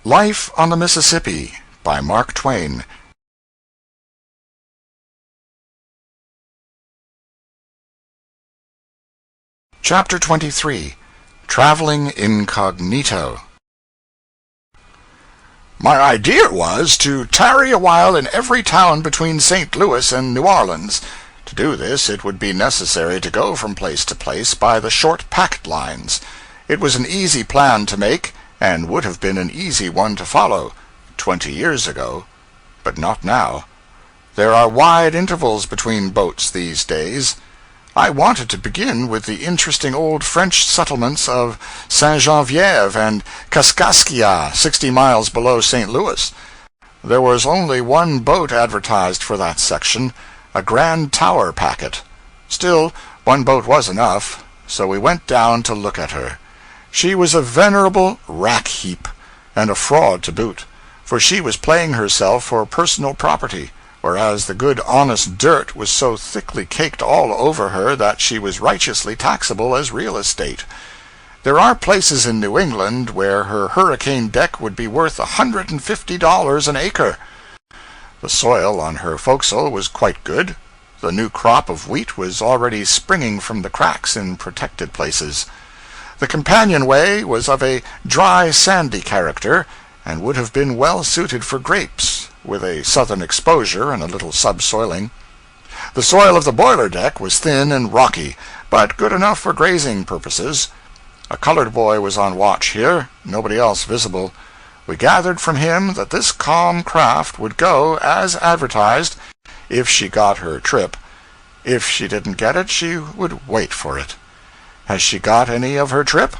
Life on the Mississippi by Mark Twain. Chapter 23. Traveling Incognito. My idea was to tarry a while in every town between St. Louis and New Orleans. To do this, it would be necessary to go from place to place by the short packet lines. It was an easy plan to make, and would have been an easy one to follow 20 years ago, but not now. There are wide intervals between boats these days. I wanted to begin with the interesting old French settlements of Saint-Geneviève and Kaskaskia, 60 miles below St. Louis. There was only one boat advertised for that section, a Grand Tower packet. Still, one boat was enough, so we went down to look at her. She was a venerable rack-heap, and a fraud to boot, for she was playing herself for personal property, whereas the good honest dirt was so thickly caked all over her that she was righteously taxable as real estate. There are places in New England where her hurricane deck would be worth $150 an acre. The soil on her forecastle was quite good. The new crop of wheat was already springing from the cracks in protected places. The companionway was of a dry, sandy character, and would have been well suited for grapes, with a southern exposure and a little subsoiling. The soil of the boiler deck was thin and rocky, but good enough for grazing purposes. A colored boy was on watch here, nobody else visible. We gathered from him that this calm craft would go, as advertised, if she got her trip. If she didn't get it, she would wait for it. Has she got any of her trip?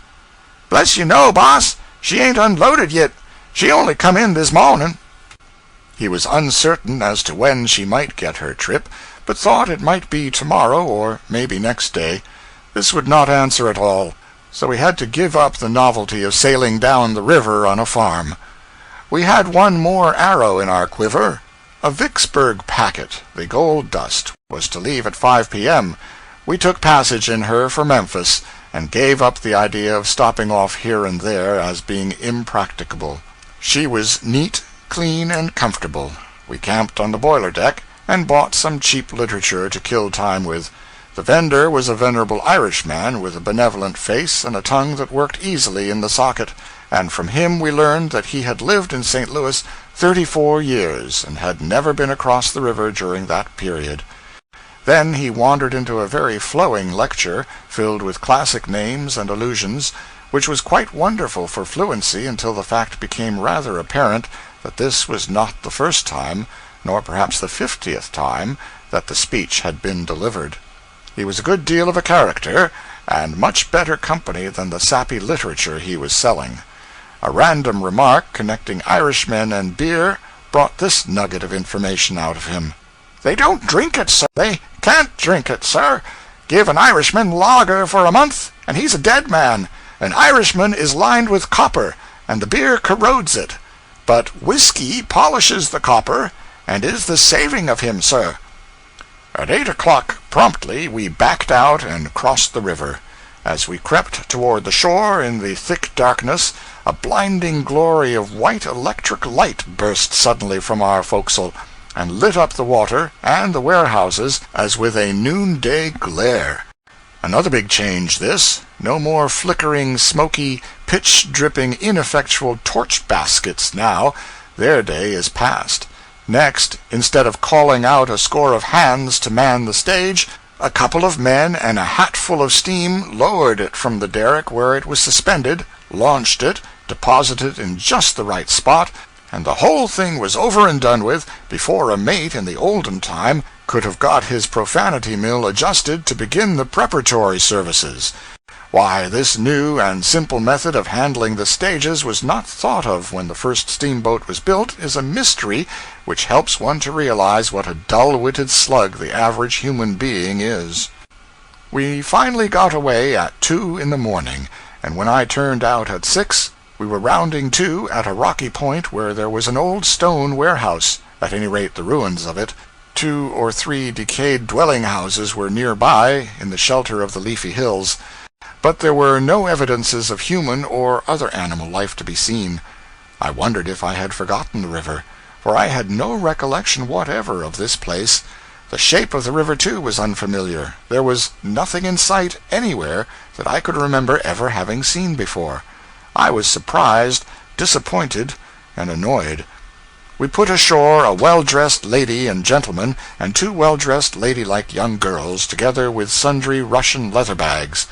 Bless you, no, boss. She ain't unloaded yet. She only come in this morning. He was uncertain as to when she might get her trip, but thought it might be tomorrow or maybe next day. This would not answer at all, so we had to give up the novelty of sailing down the river on a farm. We had one more arrow in our quiver. A Vicksburg packet, the Gold Dust, was to leave at 5 p.m., We took passage in her for Memphis, and gave up the idea of stopping off here and there as being impracticable. She was neat, clean, and comfortable. We camped on the boiler deck, and bought some cheap literature to kill time with. The vendor was a venerable Irishman with a benevolent face and a tongue that worked easily in the socket, and from him we learned that he had lived in St. Louis 34 years, and had never been across the river during that period. Then he wandered into a very flowing lecture, filled with classic names and allusions, which was quite wonderful for fluency until the fact became rather apparent that this was not the first time, nor perhaps the 50th time, that the speech had been delivered. He was a good deal of a character, and much better company than the sappy literature he was selling. A random remark connecting Irishmen and beer brought this nugget of information out of him. "They don't drink it, sir. They can't drink it, sir. Give an Irishman lager for a month, and he's a dead man. An Irishman is lined with copper, and the beer corrodes it. But whiskey polishes the copper, and is the saving of him, sir." At 8 o'clock promptly we backed out and crossed the river. As we crept toward the shore in the thick darkness, a blinding glory of white electric light burst suddenly from our forecastle, and lit up the water and the warehouses as with a noonday glare. Another big change, this. No more flickering, smoky, pitch-dripping, ineffectual torch baskets now. Their day is past. Next, instead of calling out a score of hands to man the stage, a couple of men and a hatful of steam lowered it from the derrick where it was suspended, launched it, deposited in just the right spot, and the whole thing was over and done with before a mate in the olden time could have got his profanity mill adjusted to begin the preparatory services. Why, this new and simple method of handling the stages was not thought of when the first steamboat was built is a mystery which helps one to realize what a dull-witted slug the average human being is. We finally got away at 2 in the morning, and when I turned out at 6, we were rounding to at a rocky point where there was an old stone warehouse, at any rate the ruins of it. 2 or 3 decayed dwelling-houses were nearby, in the shelter of the leafy hills, but there were no evidences of human or other animal life to be seen. I wondered if I had forgotten the river, for I had no recollection whatever of this place. The shape of the river, too, was unfamiliar. There was nothing in sight anywhere that I could remember ever having seen before. I was surprised, disappointed, and annoyed. We put ashore a well-dressed lady and gentleman, and two well-dressed ladylike young girls, together with sundry Russian leather bags.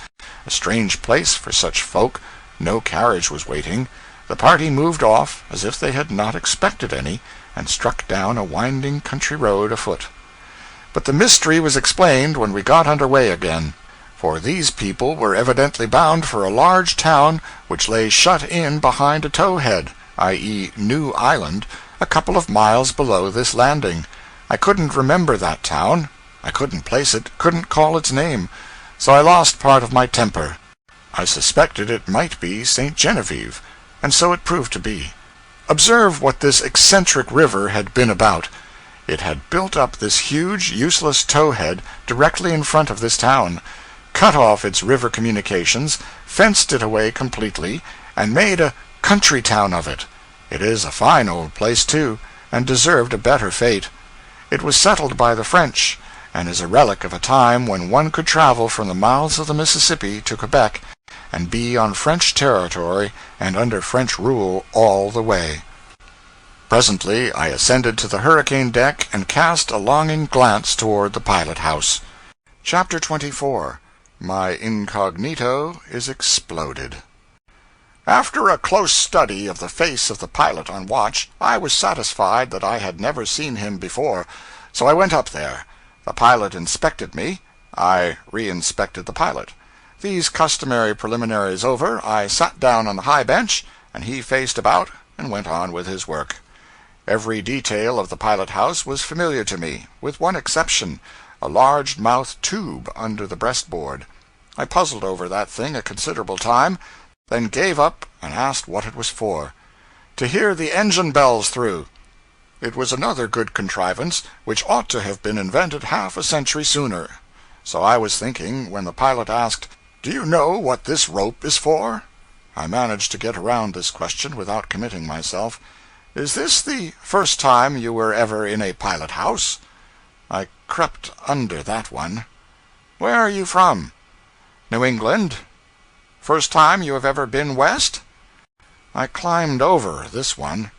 A strange place for such folk. No carriage was waiting. The party moved off as if they had not expected any, and struck down a winding country road afoot. But the mystery was explained when we got under way again, for these people were evidently bound for a large town which lay shut in behind a towhead, i.e., New Island, a couple of miles below this landing. I couldn't remember that town. I couldn't place it, couldn't call its name, so I lost part of my temper. I suspected it might be St. Genevieve, and so it proved to be. Observe what this eccentric river had been about. It had built up this huge, useless towhead directly in front of this town, cut off its river communications, fenced it away completely, and made a country town of it. It is a fine old place, too, and deserved a better fate. It was settled by the French, and is a relic of a time when one could travel from the mouths of the Mississippi to Quebec, and be on French territory and under French rule all the way. Presently I ascended to the hurricane deck and cast a longing glance toward the pilot-house. Chapter 24. My incognito is exploded. After a close study of the face of the pilot on watch, I was satisfied that I had never seen him before, so I went up there. The pilot inspected me. I re-inspected the pilot. These customary preliminaries over, I sat down on the high bench, and he faced about and went on with his work. Every detail of the pilot-house was familiar to me, with one exception, a large-mouthed tube under the breastboard. I puzzled over that thing a considerable time, then gave up and asked what it was for. To hear the engine bells through. It was another good contrivance which ought to have been invented half a century sooner. So I was thinking when the pilot asked, "Do you know what this rope is for?" I managed to get around this question without committing myself. "Is this the first time you were ever in a pilot-house?" I crept under that one. "Where are you from?" "New England." "First time you have ever been west?" I climbed over this one.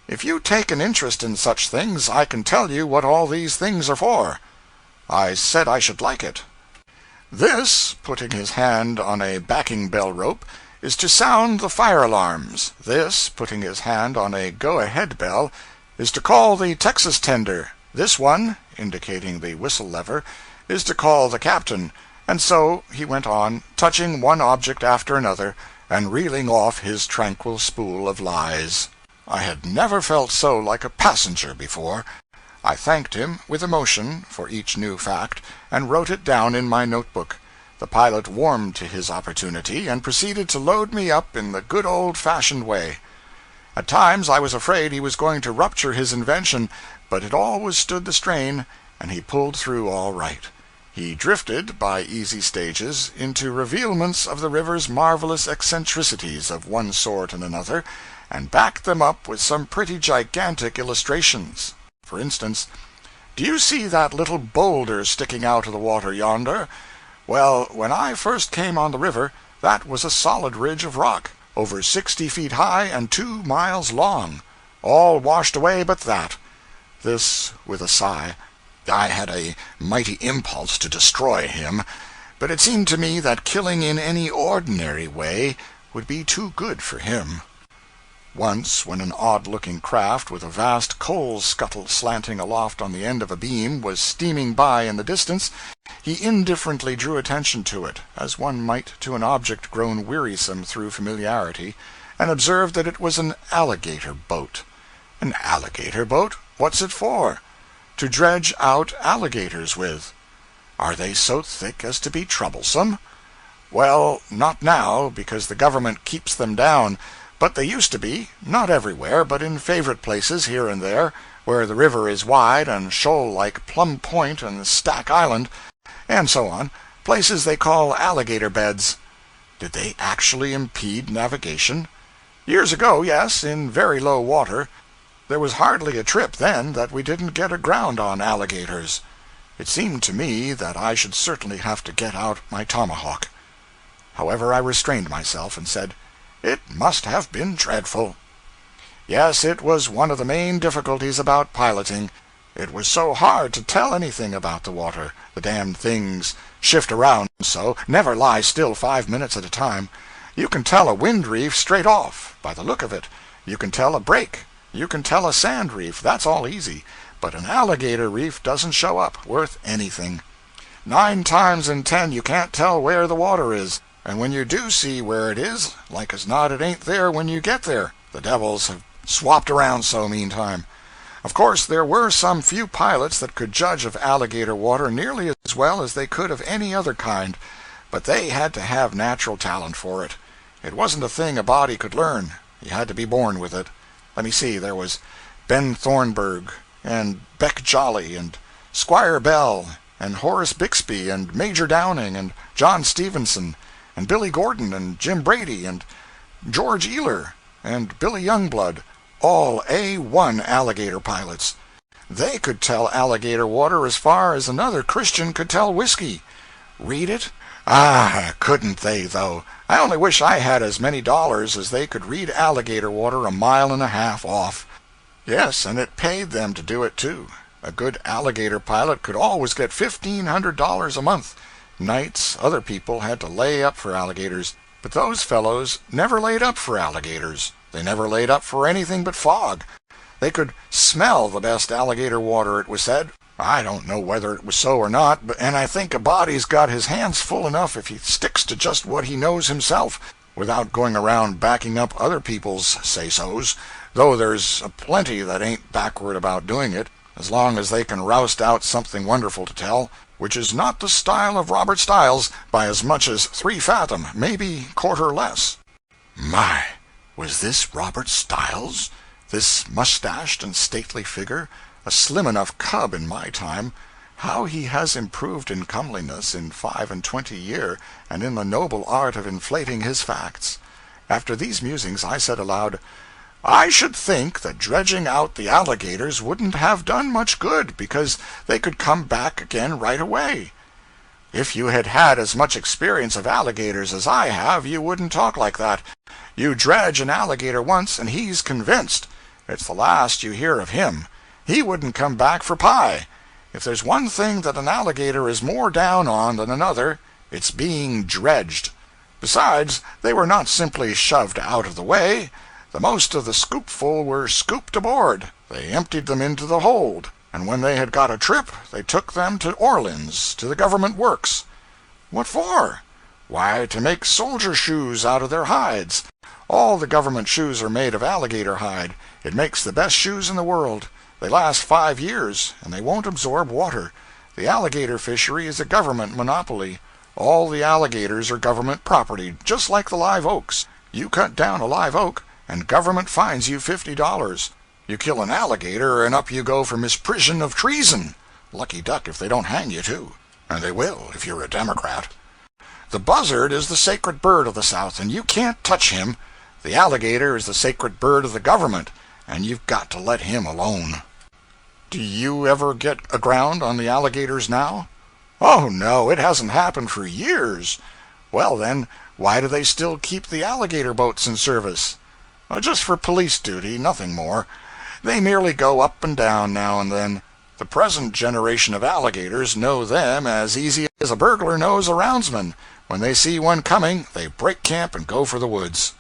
"If you take an interest in such things, I can tell you what all these things are for." I said I should like it. "This," putting his hand on a backing bell rope, "is to sound the fire alarms. This," putting his hand on a go-ahead bell, "is to call the Texas tender. This one," indicating the whistle lever, "is to call the captain." And so he went on, touching one object after another, and reeling off his tranquil spool of lies. I had never felt so like a passenger before. I thanked him, with emotion, for each new fact, and wrote it down in my notebook. The pilot warmed to his opportunity, and proceeded to load me up in the good old-fashioned way. At times I was afraid he was going to rupture his invention, but it always stood the strain, and he pulled through all right. He drifted, by easy stages, into revealments of the river's marvelous eccentricities of one sort and another, and backed them up with some pretty gigantic illustrations. For instance, "Do you see that little boulder sticking out of the water yonder? Well, when I first came on the river, that was a solid ridge of rock, over 60 feet high and 2 miles long. All washed away but that." This with a sigh. I had a mighty impulse to destroy him, but it seemed to me that killing in any ordinary way would be too good for him. Once, when an odd-looking craft with a vast coal-scuttle slanting aloft on the end of a beam was steaming by in the distance, he indifferently drew attention to it, as one might to an object grown wearisome through familiarity, and observed that it was an alligator boat. An alligator boat? What's it for? To dredge out alligators with. Are they so thick as to be troublesome? Well, not now, because the government keeps them down, but they used to be, not everywhere, but in favorite places here and there, where the river is wide and shoal-like, Plum Point and Stack Island, and so on, places they call alligator beds. Did they actually impede navigation? Years ago, yes, in very low water. There was hardly a trip then that we didn't get aground on alligators. It seemed to me that I should certainly have to get out my tomahawk. However, I restrained myself and said, "It must have been dreadful." Yes, it was one of the main difficulties about piloting. It was so hard to tell anything about the water. The damned things shift around so, never lie still 5 minutes at a time. You can tell a wind reef straight off, by the look of it. You can tell a break. You can tell a sand reef. That's all easy. But an alligator reef doesn't show up worth anything. 9 times in 10 you can't tell where the water is. And when you do see where it is, like as not it ain't there when you get there. The devils have swapped around so meantime. Of course, there were some few pilots that could judge of alligator water nearly as well as they could of any other kind, but they had to have natural talent for it. It wasn't a thing a body could learn. You had to be born with it. Let me see, there was Ben Thornburg, and Beck Jolly, and Squire Bell, and Horace Bixby, and Major Downing, and John Stevenson, and Billy Gordon, and Jim Brady, and George Ealer, and Billy Youngblood, all A1 alligator pilots. They could tell alligator water as far as another Christian could tell whiskey. Read it? Ah, couldn't they, though? I only wish I had as many dollars as they could read alligator water 1.5 miles off. Yes, and it paid them to do it, too. A good alligator pilot could always get $1,500 a month. Nights, other people had to lay up for alligators, but those fellows never laid up for alligators. They never laid up for anything but fog. They could smell the best alligator water, it was said. I don't know whether it was so or not, and I think a body's got his hands full enough if he sticks to just what he knows himself, without going around backing up other people's say-sos, though there's a plenty that ain't backward about doing it, as long as they can roust out something wonderful to tell, which is not the style of Robert Stiles by as much as 3 fathom, maybe quarter less. My! Was this Robert Stiles? This mustached and stately figure? A slim enough cub in my time. How he has improved in comeliness in 25 year, and in the noble art of inflating his facts. After these musings I said aloud, "I should think that dredging out the alligators wouldn't have done much good, because they could come back again right away. If you had had as much experience of alligators as I have, you wouldn't talk like that. You dredge an alligator once, and he's convinced. It's the last you hear of him. He wouldn't come back for pie. If there's one thing that an alligator is more down on than another, it's being dredged. Besides, they were not simply shoved out of the way. The most of the scoopful were scooped aboard. They emptied them into the hold, and when they had got a trip, they took them to Orleans, to the government works. What for? Why, to make soldier shoes out of their hides. All the government shoes are made of alligator hide. It makes the best shoes in the world. They last 5 years, and they won't absorb water. The alligator fishery is a government monopoly. All the alligators are government property, just like the live oaks. You cut down a live oak, and government fines you $50. You kill an alligator, and up you go for misprision of treason. Lucky duck if they don't hang you, too. And they will, if you're a Democrat. The buzzard is the sacred bird of the South, and you can't touch him. The alligator is the sacred bird of the government, and you've got to let him alone. Do you ever get aground on the alligators now? Oh, no, it hasn't happened for years. Well, then, why do they still keep the alligator boats in service? Just for police duty, nothing more. They merely go up and down now and then. The present generation of alligators know them as easy as a burglar knows a roundsman. When they see one coming, they break camp and go for the woods.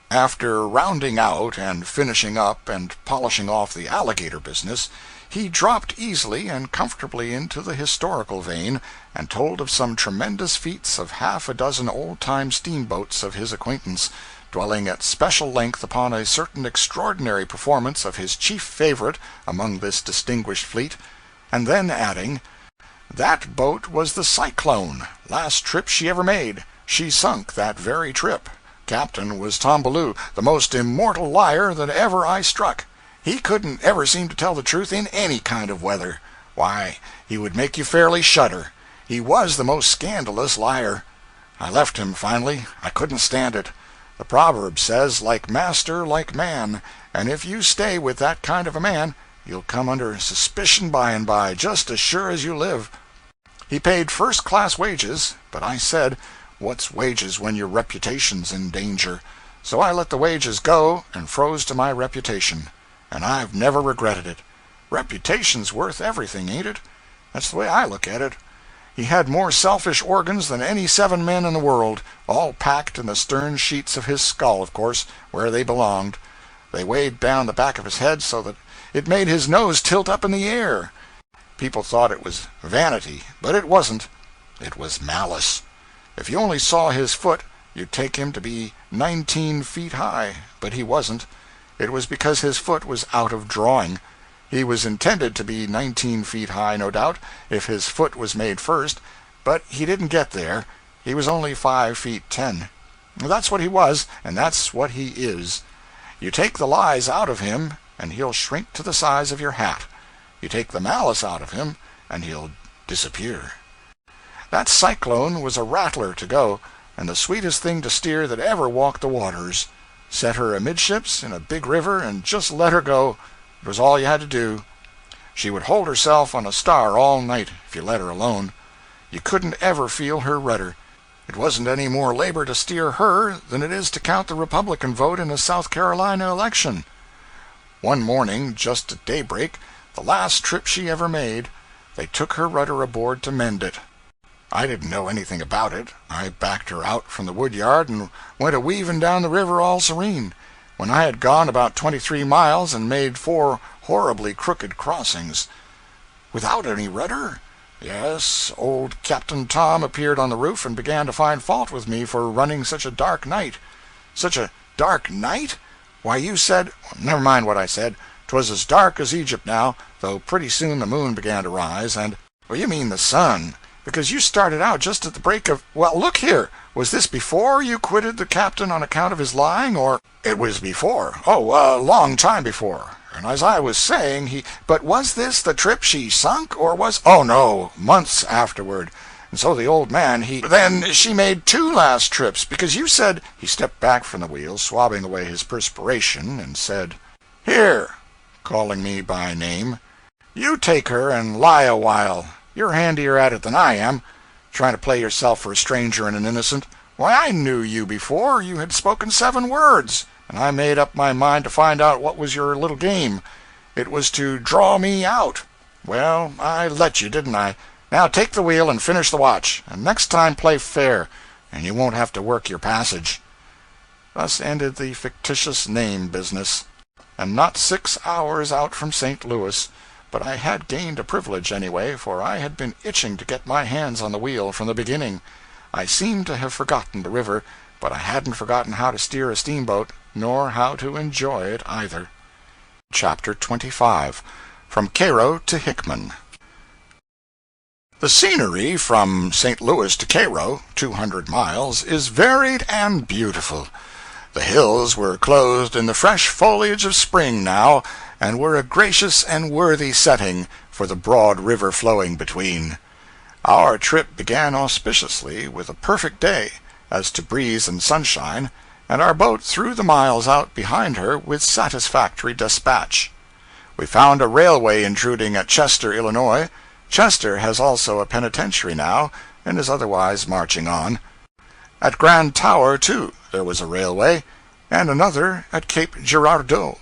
After rounding out and finishing up and polishing off the alligator business, he dropped easily and comfortably into the historical vein, and told of some tremendous feats of 6 old-time steamboats of his acquaintance, dwelling at special length upon a certain extraordinary performance of his chief favorite among this distinguished fleet, and then adding, "That boat was the Cyclone, last trip she ever made. She sunk that very trip. Captain was Tom Ballou, the most immortal liar that ever I struck. He couldn't ever seem to tell the truth in any kind of weather. Why, he would make you fairly shudder. He was the most scandalous liar. I left him, finally. I couldn't stand it. The proverb says, like master, like man, and if you stay with that kind of a man, you'll come under suspicion by and by, just as sure as you live. He paid first-class wages, but I said, what's wages when your reputation's in danger? So I let the wages go and froze to my reputation. And I've never regretted it. Reputation's worth everything, ain't it? That's the way I look at it. He had more selfish organs than any 7 men in the world, all packed in the stern sheets of his skull, of course, where they belonged. They weighed down the back of his head so that it made his nose tilt up in the air. People thought it was vanity, but it wasn't. It was malice. If you only saw his foot, you'd take him to be 19 feet high, but he wasn't. It was because his foot was out of drawing. He was intended to be 19 feet high, no doubt, if his foot was made first, but he didn't get there. He was only 5 feet 10. That's what he was, and that's what he is. You take the lies out of him, and he'll shrink to the size of your hat. You take the malice out of him, and he'll disappear. That Cyclone was a rattler to go, and the sweetest thing to steer that ever walked the waters. Set her amidships in a big river and just let her go. It was all you had to do. She would hold herself on a star all night if you let her alone. You couldn't ever feel her rudder. It wasn't any more labor to steer her than it is to count the Republican vote in a South Carolina election. One morning, just at daybreak, the last trip she ever made, they took her rudder aboard to mend it. I didn't know anything about it. I backed her out from the woodyard and went a-weaving down the river all serene. When I had gone about 23 miles and made 4 horribly crooked crossings. Without any rudder? Yes, old Captain Tom appeared on the roof and began to find fault with me for running such a dark night. Such a dark night? Why, you said— never mind what I said. 'Twas as dark as Egypt now, though pretty soon the moon began to rise, and— Well, you mean the sun, because you started out just at the break of— Well, look here, was this before you quitted the captain on account of his lying, or— It was before. Oh, a long time before. And as I was saying, But was this the trip she sunk, or was— Oh, no, months afterward. And so the old man, Then she made 2 last trips, because you said— He stepped back from the wheel, swabbing away his perspiration, and said, "Here," calling me by name, "you take her and lie a while. You're handier at it than I am, trying to play yourself for a stranger and an innocent. Why, I knew you before. You had spoken 7 words, and I made up my mind to find out what was your little game. It was to draw me out. Well, I let you, didn't I? Now take the wheel and finish the watch, and next time play fair, and you won't have to work your passage." Thus ended the fictitious name business, and not 6 hours out from St. Louis. But I had gained a privilege, anyway, for I had been itching to get my hands on the wheel from the beginning. I seemed to have forgotten the river, but I hadn't forgotten how to steer a steamboat, nor how to enjoy it either. Chapter 25. From Cairo to Hickman. The scenery from St. Louis to Cairo, 200 miles, is varied and beautiful. The hills were clothed in the fresh foliage of spring now, and were a gracious and worthy setting for the broad river flowing between. Our trip began auspiciously, with a perfect day, as to breeze and sunshine, and our boat threw the miles out behind her with satisfactory despatch. We found a railway intruding at Chester, Illinois. Chester has also a penitentiary now, and is otherwise marching on. At Grand Tower, too, there was a railway, and another at Cape Girardeau.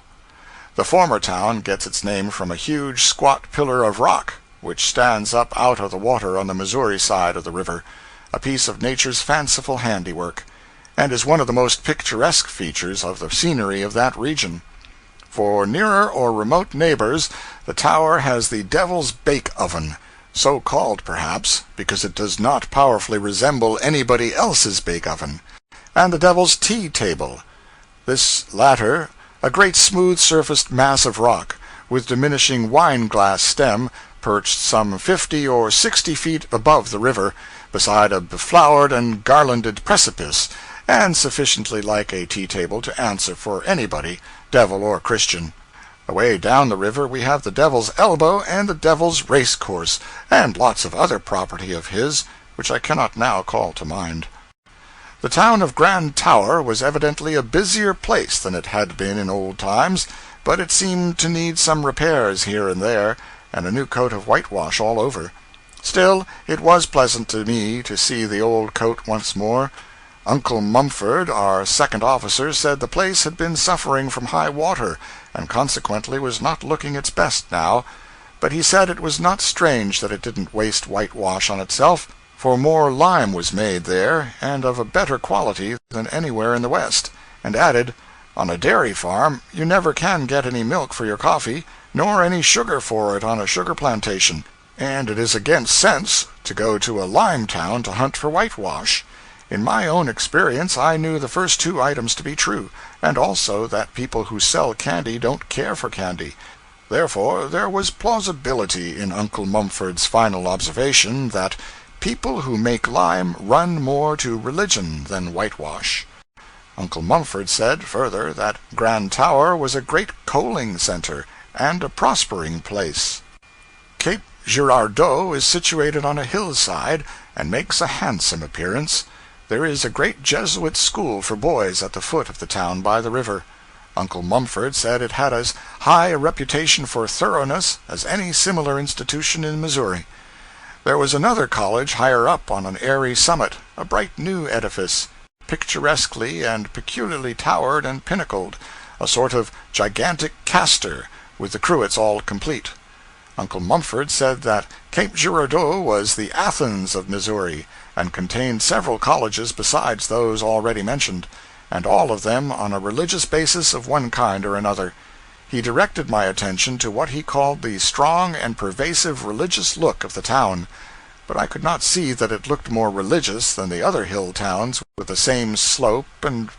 The former town gets its name from a huge squat pillar of rock, which stands up out of the water on the Missouri side of the river, a piece of nature's fanciful handiwork, and is one of the most picturesque features of the scenery of that region. For nearer or remote neighbors, the tower has the Devil's Bake Oven, so called, perhaps, because it does not powerfully resemble anybody else's bake oven, and the Devil's Tea Table. This latter, a great smooth-surfaced mass of rock, with diminishing wine-glass stem, perched some 50 or 60 feet above the river, beside a beflowered and garlanded precipice, and sufficiently like a tea-table to answer for anybody, devil or Christian. Away down the river we have the Devil's Elbow and the Devil's Race Course, and lots of other property of his, which I cannot now call to mind. The town of Grand Tower was evidently a busier place than it had been in old times, but it seemed to need some repairs here and there, and a new coat of whitewash all over. Still, it was pleasant to me to see the old coat once more. Uncle Mumford, our second officer, said the place had been suffering from high water, and consequently was not looking its best now, but he said it was not strange that it didn't waste whitewash on itself, for more lime was made there, and of a better quality than anywhere in the West, and added, on a dairy farm you never can get any milk for your coffee, nor any sugar for it on a sugar plantation, and it is against sense to go to a lime town to hunt for whitewash. In my own experience I knew the first two items to be true, and also that people who sell candy don't care for candy. Therefore there was plausibility in Uncle Mumford's final observation that people who make lime run more to religion than whitewash. Uncle Mumford said, further, that Grand Tower was a great coaling center, and a prospering place. Cape Girardeau is situated on a hillside, and makes a handsome appearance. There is a great Jesuit school for boys at the foot of the town by the river. Uncle Mumford said it had as high a reputation for thoroughness as any similar institution in Missouri. There was another college higher up on an airy summit, a bright new edifice, picturesquely and peculiarly towered and pinnacled, a sort of gigantic castor, with the cruets all complete. Uncle Mumford said that Cape Girardeau was the Athens of Missouri, and contained several colleges besides those already mentioned, and all of them on a religious basis of one kind or another. He directed my attention to what he called the strong and pervasive religious look of the town, but I could not see that it looked more religious than the other hill towns with the same slope and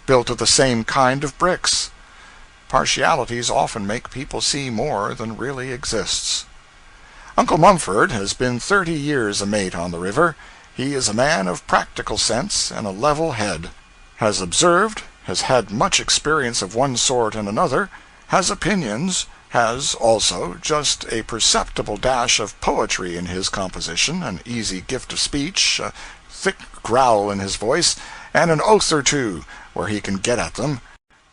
built of the same kind of bricks. Partialities often make people see more than really exists. Uncle Mumford has been 30 years a mate on the river. He is a man of practical sense and a level head, has observed, has had much experience of one sort and another, has opinions, has also just a perceptible dash of poetry in his composition, an easy gift of speech, a thick growl in his voice, and an oath or two where he can get at them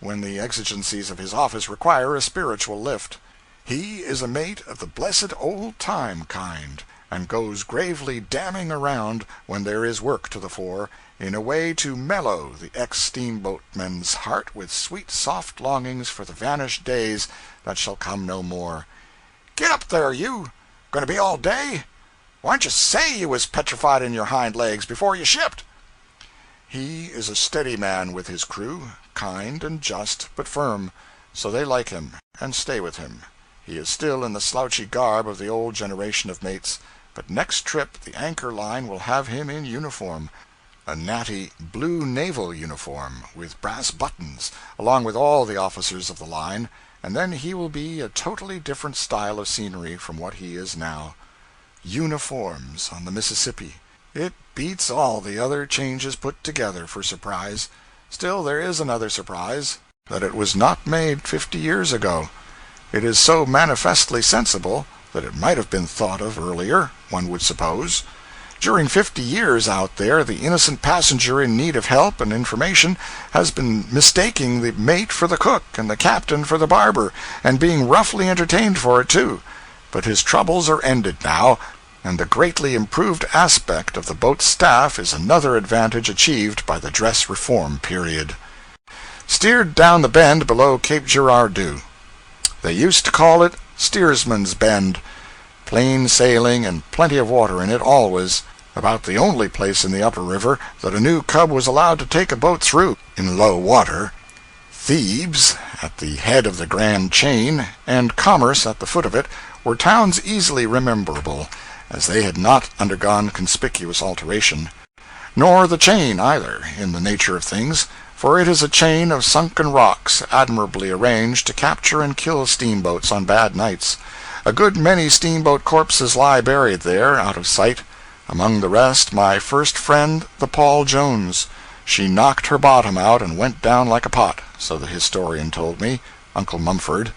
when the exigencies of his office require a spiritual lift. He is a mate of the blessed old-time kind, and goes gravely damning around when there is work to the fore, in a way to mellow the ex-steamboatman's heart with sweet soft longings for the vanished days that shall come no more. "Get up there, you! Going to be all day? Why'n't you say you was petrified in your hind legs before you shipped?" He is a steady man with his crew, kind and just, but firm, so they like him, and stay with him. He is still in the slouchy garb of the old generation of mates, but next trip the anchor line will have him in uniform, a natty blue naval uniform, with brass buttons, along with all the officers of the line, and then he will be a totally different style of scenery from what he is now. Uniforms on the Mississippi! It beats all the other changes put together for surprise. Still, there is another surprise, that it was not made 50 years ago. It is so manifestly sensible that it might have been thought of earlier, one would suppose. During 50 years out there, the innocent passenger in need of help and information has been mistaking the mate for the cook and the captain for the barber, and being roughly entertained for it, too. But his troubles are ended now, and the greatly improved aspect of the boat's staff is another advantage achieved by the dress reform period. Steered down the bend below Cape Girardeau. They used to call it Steersman's Bend. Plain sailing and plenty of water in it always. About the only place in the upper river that a new cub was allowed to take a boat through in low water. Thebes, at the head of the Grand Chain, and Commerce at the foot of it, were towns easily rememberable, as they had not undergone conspicuous alteration. Nor the chain, either, in the nature of things, for it is a chain of sunken rocks admirably arranged to capture and kill steamboats on bad nights. A good many steamboat corpses lie buried there, out of sight. Among the rest, my first friend, the Paul Jones. She knocked her bottom out and went down like a pot, so the historian told me, Uncle Mumford.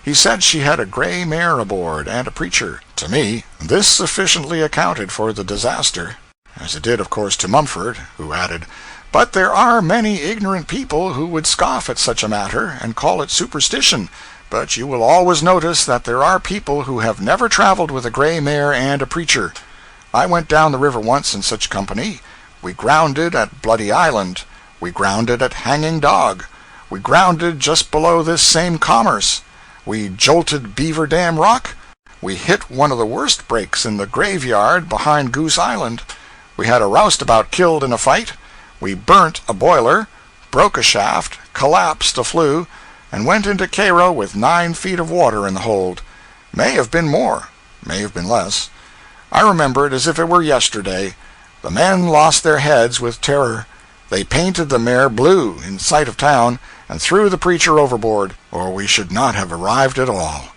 He said she had a gray mare aboard, and a preacher. To me, this sufficiently accounted for the disaster, as it did, of course, to Mumford, who added, But there are many ignorant people who would scoff at such a matter, and call it superstition. But you will always notice that there are people who have never traveled with a gray mare and a preacher. I went down the river once in such company. We grounded at Bloody Island. We grounded at Hanging Dog. We grounded just below this same Commerce. We jolted Beaver Dam Rock. We hit one of the worst breaks in the graveyard behind Goose Island. We had a roustabout killed in a fight. We burnt a boiler, broke a shaft, collapsed a flue, and went into Cairo with 9 feet of water in the hold. May have been more, may have been less. I remember it as if it were yesterday. The men lost their heads with terror. They painted the mare blue in sight of town, and threw the preacher overboard, or we should not have arrived at all.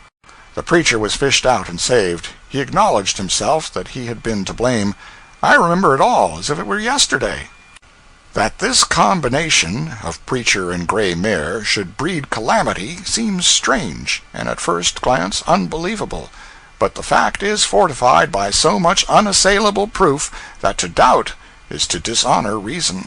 The preacher was fished out and saved. He acknowledged himself that he had been to blame. I remember it all as if it were yesterday. That this combination of preacher and gray mare should breed calamity seems strange, and at first glance unbelievable. But the fact is fortified by so much unassailable proof that to doubt is to dishonor reason.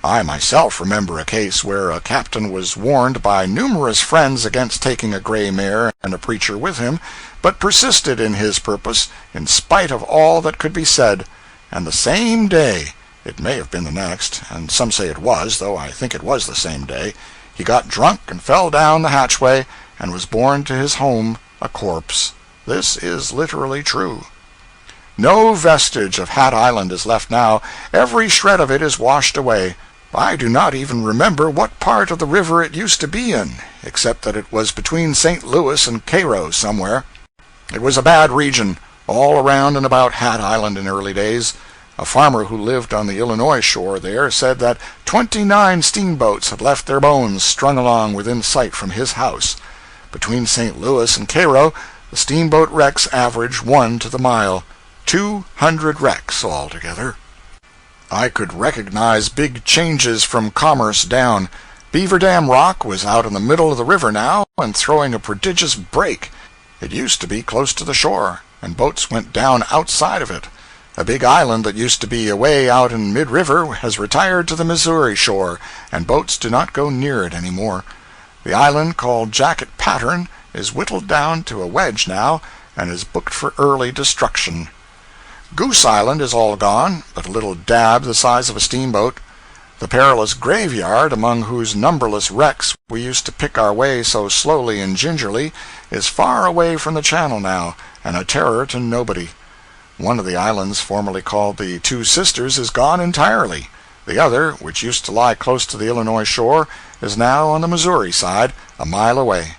I myself remember a case where a captain was warned by numerous friends against taking a gray mare and a preacher with him, but persisted in his purpose in spite of all that could be said, and the same day, it may have been the next, and some say it was, though I think it was the same day, he got drunk and fell down the hatchway, and was borne to his home a corpse. This is literally true. No vestige of Hat Island is left now. Every shred of it is washed away. I do not even remember what part of the river it used to be in, except that it was between St. Louis and Cairo somewhere. It was a bad region, all around and about Hat Island in early days. A farmer who lived on the Illinois shore there said that 29 steamboats had left their bones strung along within sight from his house. Between St. Louis and Cairo, the steamboat wrecks average 1 to the mile. 200 wrecks altogether. I could recognize big changes from Commerce down. Beaver Dam Rock was out in the middle of the river now, and throwing a prodigious break. It used to be close to the shore, and boats went down outside of it. A big island that used to be away out in mid-river has retired to the Missouri shore, and boats do not go near it any more. The island, called Jacket Pattern, is whittled down to a wedge now, and is booked for early destruction. Goose Island is all gone, but a little dab the size of a steamboat. The perilous graveyard, among whose numberless wrecks we used to pick our way so slowly and gingerly, is far away from the channel now, and a terror to nobody. One of the islands, formerly called the Two Sisters, is gone entirely. The other, which used to lie close to the Illinois shore, is now on the Missouri side, a mile away.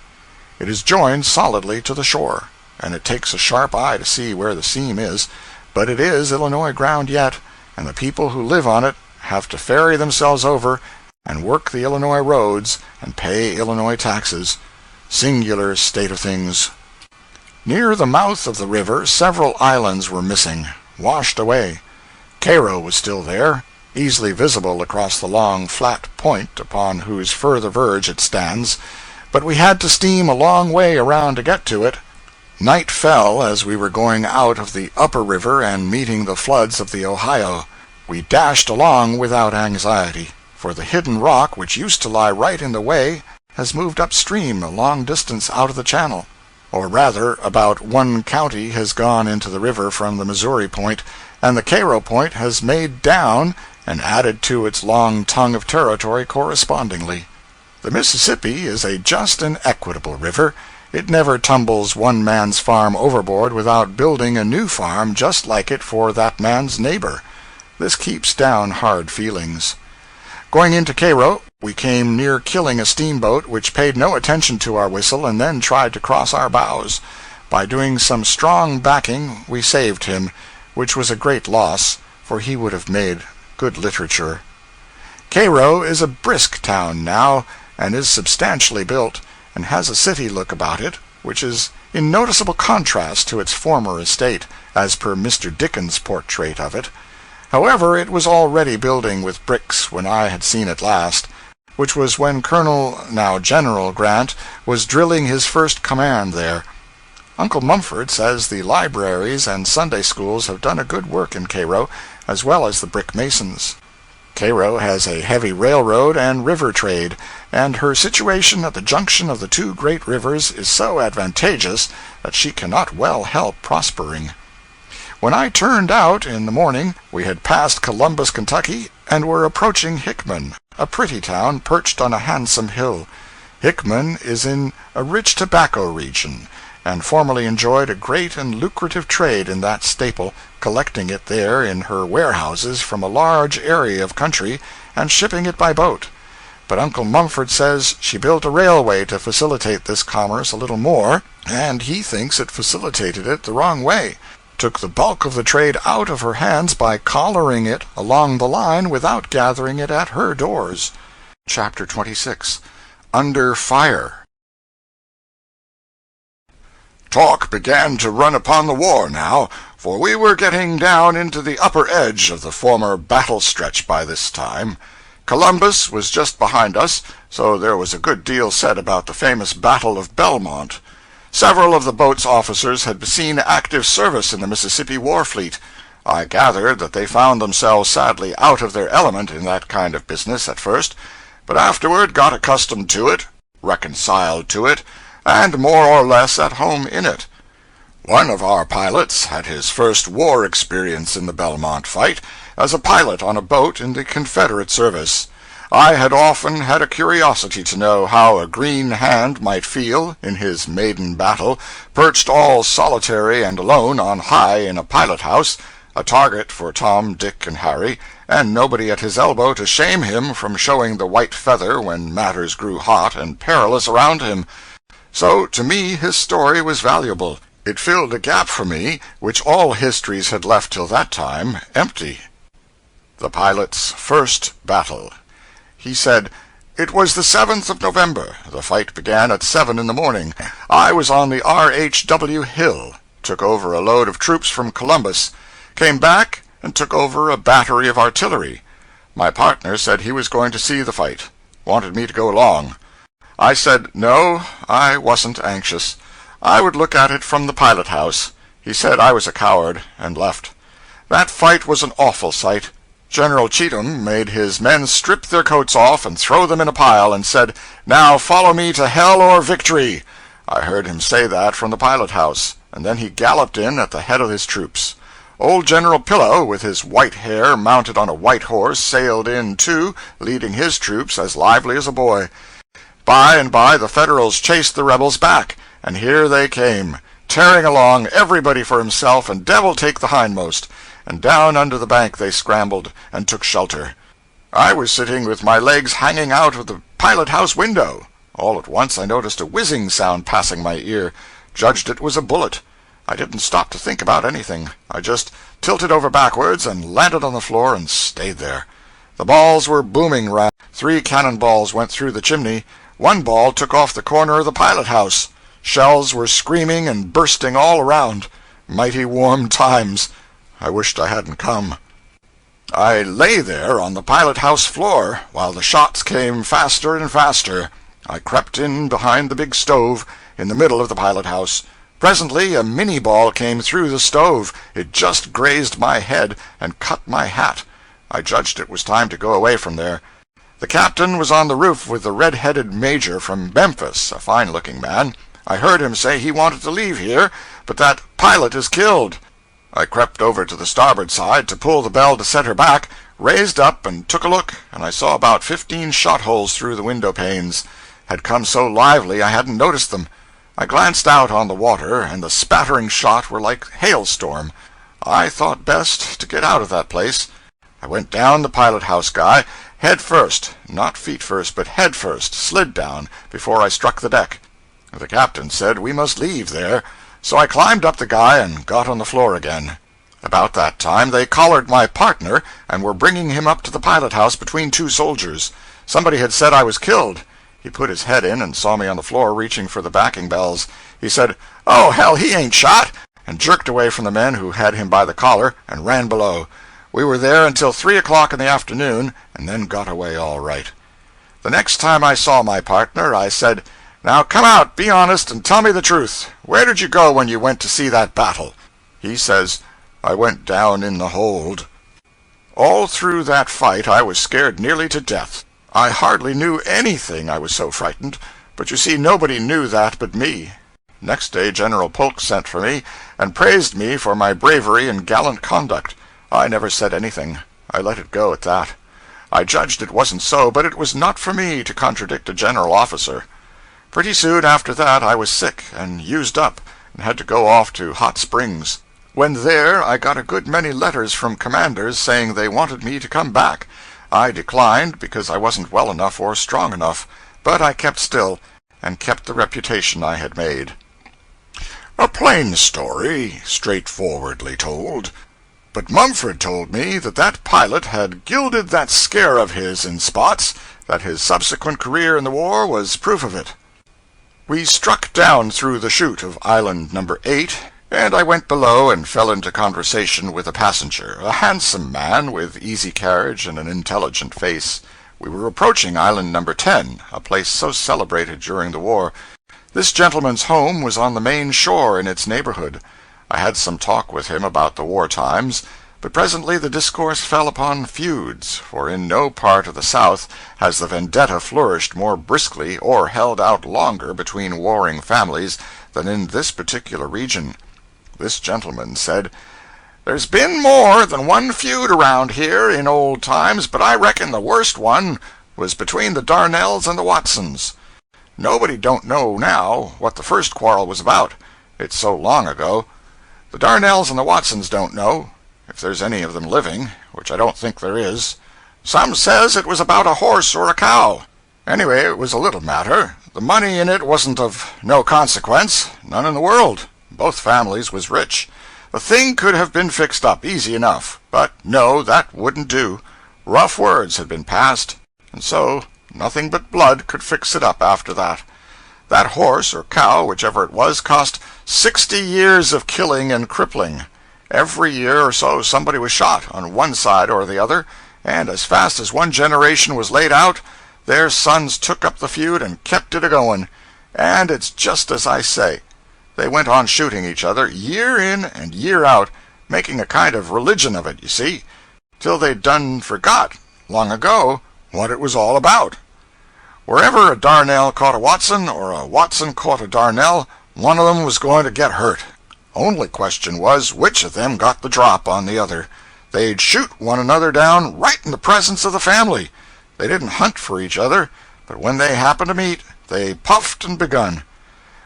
It is joined solidly to the shore, and it takes a sharp eye to see where the seam is, but it is Illinois ground yet, and the people who live on it have to ferry themselves over and work the Illinois roads and pay Illinois taxes. Singular state of things. Near the mouth of the river several islands were missing, washed away. Cairo was still there, easily visible across the long flat point upon whose further verge it stands, but we had to steam a long way around to get to it. Night fell as we were going out of the upper river and meeting the floods of the Ohio. We dashed along without anxiety, for the hidden rock which used to lie right in the way has moved upstream a long distance out of the channel. Or rather, about 1 county has gone into the river from the Missouri point, and the Cairo point has made down and added to its long tongue of territory correspondingly. The Mississippi is a just and equitable river. It never tumbles one man's farm overboard without building a new farm just like it for that man's neighbor. This keeps down hard feelings. Going into Cairo, we came near killing a steamboat which paid no attention to our whistle and then tried to cross our bows. By doing some strong backing, we saved him, which was a great loss, for he would have made good literature. Cairo is a brisk town now, and is substantially built, and has a city look about it, which is in noticeable contrast to its former estate, as per Mr. Dickens' portrait of it. However, it was already building with bricks when I had seen it last, which was when Colonel, now General, Grant was drilling his first command there. Uncle Mumford says the libraries and Sunday schools have done a good work in Cairo, as well as the brick masons. Cairo has a heavy railroad and river trade, and her situation at the junction of the two great rivers is so advantageous that she cannot well help prospering. When I turned out in the morning, we had passed Columbus, Kentucky, and were approaching Hickman, a pretty town perched on a handsome hill. Hickman is in a rich tobacco region, and formerly enjoyed a great and lucrative trade in that staple, collecting it there in her warehouses from a large area of country and shipping it by boat. But Uncle Mumford says she built a railway to facilitate this commerce a little more, and he thinks it facilitated it the wrong way. Took the bulk of the trade out of her hands by collaring it along the line without gathering it at her doors. Chapter 26. Under Fire. Talk began to run upon the war now, for we were getting down into the upper edge of the former battle stretch by this time. Columbus was just behind us, so there was a good deal said about the famous Battle of Belmont. Several of the boat's officers had seen active service in the Mississippi War Fleet. I gathered that they found themselves sadly out of their element in that kind of business at first, but afterward got accustomed to it, reconciled to it, and more or less at home in it. One of our pilots had his first war experience in the Belmont fight, as a pilot on a boat in the Confederate service. I had often had a curiosity to know how a green hand might feel, in his maiden battle, perched all solitary and alone on high in a pilot-house, a target for Tom, Dick, and Harry, and nobody at his elbow to shame him from showing the white feather when matters grew hot and perilous around him. So, to me, his story was valuable. It filled a gap for me, which all histories had left till that time empty. The pilot's first battle. He said, "It was the 7th of November. The fight began at 7 in the morning. I was on the R.H.W. Hill, took over a load of troops from Columbus, came back and took over a battery of artillery. My partner said he was going to see the fight, wanted me to go along. I said no, I wasn't anxious. I would look at it from the pilot-house. He said I was a coward, and left. That fight was an awful sight. General Cheatham made his men strip their coats off and throw them in a pile, and said, 'Now follow me to hell or victory.' I heard him say that from the pilot-house, and then he galloped in at the head of his troops. Old General Pillow, with his white hair mounted on a white horse, sailed in, too, leading his troops as lively as a boy. By and by the Federals chased the rebels back, and here they came, tearing along, everybody for himself, and devil take the hindmost, and down under the bank they scrambled, and took shelter. I was sitting with my legs hanging out of the pilot-house window. All at once I noticed a whizzing sound passing my ear, judged it was a bullet. I didn't stop to think about anything. I just tilted over backwards and landed on the floor and stayed there. The balls were booming round. 3 cannon balls went through the chimney. 1 ball took off the corner of the pilot-house. Shells were screaming and bursting all around. Mighty warm times. I wished I hadn't come. I lay there on the pilot-house floor while the shots came faster and faster. I crept in behind the big stove in the middle of the pilot-house. Presently a Minnie ball came through the stove. It just grazed my head and cut my hat. I judged it was time to go away from there. The captain was on the roof with the red-headed major from Memphis, a fine-looking man. I heard him say he wanted to leave here, but that pilot is killed. I crept over to the starboard side to pull the bell to set her back, raised up and took a look, and I saw about 15 shot holes through the window panes. Had come so lively I hadn't noticed them. I glanced out on the water, and the spattering shot were like hailstorm. I thought best to get out of that place. I went down the pilot-house guy, head first, not feet first, but head first, slid down, before I struck the deck. The captain said we must leave there, so I climbed up the guy and got on the floor again. About that time they collared my partner and were bringing him up to the pilot-house between 2 soldiers. Somebody had said I was killed. He put his head in and saw me on the floor reaching for the backing bells. He said, "Oh, hell, he ain't shot," and jerked away from the men who had him by the collar and ran below. We were there until 3 o'clock in the afternoon, and then got away all right. The next time I saw my partner, I said, "Now come out, be honest, and tell me the truth. Where did you go when you went to see that battle?" He says, "I went down in the hold." All through that fight I was scared nearly to death. I hardly knew anything, I was so frightened, but you see nobody knew that but me. Next day General Polk sent for me, and praised me for my bravery and gallant conduct. I never said anything. I let it go at that. I judged it wasn't so, but it was not for me to contradict a general officer. Pretty soon after that I was sick and used up, and had to go off to Hot Springs. When there, I got a good many letters from commanders saying they wanted me to come back. I declined because I wasn't well enough or strong enough, but I kept still, and kept the reputation I had made. A plain story, straightforwardly told. But Mumford told me that that pilot had gilded that scare of his in spots, that his subsequent career in the war was proof of it. We struck down through the chute of Island No. 8, and I went below and fell into conversation with a passenger, a handsome man with easy carriage and an intelligent face. We were approaching Island No. 10, a place so celebrated during the war. This gentleman's home was on the main shore in its neighborhood. I had some talk with him about the war times, but presently the discourse fell upon feuds, for in no part of the South has the vendetta flourished more briskly or held out longer between warring families than in this particular region. This gentleman said, "There's been more than one feud around here in old times, but I reckon the worst one was between the Darnells and the Watsons. Nobody don't know now what the first quarrel was about. It's so long ago. The Darnells and the Watsons don't know, if there's any of them living, which I don't think there is. Some says it was about a horse or a cow. Anyway, it was a little matter. The money in it wasn't of no consequence, none in the world. Both families was rich. The thing could have been fixed up easy enough, but no, that wouldn't do. Rough words had been passed, and so nothing but blood could fix it up after that. That horse or cow, whichever it was, cost 60 years of killing and crippling. Every year or so somebody was shot on one side or the other, and as fast as one generation was laid out, their sons took up the feud and kept it a-going. And it's just as I say. They went on shooting each other, year in and year out, making a kind of religion of it, you see, till they'd done forgot, long ago, what it was all about. Wherever a Darnell caught a Watson, or a Watson caught a Darnell, one of them was going to get hurt. Only question was, which of them got the drop on the other. They'd shoot one another down right in the presence of the family. They didn't hunt for each other, but when they happened to meet, they puffed and begun.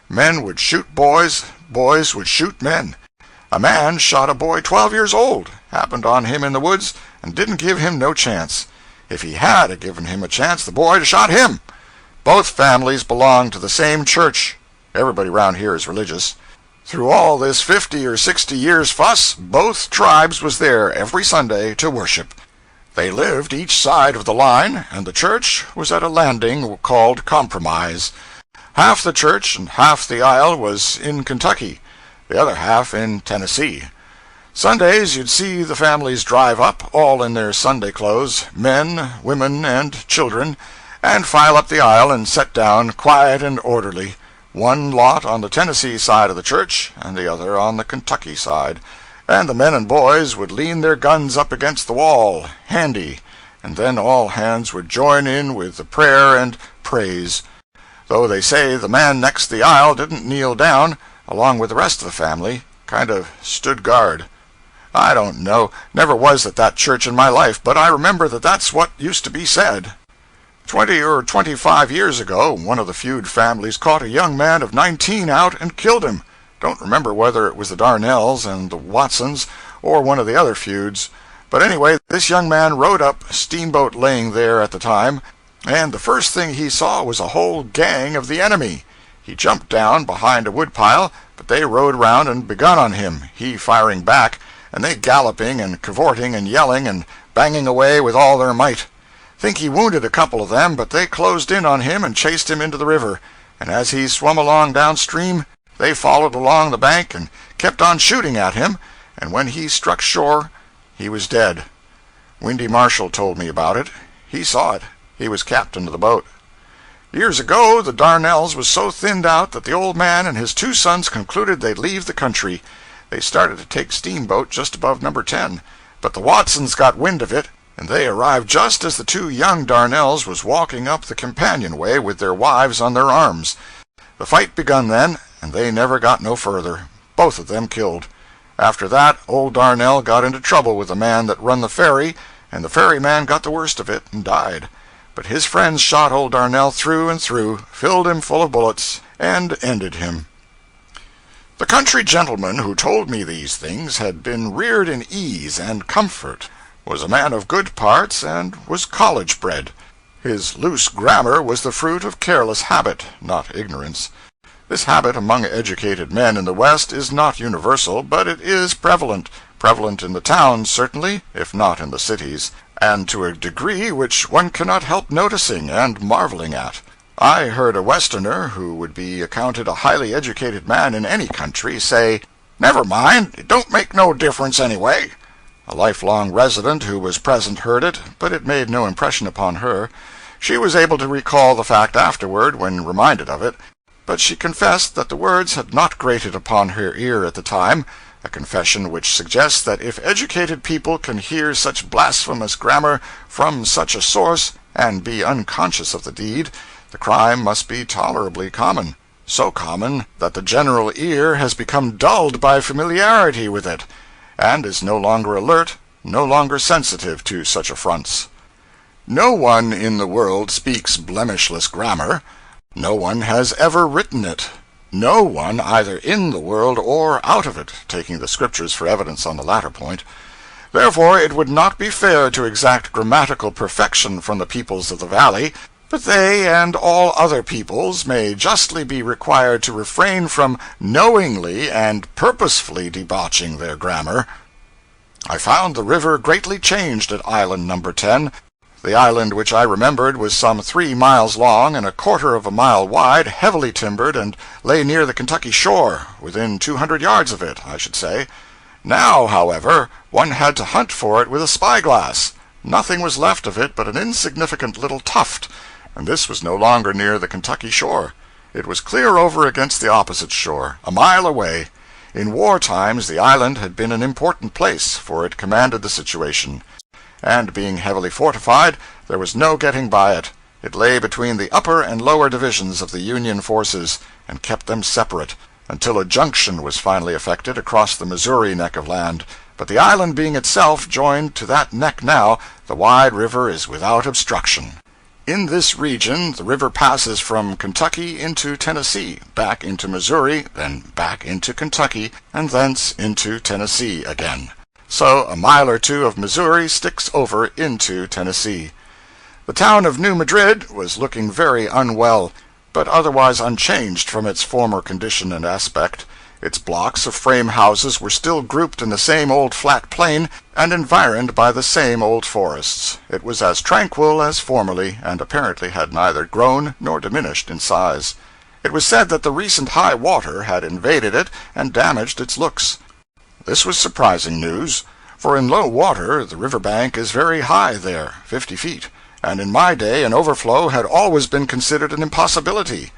Men would shoot boys, boys would shoot men. A man shot a boy 12 years old, happened on him in the woods, and didn't give him no chance. If he had given him a chance, the boy had shot him. Both families belonged to the same church. Everybody round here is religious. Through all this 50 or 60 years fuss, both tribes was there every Sunday to worship. They lived each side of the line, and the church was at a landing called Compromise. Half the church and half the aisle was in Kentucky, the other half in Tennessee. Sundays you'd see the families drive up, all in their Sunday clothes, men, women, and children, and file up the aisle and set down, quiet and orderly, one lot on the Tennessee side of the church and the other on the Kentucky side, and the men and boys would lean their guns up against the wall, handy, and then all hands would join in with the prayer and praise. Though they say the man next the aisle didn't kneel down, along with the rest of the family, kind of stood guard. I don't know, never was at that church in my life, but I remember that that's what used to be said. 20 or 25 years ago, one of the feud families caught a young man of 19 out and killed him. Don't remember whether it was the Darnells and the Watsons or one of the other feuds. But anyway, this young man rode up, steamboat laying there at the time, and the first thing he saw was a whole gang of the enemy. He jumped down behind a woodpile, but they rode round and begun on him, he firing back, and they galloping and cavorting and yelling and banging away with all their might. Think he wounded a couple of them, but they closed in on him and chased him into the river, and as he swum along downstream, they followed along the bank and kept on shooting at him, and when he struck shore, he was dead. Windy Marshall told me about it. He saw it. He was captain of the boat. Years ago, the Darnells was so thinned out that the old man and his 2 sons concluded they'd leave the country. They started to take steamboat just above No. 10, But the Watsons got wind of it, and they arrived just as the two young Darnells was walking up the companionway with their wives on their arms. The fight begun then, and they never got no further. Both of them killed. After that, old Darnell got into trouble with the man that run the ferry, and the ferryman got the worst of it and died. But his friends shot old Darnell through and through, filled him full of bullets, and ended him. The country gentleman who told me these things had been reared in ease and comfort, was a man of good parts, and was college bred. His loose grammar was the fruit of careless habit, not ignorance. This habit among educated men in the West is not universal, but it is prevalent in the towns, certainly, if not in the cities, and to a degree which one cannot help noticing and marveling at. I heard a Westerner, who would be accounted a highly educated man in any country, say, "Never mind, it don't make no difference anyway." A lifelong resident who was present heard it, but it made no impression upon her. She was able to recall the fact afterward, when reminded of it, but she confessed that the words had not grated upon her ear at the time, a confession which suggests that if educated people can hear such blasphemous grammar from such a source, and be unconscious of the deed, the crime must be tolerably common, so common that the general ear has become dulled by familiarity with it, and is no longer alert, no longer sensitive to such affronts. No one in the world speaks blemishless grammar. No one has ever written it. No one, either in the world or out of it, taking the Scriptures for evidence on the latter point. Therefore it would not be fair to exact grammatical perfection from the peoples of the valley, but they and all other peoples may justly be required to refrain from knowingly and purposefully debauching their grammar. I found the river greatly changed at Island No. 10. The island which I remembered was some 3 miles long and a quarter of a mile wide, heavily timbered, and lay near the Kentucky shore, within 200 yards of it, I should say. Now, however, one had to hunt for it with a spyglass. Nothing was left of it but an insignificant little tuft, and this was no longer near the Kentucky shore. It was clear over against the opposite shore, a mile away. In war times the island had been an important place, for it commanded the situation, and being heavily fortified, there was no getting by it. It lay between the upper and lower divisions of the Union forces, and kept them separate, until a junction was finally effected across the Missouri neck of land. But the island being itself joined to that neck now, the wide river is without obstruction. In this region the river passes from Kentucky into Tennessee, back into Missouri, then back into Kentucky, and thence into Tennessee again. So a mile or two of Missouri sticks over into Tennessee. The town of New Madrid was looking very unwell, but otherwise unchanged from its former condition and aspect. Its blocks of frame houses were still grouped in the same old flat plain, and environed by the same old forests. It was as tranquil as formerly, and apparently had neither grown nor diminished in size. It was said that the recent high water had invaded it and damaged its looks. This was surprising news, for in low water the river bank is very high there, 50 feet, and in my day an overflow had always been considered an impossibility.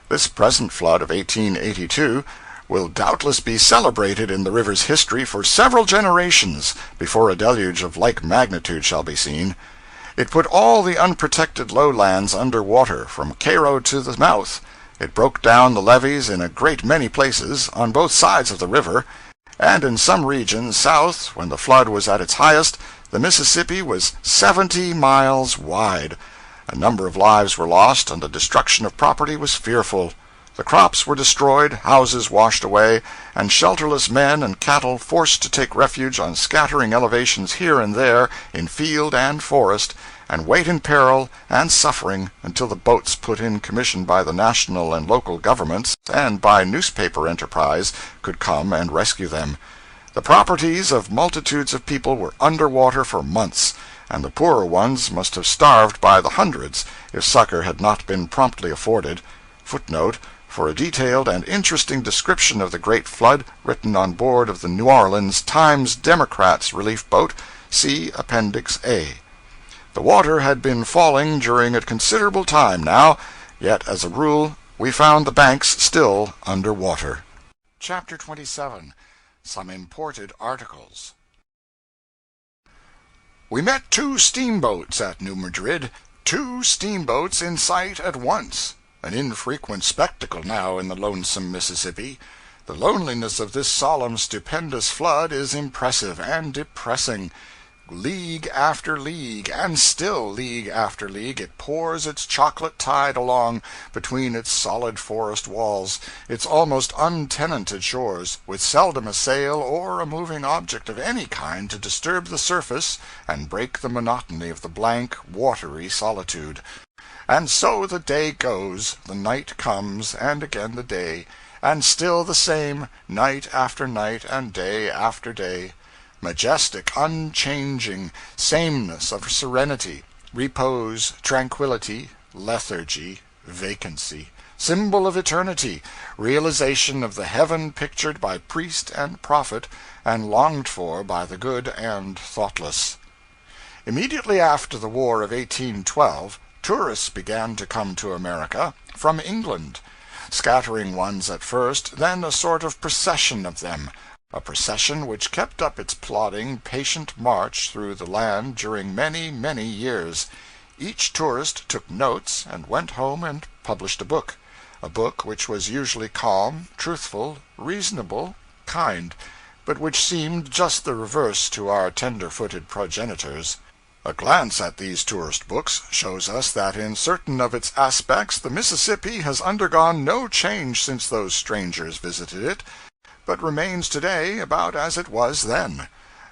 This present flood of 1882 will doubtless be celebrated in the river's history for several generations before a deluge of like magnitude shall be seen. It put all the unprotected lowlands under water from Cairo to the mouth. It broke down the levees in a great many places, on both sides of the river, and in some regions south, when the flood was at its highest, the Mississippi was 70 miles wide. A number of lives were lost, and the destruction of property was fearful. The crops were destroyed, houses washed away, and shelterless men and cattle forced to take refuge on scattering elevations here and there, in field and forest, and wait in peril and suffering until the boats put in commission by the national and local governments and by newspaper enterprise could come and rescue them. The properties of multitudes of people were under water for months, and the poorer ones must have starved by the hundreds if succor had not been promptly afforded. Footnote: for a detailed and interesting description of the great flood written on board of the New Orleans Times-Democrats relief boat, see Appendix A. The water had been falling during a considerable time now, yet as a rule we found the banks still under water. Chapter 27. Some Imported Articles. We met 2 steamboats at New Madrid, 2 steamboats in sight at once, an infrequent spectacle now in the lonesome Mississippi. The loneliness of this solemn, stupendous flood is impressive and depressing. League after league, and still league after league, it pours its chocolate tide along between its solid forest walls, its almost untenanted shores, with seldom a sail or a moving object of any kind to disturb the surface and break the monotony of the blank, watery solitude. And so the day goes, the night comes, and again the day, and still the same, night after night and day after day. Majestic, unchanging sameness of serenity, repose, tranquility, lethargy, vacancy, symbol of eternity, realization of the heaven pictured by priest and prophet and longed for by the good and thoughtless. Immediately after the War of 1812, tourists began to come to America from England, scattering ones at first, then a sort of procession of them, a procession which kept up its plodding, patient march through the land during many, many years. Each tourist took notes and went home and published a book which was usually calm, truthful, reasonable, kind, but which seemed just the reverse to our tender-footed progenitors. A glance at these tourist books shows us that in certain of its aspects the Mississippi has undergone no change since those strangers visited it, but remains today about as it was then.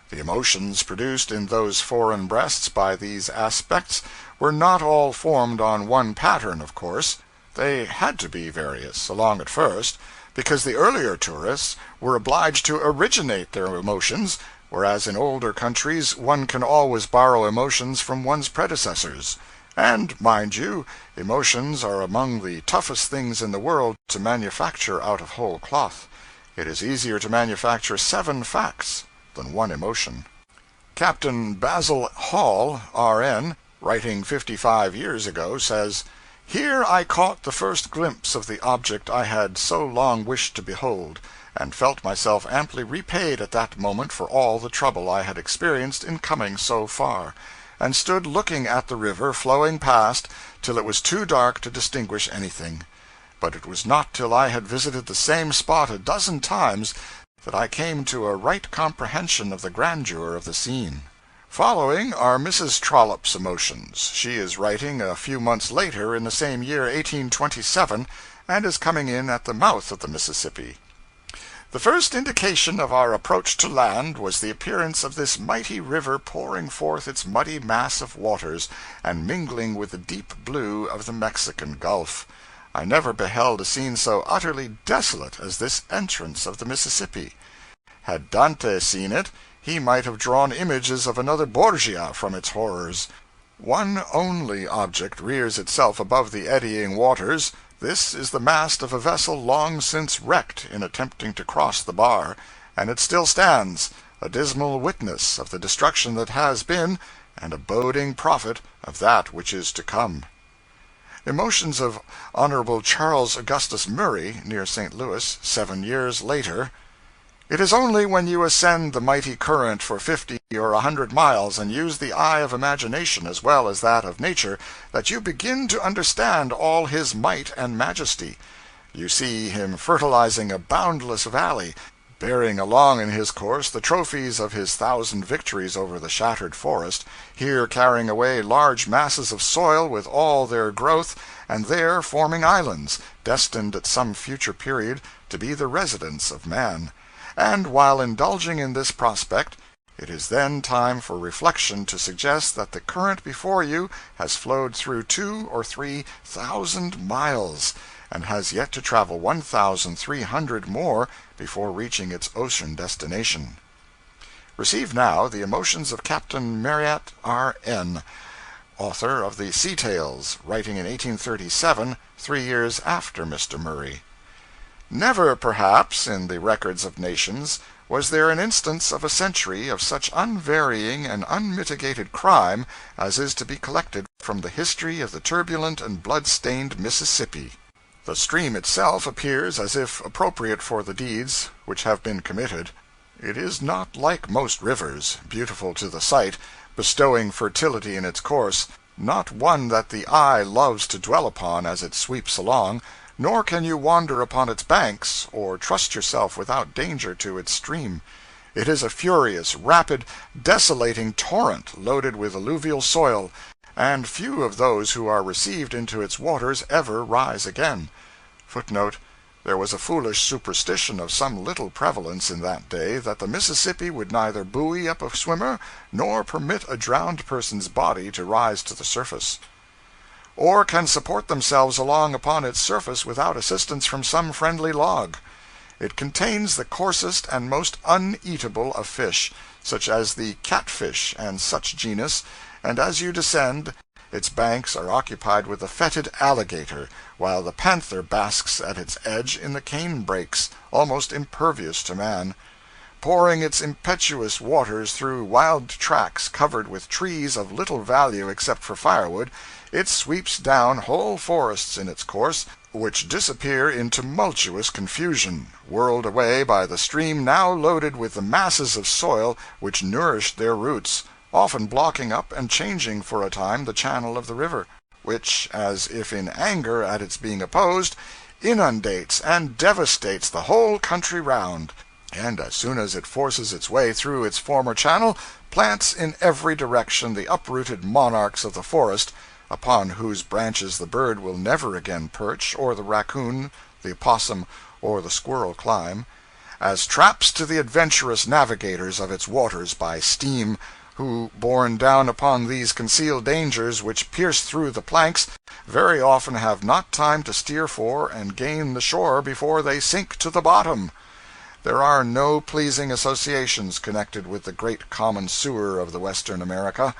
The emotions produced in those foreign breasts by these aspects were not all formed on one pattern, of course. They had to be various, along at first, because the earlier tourists were obliged to originate their emotions, whereas in older countries one can always borrow emotions from one's predecessors. And, mind you, emotions are among the toughest things in the world to manufacture out of whole cloth. It is easier to manufacture 7 facts than 1 emotion. Captain Basil Hall, R.N., writing 55 years ago, says, "Here I caught the first glimpse of the object I had so long wished to behold, and felt myself amply repaid at that moment for all the trouble I had experienced in coming so far, and stood looking at the river flowing past till it was too dark to distinguish anything. But it was not till I had visited the same spot a dozen times that I came to a right comprehension of the grandeur of the scene." Following are Mrs. Trollope's emotions. She is writing a few months later in the same year, 1827, and is coming in at the mouth of the Mississippi. "The first indication of our approach to land was the appearance of this mighty river pouring forth its muddy mass of waters, and mingling with the deep blue of the Mexican Gulf. I never beheld a scene so utterly desolate as this entrance of the Mississippi. Had Dante seen it, he might have drawn images of another Borgia from its horrors. One only object rears itself above the eddying waters. This is the mast of a vessel long since wrecked in attempting to cross the bar, and it still stands, a dismal witness of the destruction that has been, and a boding prophet of that which is to come." Emotions of Hon. Charles Augustus Murray, near St. Louis, 7 years later. "It is only when you ascend the mighty current for 50 or 100 miles, and use the eye of imagination as well as that of nature, that you begin to understand all his might and majesty. You see him fertilizing a boundless valley, bearing along in his course the trophies of his 1,000 victories over the shattered forest, here carrying away large masses of soil with all their growth, and there forming islands, destined at some future period to be the residence of man. And while indulging in this prospect, it is then time for reflection to suggest that the current before you has flowed through 2,000 or 3,000 miles, and has yet to travel 1,300 more before reaching its ocean destination." Receive now the emotions of Captain Marryat, R.N., author of the Sea Tales, writing in 1837, 3 years after Mr. Murray. "Never, perhaps, in the records of nations, was there an instance of a century of such unvarying and unmitigated crime as is to be collected from the history of the turbulent and blood-stained Mississippi. The stream itself appears as if appropriate for the deeds which have been committed. It is not like most rivers, beautiful to the sight, bestowing fertility in its course, not one that the eye loves to dwell upon as it sweeps along, nor can you wander upon its banks, or trust yourself without danger to its stream. It is a furious, rapid, desolating torrent loaded with alluvial soil, and few of those who are received into its waters ever rise again. [Footnote: There was a foolish superstition of some little prevalence in that day that the Mississippi would neither buoy up a swimmer nor permit a drowned person's body to rise to the surface, or can support themselves along upon its surface without assistance from some friendly log. It contains the coarsest and most uneatable of fish, such as the catfish and such genus, and as you descend, its banks are occupied with the fetid alligator, while the panther basks at its edge in the cane brakes, almost impervious to man. Pouring its impetuous waters through wild tracts covered with trees of little value except for firewood, it sweeps down whole forests in its course, which disappear in tumultuous confusion, whirled away by the stream now loaded with the masses of soil which nourished their roots, often blocking up and changing for a time the channel of the river, which, as if in anger at its being opposed, inundates and devastates the whole country round, and as soon as it forces its way through its former channel, plants in every direction the uprooted monarchs of the forest, upon whose branches the bird will never again perch, or the raccoon, the opossum, or the squirrel climb, as traps to the adventurous navigators of its waters by steam, who, borne down upon these concealed dangers which pierce through the planks, very often have not time to steer for and gain the shore before they sink to the bottom. There are no pleasing associations connected with the great common sewer of the Western America,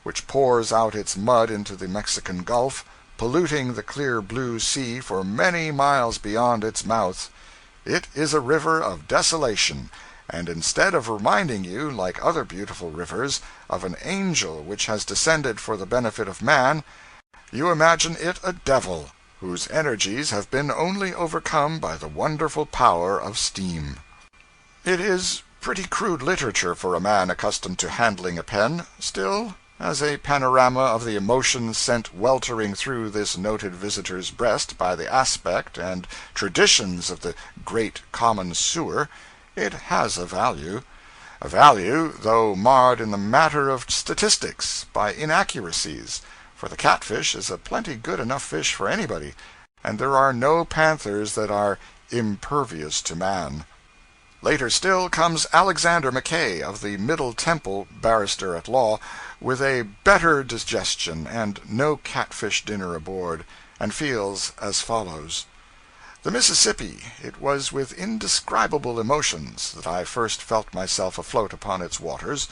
which pours out its mud into the Mexican Gulf, polluting the clear blue sea for many miles beyond its mouth. It is a river of desolation, and instead of reminding you, like other beautiful rivers, of an angel which has descended for the benefit of man, you imagine it a devil, whose energies have been only overcome by the wonderful power of steam. It is pretty crude literature for a man accustomed to handling a pen, still, as a panorama of the emotions sent weltering through this noted visitor's breast by the aspect and traditions of the great common sewer, it has a value, though marred in the matter of statistics by inaccuracies, for the catfish is a plenty good enough fish for anybody, and there are no panthers that are impervious to man. Later still comes Alexander Mackay, of the Middle Temple, barrister at law, with a better digestion and no catfish dinner aboard, and feels as follows: The Mississippi, it was with indescribable emotions that I first felt myself afloat upon its waters.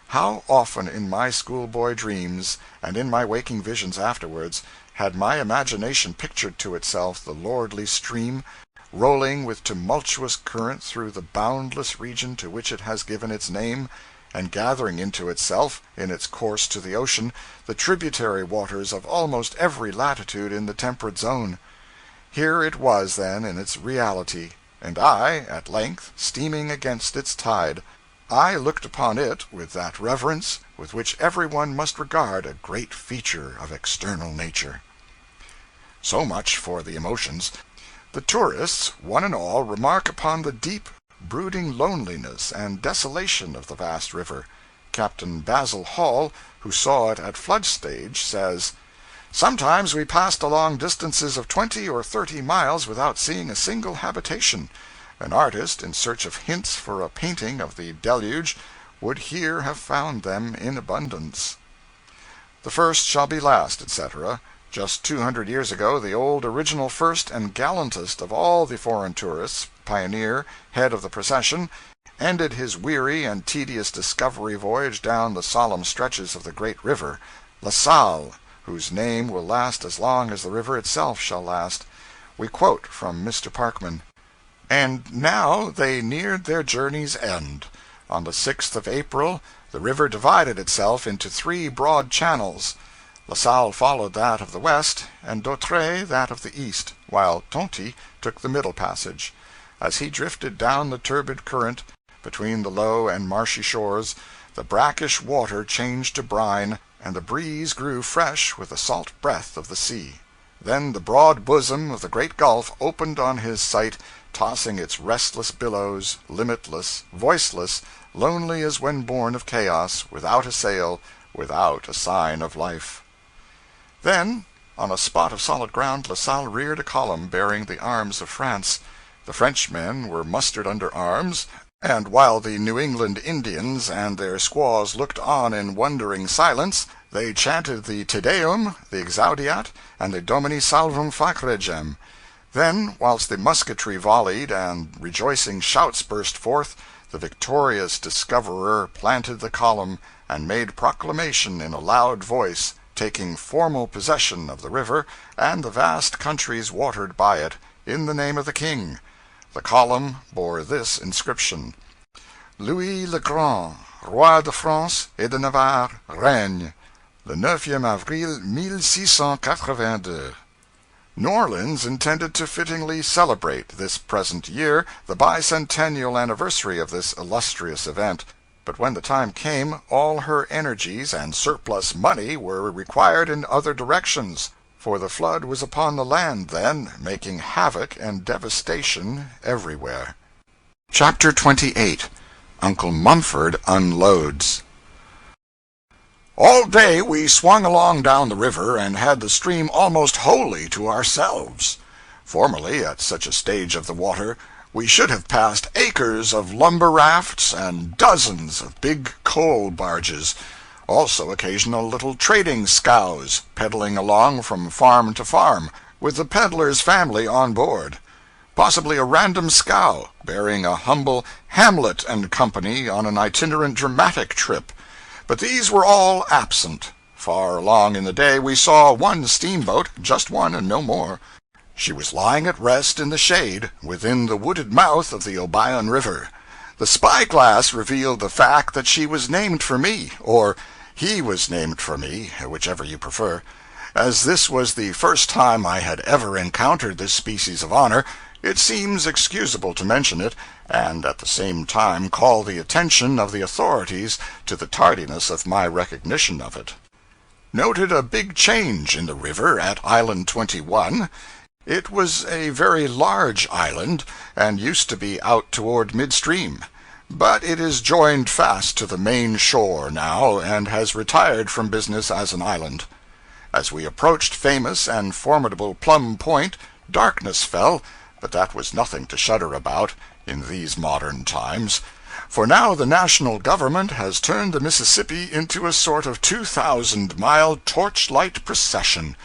How often in my schoolboy dreams, and in my waking visions afterwards, had my imagination pictured to itself the lordly stream, rolling with tumultuous current through the boundless region to which it has given its name, and gathering into itself, in its course to the ocean, the tributary waters of almost every latitude in the temperate zone. Here it was, then, in its reality, and I, at length, steaming against its tide. I looked upon it with that reverence with which every one must regard a great feature of external nature. So much for the emotions. The tourists, one and all, remark upon the deep, brooding loneliness and desolation of the vast river. Captain Basil Hall, who saw it at flood stage, says, "Sometimes we passed along distances of 20 or 30 miles without seeing a single habitation. An artist, in search of hints for a painting of the deluge, would here have found them in abundance." The first shall be last, etc. Just 200 years ago, the old original first and gallantest of all the foreign tourists, pioneer, head of the procession, ended his weary and tedious discovery voyage down the solemn stretches of the great river, La Salle, whose name will last as long as the river itself shall last. We quote from Mr. Parkman: "And now they neared their journey's end. On the 6th of April the river divided itself into 3 broad channels. La Salle followed that of the west, and Dautrey that of the east, while Tonty took the middle passage. As he drifted down the turbid current, between the low and marshy shores, the brackish water changed to brine, and the breeze grew fresh with the salt breath of the sea. Then the broad bosom of the great Gulf opened on his sight, tossing its restless billows, limitless, voiceless, lonely as when born of chaos, without a sail, without a sign of life. Then, on a spot of solid ground, La Salle reared a column bearing the arms of France. The Frenchmen were mustered under arms, and while the New England Indians and their squaws looked on in wondering silence, they chanted the Te Deum, the Exaudiat, and the Domini Salvum Fac Regem. Then, whilst the musketry volleyed and rejoicing shouts burst forth, the victorious discoverer planted the column and made proclamation in a loud voice, taking formal possession of the river and the vast countries watered by it, in the name of the king. The column bore this inscription: Louis le Grand, Roi de France et de Navarre, règne, le 9e avril 1682. New Orleans intended to fittingly celebrate this present year the bicentennial anniversary of this illustrious event, but when the time came, all her energies and surplus money were required in other directions, for the flood was upon the land then, making havoc and devastation everywhere. Chapter 28. Uncle Mumford Unloads. All day we swung along down the river and had the stream almost wholly to ourselves. Formerly, at such a stage of the water, we should have passed acres of lumber rafts and dozens of big coal barges, also occasional little trading scows, peddling along from farm to farm, with the peddler's family on board. Possibly a random scow, bearing a humble Hamlet and Company on an itinerant dramatic trip. But these were all absent. Far along in the day we saw one steamboat, just one and no more. She was lying at rest in the shade, within the wooded mouth of the Obion River. The spy-glass revealed the fact that she was named for me, or he was named for me, whichever you prefer. As this was the first time I had ever encountered this species of honor, it seems excusable to mention it, and at the same time call the attention of the authorities to the tardiness of my recognition of it. Noted a big change in the river at Island 21. It was a very large island, and used to be out toward midstream, but it is joined fast to the main shore now, and has retired from business as an island. As we approached famous and formidable Plum Point, darkness fell, but that was nothing to shudder about in these modern times, for now the national government has turned the Mississippi into a sort of 2,000-mile torchlight procession.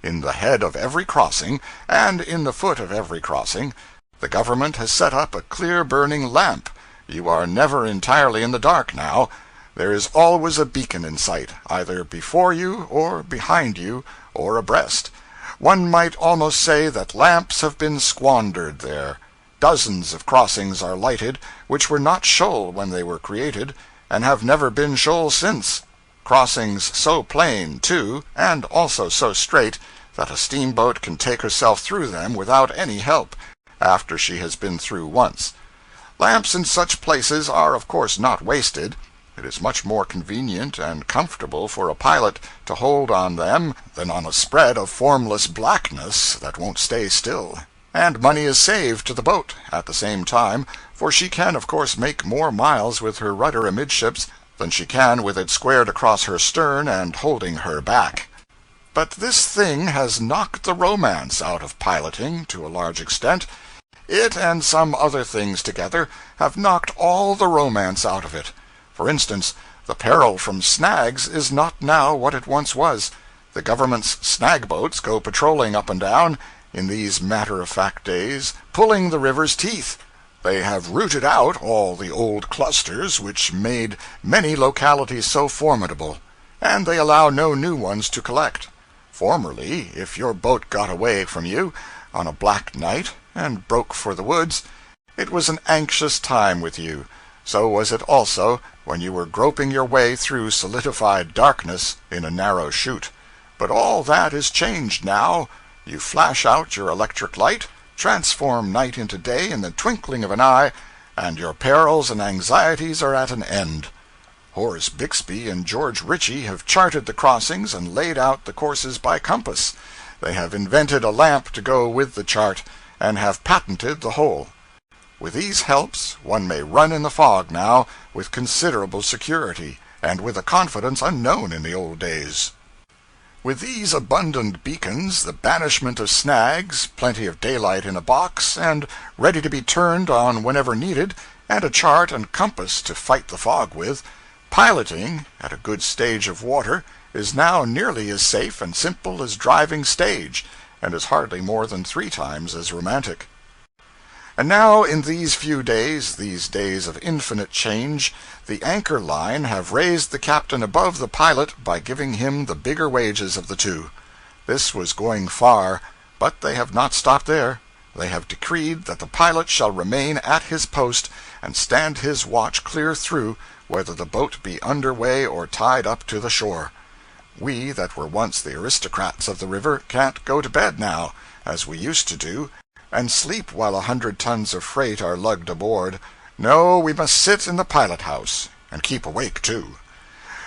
In the head of every crossing, and in the foot of every crossing, the government has set up a clear-burning lamp. You are never entirely in the dark now. There is always a beacon in sight, either before you, or behind you, or abreast. One might almost say that lamps have been squandered there. Dozens of crossings are lighted, which were not shoal when they were created, and have never been shoal since. Crossings so plain, too, and also so straight, that a steamboat can take herself through them without any help, after she has been through once. Lamps in such places are of course not wasted. It is much more convenient and comfortable for a pilot to hold on them than on a spread of formless blackness that won't stay still. And money is saved to the boat, at the same time, for she can of course make more miles with her rudder amidships than she can with it squared across her stern and holding her back. But this thing has knocked the romance out of piloting, to a large extent. It and some other things together have knocked all the romance out of it. For instance, the peril from snags is not now what it once was. The government's snag boats go patrolling up and down, in these matter-of-fact days, pulling the river's teeth. They have rooted out all the old clusters which made many localities so formidable, and they allow no new ones to collect. Formerly, if your boat got away from you on a black night and broke for the woods, it was an anxious time with you. So was it also when you were groping your way through solidified darkness in a narrow chute. But all that is changed now. You flash out your electric light, transform night into day in the twinkling of an eye, and your perils and anxieties are at an end. Horace Bixby and George Ritchie have charted the crossings and laid out the courses by compass. They have invented a lamp to go with the chart, and have patented the whole. With these helps, one may run in the fog now with considerable security, and with a confidence unknown in the old days. With these abundant beacons, the banishment of snags, plenty of daylight in a box, and ready to be turned on whenever needed, and a chart and compass to fight the fog with, piloting, at a good stage of water, is now nearly as safe and simple as driving stage, and is hardly more than 3 times as romantic. And now, in these few days, these days of infinite change, the anchor line have raised the captain above the pilot by giving him the bigger wages of the two. This was going far, but they have not stopped there. They have decreed that the pilot shall remain at his post and stand his watch clear through, whether the boat be under way or tied up to the shore. We that were once the aristocrats of the river can't go to bed now, as we used to do, and sleep while 100 tons of freight are lugged aboard. No, we must sit in the pilot-house, and keep awake, too.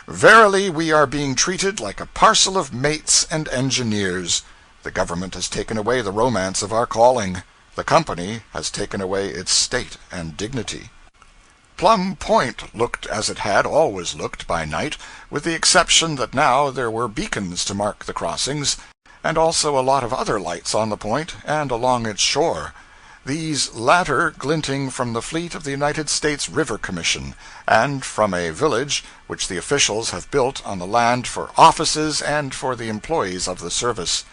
Verily, we are being treated like a parcel of mates and engineers. The government has taken away the romance of our calling. The company has taken away its state and dignity. Plum Point looked as it had always looked by night, with the exception that now there were beacons to mark the crossings, and also a lot of other lights on the point and along its shore, these latter glinting from the fleet of the United States River Commission, and from a village which the officials have built on the land for offices and for the employees of the service.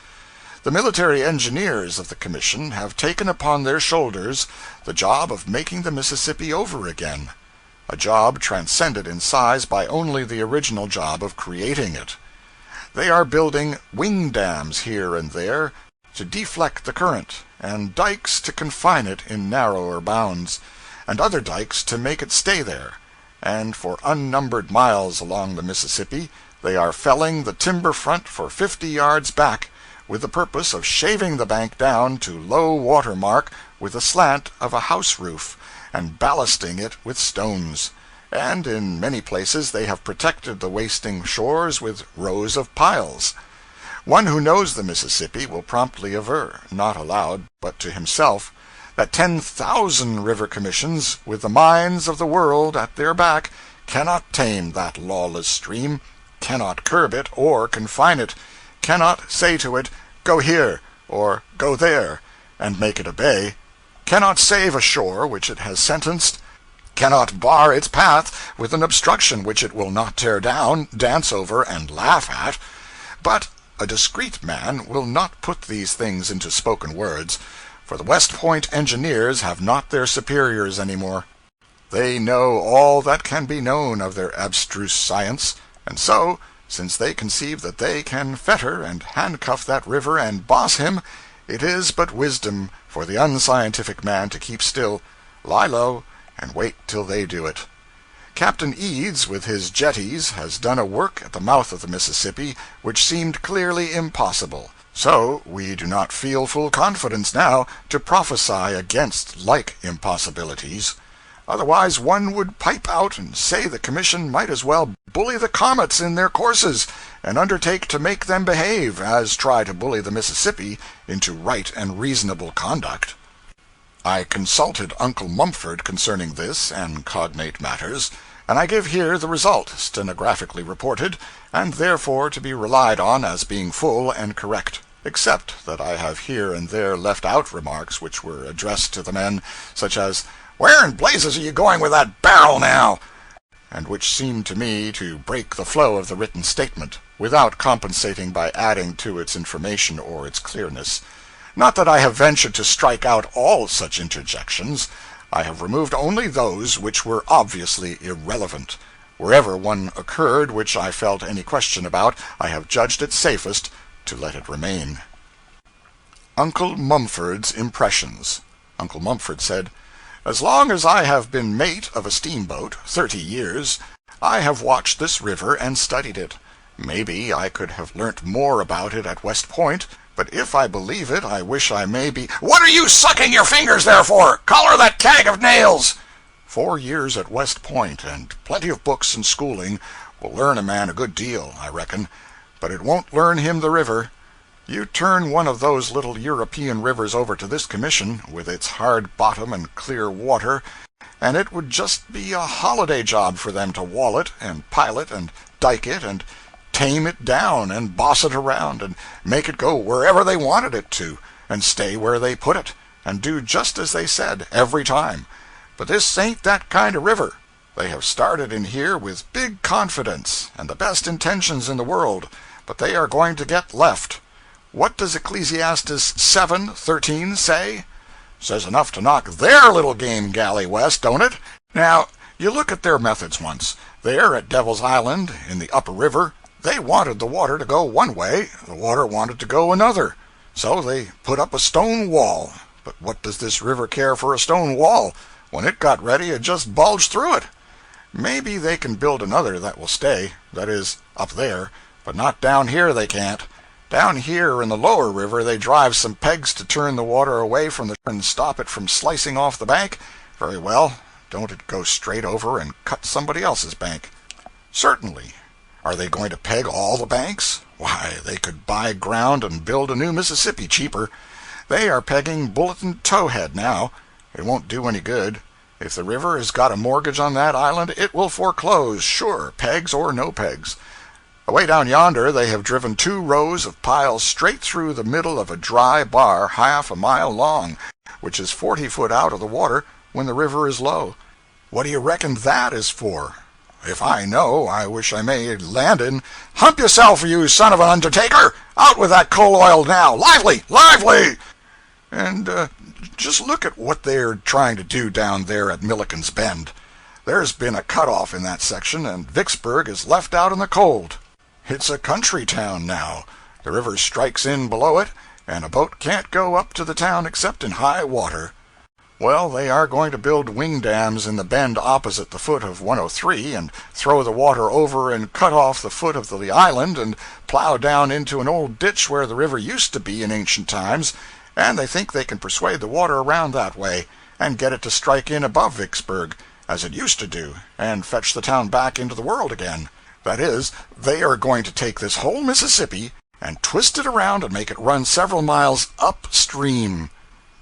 The military engineers of the Commission have taken upon their shoulders the job of making the Mississippi over again, a job transcended in size by only the original job of creating it. They are building wing dams here and there to deflect the current, and dikes to confine it in narrower bounds, and other dikes to make it stay there, and for unnumbered miles along the Mississippi they are felling the timber front for 50 yards back, with the purpose of shaving the bank down to low water mark with the slant of a house roof, and ballasting it with stones. And in many places they have protected the wasting shores with rows of piles. One who knows the Mississippi will promptly aver, not aloud, but to himself, that 10,000 river commissions, with the mines of the world at their back, cannot tame that lawless stream, cannot curb it or confine it, cannot say to it, go here, or go there, and make it obey, cannot save a shore which it has sentenced, cannot bar its path with an obstruction which it will not tear down, dance over, and laugh at. But a discreet man will not put these things into spoken words, for the West Point engineers have not their superiors any more. They know all that can be known of their abstruse science, and so, since they conceive that they can fetter and handcuff that river and boss him, it is but wisdom for the unscientific man to keep still, lie low, and wait till they do it. Captain Eads, with his jetties, has done a work at the mouth of the Mississippi which seemed clearly impossible. So we do not feel full confidence now to prophesy against like impossibilities. Otherwise one would pipe out and say the Commission might as well bully the comets in their courses, and undertake to make them behave, as try to bully the Mississippi into right and reasonable conduct. I consulted Uncle Mumford concerning this and cognate matters, and I give here the result, stenographically reported, and therefore to be relied on as being full and correct, except that I have here and there left out remarks which were addressed to the men, such as, "Where in blazes are you going with that barrel now?" and which seemed to me to break the flow of the written statement, without compensating by adding to its information or its clearness. Not that I have ventured to strike out all such interjections. I have removed only those which were obviously irrelevant. Wherever one occurred which I felt any question about, I have judged it safest to let it remain. Uncle Mumford's Impressions. Uncle Mumford said, "As long as I have been mate of a steamboat, 30 years, I have watched this river and studied it. Maybe I could have learnt more about it at West Point, but if I believe it, I wish I may be—" "What are you sucking your fingers there for? Collar that kag of nails!" 4 years at West Point and plenty of books and schooling will learn a man a good deal, I reckon, but it won't learn him the river. You turn one of those little European rivers over to this commission, with its hard bottom and clear water, and it would just be a holiday job for them to wall it, and pilot, and dike it, and tame it down, and boss it around, and make it go wherever they wanted it to, and stay where they put it, and do just as they said, every time. But this ain't that kind of river. They have started in here with big confidence, and the best intentions in the world, but they are going to get left. What does Ecclesiastes 7:13 say? Says enough to knock their little game galley west, don't it? Now, you look at their methods once. There at Devil's Island, in the upper river, they wanted the water to go one way, the water wanted to go another. So they put up a stone wall. But what does this river care for a stone wall? When it got ready, it just bulged through it. Maybe they can build another that will stay, that is, up there, but not down here they can't. Down here in the lower river they drive some pegs to turn the water away from the and stop it from slicing off the bank. Very well, don't it go straight over and cut somebody else's bank? Certainly. Are they going to peg all the banks? Why, they could buy ground and build a new Mississippi cheaper. They are pegging Bulletin Towhead now. It won't do any good. If the river has got a mortgage on that island, it will foreclose, sure, pegs or no pegs. Away down yonder they have driven 2 rows of piles straight through the middle of a dry bar half a mile long, which is 40 foot out of the water when the river is low. What do you reckon that is for? If I know, I wish I may land in. Hump yourself, you son of an undertaker! Out with that coal oil now! Lively! Lively! And just look at what they're trying to do down there at Milliken's Bend. There's been a cut-off in that section, and Vicksburg is left out in the cold. It's a country town now. The river strikes in below it, and a boat can't go up to the town except in high water. Well, they are going to build wing dams in the bend opposite the foot of 103, and throw the water over and cut off the foot of the island, and plow down into an old ditch where the river used to be in ancient times, and they think they can persuade the water around that way, and get it to strike in above Vicksburg, as it used to do, and fetch the town back into the world again. That is, they are going to take this whole Mississippi and twist it around and make it run several miles upstream.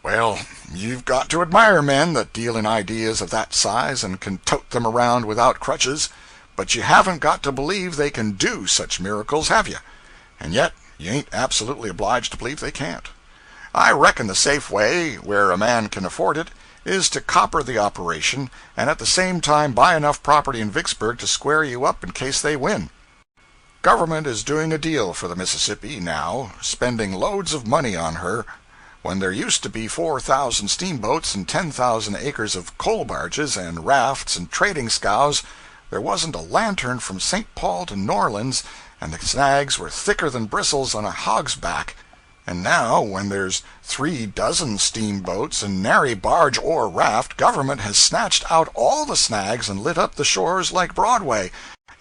Well, you've got to admire men that deal in ideas of that size and can tote them around without crutches, but you haven't got to believe they can do such miracles, have you? And yet, you ain't absolutely obliged to believe they can't. I reckon the safe way, where a man can afford it, is to copper the operation, and at the same time buy enough property in Vicksburg to square you up in case they win. Government is doing a deal for the Mississippi now, spending loads of money on her. When there used to be 4,000 steamboats and 10,000 acres of coal barges and rafts and trading scows, there wasn't a lantern from St. Paul to New Orleans, and the snags were thicker than bristles on a hog's back. And now, when there's 36 steamboats and nary barge or raft, government has snatched out all the snags and lit up the shores like Broadway,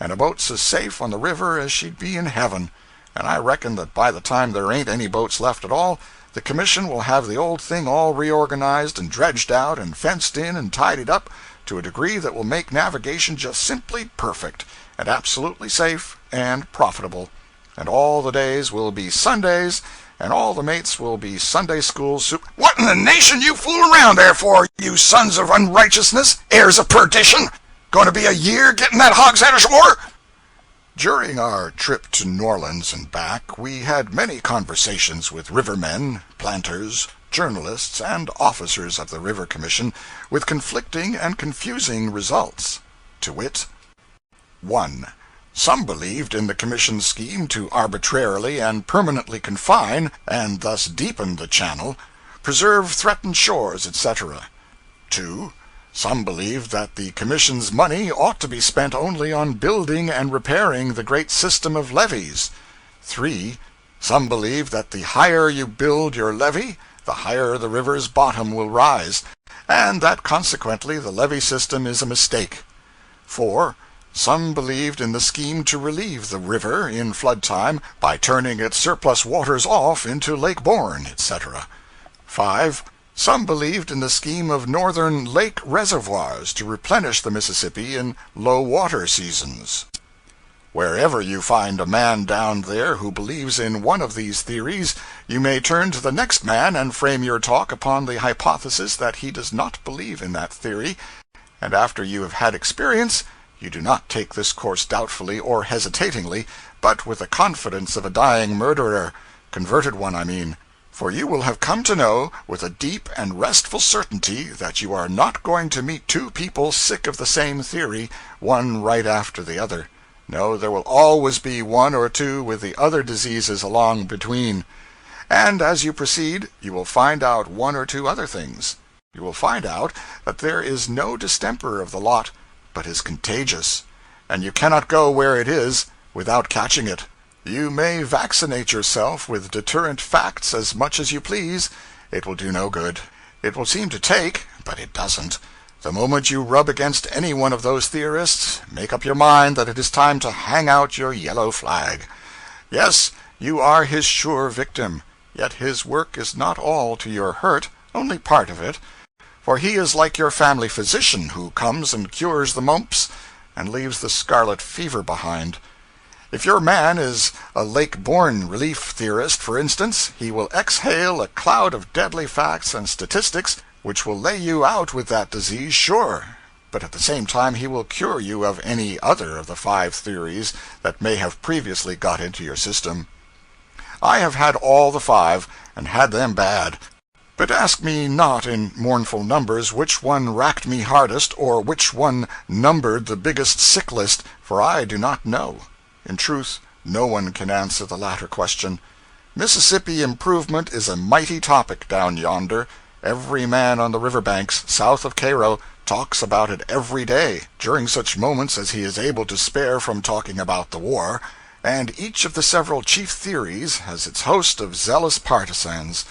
and a boat's as safe on the river as she'd be in heaven. And I reckon that by the time there ain't any boats left at all, the commission will have the old thing all reorganized and dredged out and fenced in and tidied up to a degree that will make navigation just simply perfect, and absolutely safe and profitable. And all the days will be Sundays, and all the mates will be Sunday school What in the nation you fool around there for, you sons of unrighteousness, heirs of perdition? Going to be a year getting that hogshead ashore? During our trip to New Orleans and back, we had many conversations with rivermen, planters, journalists, and officers of the River Commission, with conflicting and confusing results. To wit, 1. Some believed in the Commission's scheme to arbitrarily and permanently confine, and thus deepen the channel, preserve threatened shores, etc. 2. Some believed that the Commission's money ought to be spent only on building and repairing the great system of levees. 3. Some believed that the higher you build your levee, the higher the river's bottom will rise, and that consequently the levee system is a mistake. 4. Some believed in the scheme to relieve the river in flood time by turning its surplus waters off into Lake Borgne, etc. 5. Some believed in the scheme of northern lake reservoirs to replenish the Mississippi in low water seasons. Wherever you find a man down there who believes in one of these theories, you may turn to the next man and frame your talk upon the hypothesis that he does not believe in that theory, and after you have had experience, you do not take this course doubtfully or hesitatingly, but with the confidence of a dying murderer, converted one, I mean. For you will have come to know, with a deep and restful certainty, that you are not going to meet two people sick of the same theory, one right after the other. No, there will always be one or two with the other diseases along between. And as you proceed, you will find out one or two other things. You will find out that there is no distemper of the lot, but is contagious, and you cannot go where it is without catching it. You may vaccinate yourself with deterrent facts as much as you please. It will do no good. It will seem to take, but it doesn't. The moment you rub against any one of those theorists, make up your mind that it is time to hang out your yellow flag. Yes, you are his sure victim, yet his work is not all to your hurt, only part of it. For he is like your family physician, who comes and cures the mumps and leaves the scarlet fever behind. If your man is a lake-born relief theorist, for instance, he will exhale a cloud of deadly facts and statistics which will lay you out with that disease, sure, but at the same time he will cure you of any other of the 5 theories that may have previously got into your system. I have had all the 5, and had them bad. But ask me not in mournful numbers which one racked me hardest, or which one numbered the biggest sick list, for I do not know. In truth, no one can answer the latter question. Mississippi improvement is a mighty topic down yonder. Every man on the river banks, south of Cairo, talks about it every day, during such moments as he is able to spare from talking about the war, and each of the several chief theories has its host of zealous partisans.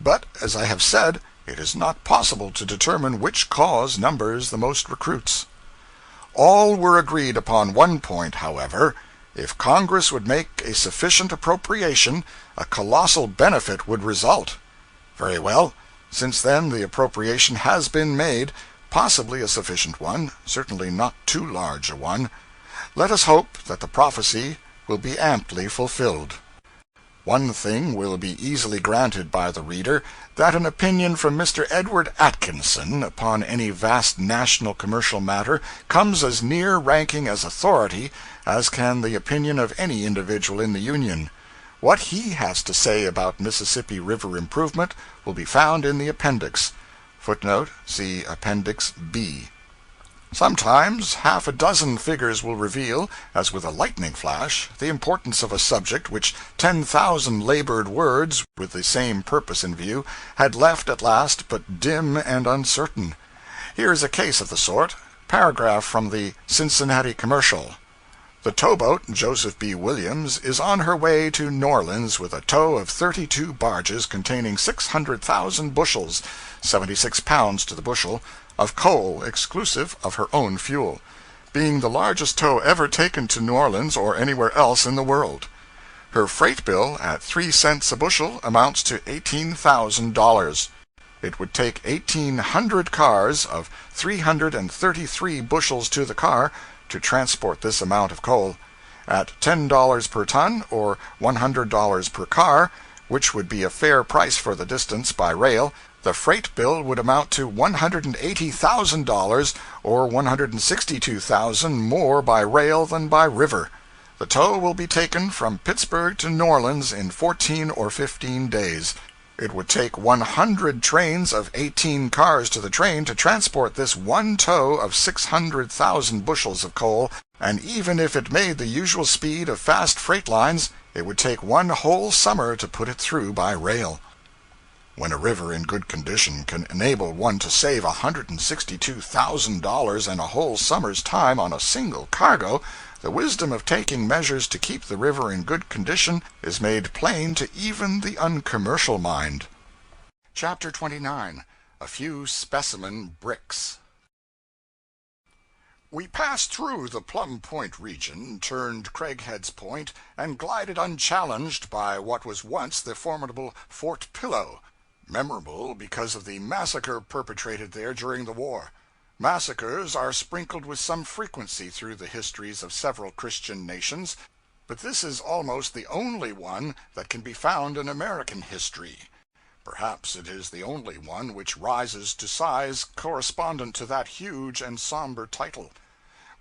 But, as I have said, it is not possible to determine which cause numbers the most recruits. All were agreed upon one point, however. If Congress would make a sufficient appropriation, a colossal benefit would result. Very well. Since then the appropriation has been made, possibly a sufficient one, certainly not too large a one. Let us hope that the prophecy will be amply fulfilled. One thing will be easily granted by the reader, that an opinion from Mr. Edward Atkinson upon any vast national commercial matter comes as near ranking as authority as can the opinion of any individual in the Union. What he has to say about Mississippi River improvement will be found in the appendix. Footnote, see Appendix B. Sometimes half a dozen figures will reveal, as with a lightning flash, the importance of a subject which 10,000 labored words, with the same purpose in view, had left at last but dim and uncertain. Here is a case of the sort. Paragraph from the Cincinnati Commercial. The towboat Joseph B. Williams is on her way to New Orleans with a tow of 32 barges containing 600,000 bushels, 76 pounds to the bushel, of coal exclusive of her own fuel, being the largest tow ever taken to New Orleans or anywhere else in the world. Her freight bill at 3 cents a bushel amounts to $18,000. It would take 1,800 cars of 333 bushels to the car to transport this amount of coal. At $10 per ton, or $100 per car, which would be a fair price for the distance by rail, the freight bill would amount to $180,000, or $162,000 more by rail than by river. The tow will be taken from Pittsburgh to New Orleans in 14 or 15 days. It would take 100 trains of 18 cars to the train to transport this one tow of 600,000 bushels of coal, and even if it made the usual speed of fast freight lines, it would take one whole summer to put it through by rail. When a river in good condition can enable one to save $162,000 and a whole summer's time on a single cargo, the wisdom of taking measures to keep the river in good condition is made plain to even the uncommercial mind. Chapter 29. A Few Specimen Bricks. We passed through the Plum Point region, turned Craighead's Point, and glided unchallenged by what was once the formidable Fort Pillow. Memorable because of the massacre perpetrated there during the war. Massacres are sprinkled with some frequency through the histories of several Christian nations, but this is almost the only one that can be found in American history. Perhaps it is the only one which rises to size correspondent to that huge and somber title.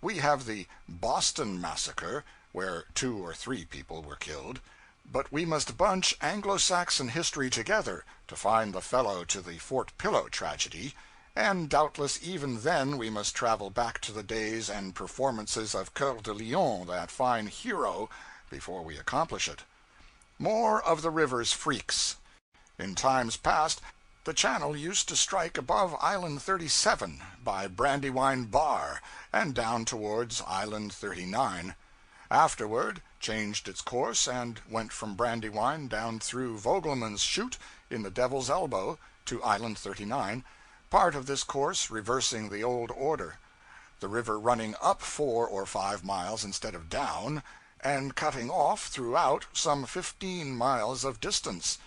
We have the Boston Massacre, where 2 or 3 people were killed, but we must bunch Anglo-Saxon history together to find the fellow to the Fort Pillow tragedy, and doubtless even then we must travel back to the days and performances of Coeur de Lion, that fine hero, before we accomplish it. More of the river's freaks. In times past, the channel used to strike above Island 37 by Brandywine Bar and down towards Island 39. Afterward changed its course and went from Brandywine down through Vogelman's Chute in the Devil's Elbow to Island 39, part of this course reversing the old order, the river running up 4 or 5 miles instead of down, and cutting off throughout some 15 miles of distance.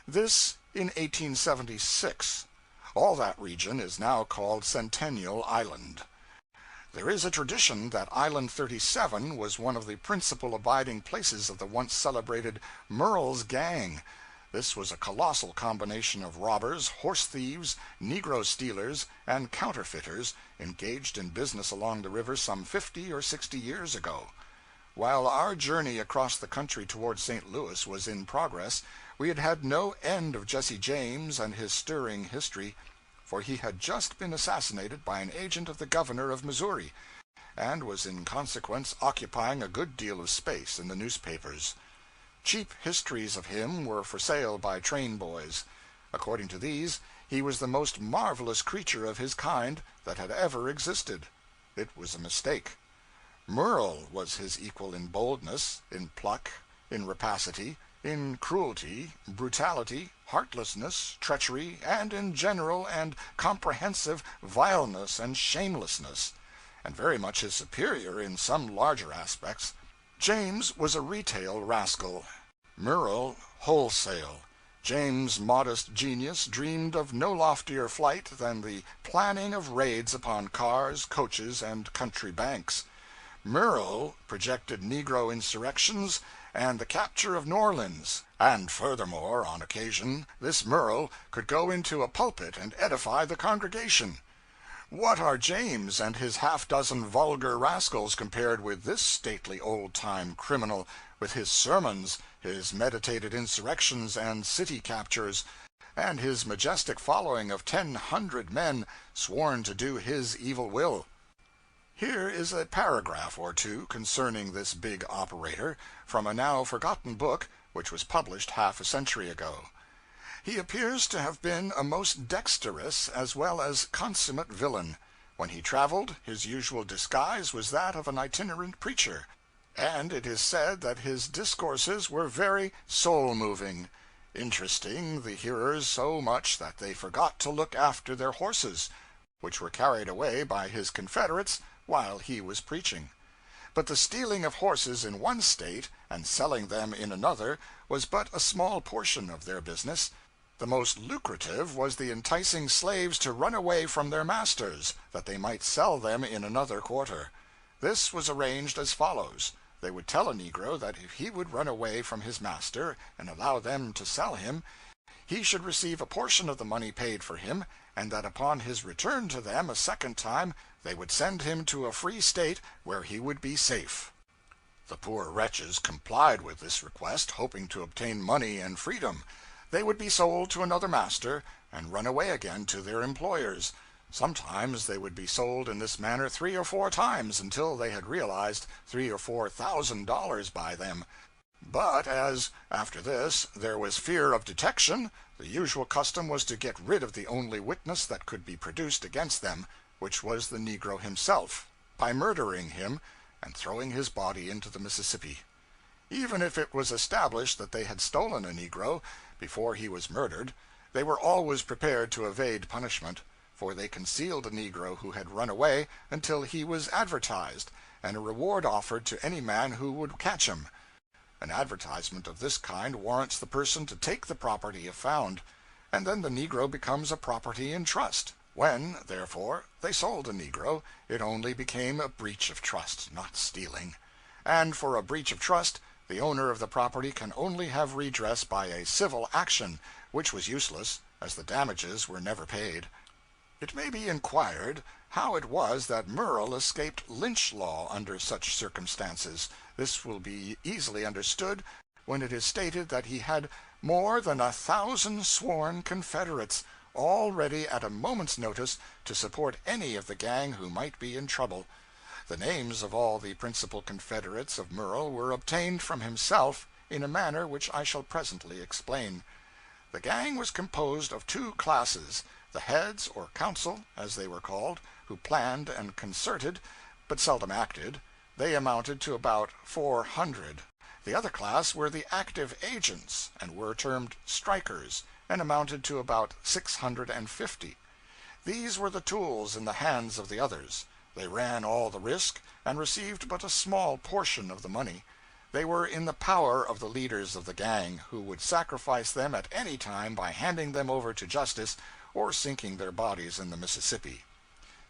This in 1876. All that region is now called Centennial Island. There is a tradition that Island 37 was one of the principal abiding places of the once celebrated Murrell's Gang. This was a colossal combination of robbers, horse thieves, negro stealers, and counterfeiters engaged in business along the river some 50 or 60 years ago. While our journey across the country toward St. Louis was in progress, we had had no end of Jesse James and his stirring history, for he had just been assassinated by an agent of the governor of Missouri, and was in consequence occupying a good deal of space in the newspapers. Cheap histories of him were for sale by train boys. According to these, he was the most marvelous creature of his kind that had ever existed. It was a mistake. Murrell was his equal in boldness, in pluck, in rapacity, in cruelty, brutality, heartlessness, treachery, and in general and comprehensive vileness and shamelessness, and very much his superior in some larger aspects. James was a retail rascal, Murrell wholesale. James' modest genius dreamed of no loftier flight than the planning of raids upon cars, coaches, and country banks. Murrell projected negro insurrections and the capture of New Orleans, and furthermore, on occasion, this Murrell could go into a pulpit and edify the congregation. What are James and his half-dozen vulgar rascals compared with this stately old-time criminal, with his sermons, his meditated insurrections and city captures, and his majestic following of 1,000 men sworn to do his evil will? Here is a paragraph or two concerning this big operator, from a now forgotten book which was published half a century ago. He appears to have been a most dexterous as well as consummate villain. When he traveled, his usual disguise was that of an itinerant preacher, and it is said that his discourses were very soul-moving, interesting the hearers so much that they forgot to look after their horses, which were carried away by his confederates while he was preaching. But the stealing of horses in one state and selling them in another was but a small portion of their business. The most lucrative was the enticing slaves to run away from their masters, that they might sell them in another quarter. This was arranged as follows. They would tell a negro that if he would run away from his master and allow them to sell him, he should receive a portion of the money paid for him, and that upon his return to them a second time they would send him to a free state where he would be safe. The poor wretches complied with this request, hoping to obtain money and freedom. They would be sold to another master, and run away again to their employers. Sometimes they would be sold in this manner 3 or 4 times, until they had realized $3,000 or $4,000 by them. But as, after this, there was fear of detection, the usual custom was to get rid of the only witness that could be produced against them, which was the negro himself, by murdering him and throwing his body into the Mississippi. Even if it was established that they had stolen a negro before he was murdered, they were always prepared to evade punishment, for they concealed a negro who had run away until he was advertised, and a reward offered to any man who would catch him. An advertisement of this kind warrants the person to take the property if found, and then the negro becomes a property in trust. When, therefore, they sold a negro, it only became a breach of trust, not stealing. And for a breach of trust, the owner of the property can only have redress by a civil action, which was useless, as the damages were never paid. It may be inquired how it was that Murrell escaped lynch law under such circumstances. This will be easily understood when it is stated that he had more than 1,000 sworn confederates, all ready at a moment's notice to support any of the gang who might be in trouble. The names of all the principal confederates of Murrell were obtained from himself in a manner which I shall presently explain. The gang was composed of two classes: the heads, or council, as they were called, who planned and concerted, but seldom acted. They amounted to about 400. The other class were the active agents, and were termed strikers, and amounted to about 650. These were the tools in the hands of the others. They ran all the risk, and received but a small portion of the money. They were in the power of the leaders of the gang, who would sacrifice them at any time by handing them over to justice or sinking their bodies in the Mississippi.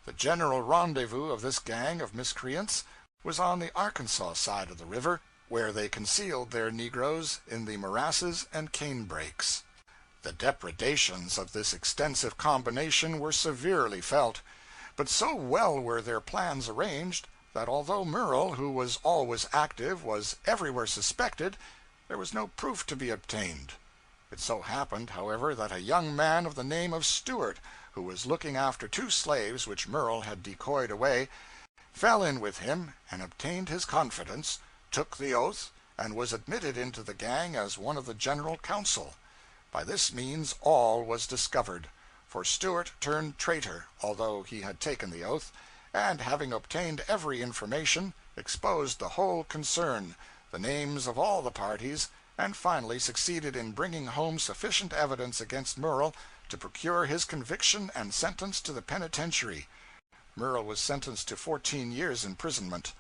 The general rendezvous of this gang of miscreants was on the Arkansas side of the river, where they concealed their negroes in the morasses and cane-brakes. The depredations of this extensive combination were severely felt, but so well were their plans arranged that although Murrell, who was always active, was everywhere suspected, there was no proof to be obtained. It so happened, however, that a young man of the name of Stewart, who was looking after two slaves which Murrell had decoyed away, fell in with him and obtained his confidence, took the oath, and was admitted into the gang as one of the general council. By this means all was discovered, for Stewart turned traitor, although he had taken the oath, and having obtained every information, exposed the whole concern, the names of all the parties, and finally succeeded in bringing home sufficient evidence against Murrell to procure his conviction and sentence to the penitentiary. Murrell was sentenced to 14 years' imprisonment.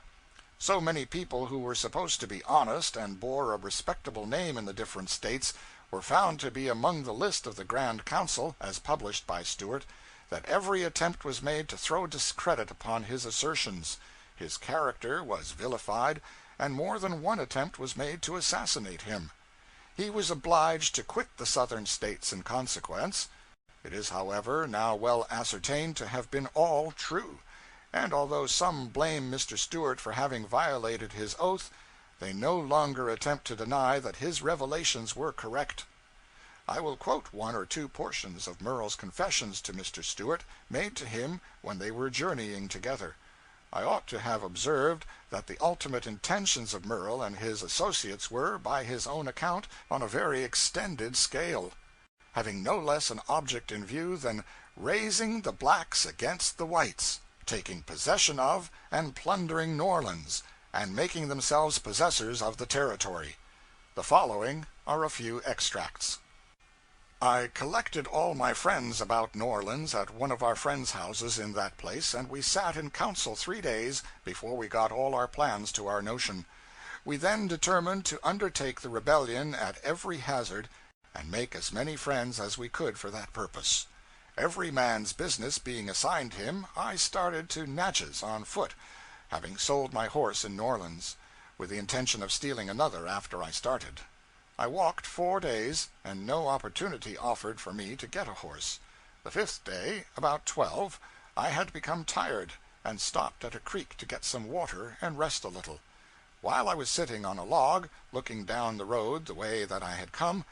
So many people who were supposed to be honest and bore a respectable name in the different states were found to be among the list of the Grand Council, as published by Stewart, that every attempt was made to throw discredit upon his assertions. His character was vilified, and more than one attempt was made to assassinate him. He was obliged to quit the Southern States in consequence. It is, however, now well ascertained to have been all true, and although some blame Mr. Stewart for having violated his oath, they no longer attempt to deny that his revelations were correct. I will quote one or two portions of Murrell's confessions to Mr. Stewart, made to him when they were journeying together. I ought to have observed that the ultimate intentions of Murrell and his associates were, by his own account, on a very extended scale, having no less an object in view than raising the blacks against the whites, taking possession of and plundering New Orleans, and making themselves possessors of the territory. The following are a few extracts. I collected all my friends about New Orleans at one of our friends' houses in that place, and we sat in council 3 days before we got all our plans to our notion. We then determined to undertake the rebellion at every hazard, and make as many friends as we could for that purpose. Every man's business being assigned him, I started to Natchez on foot, having sold my horse in New Orleans, with the intention of stealing another after I started. I walked 4 days, and no opportunity offered for me to get a horse. The 5th day, about 12, I had become tired, and stopped at a creek to get some water and rest a little. While I was sitting on a log, looking down the road the way that I had come,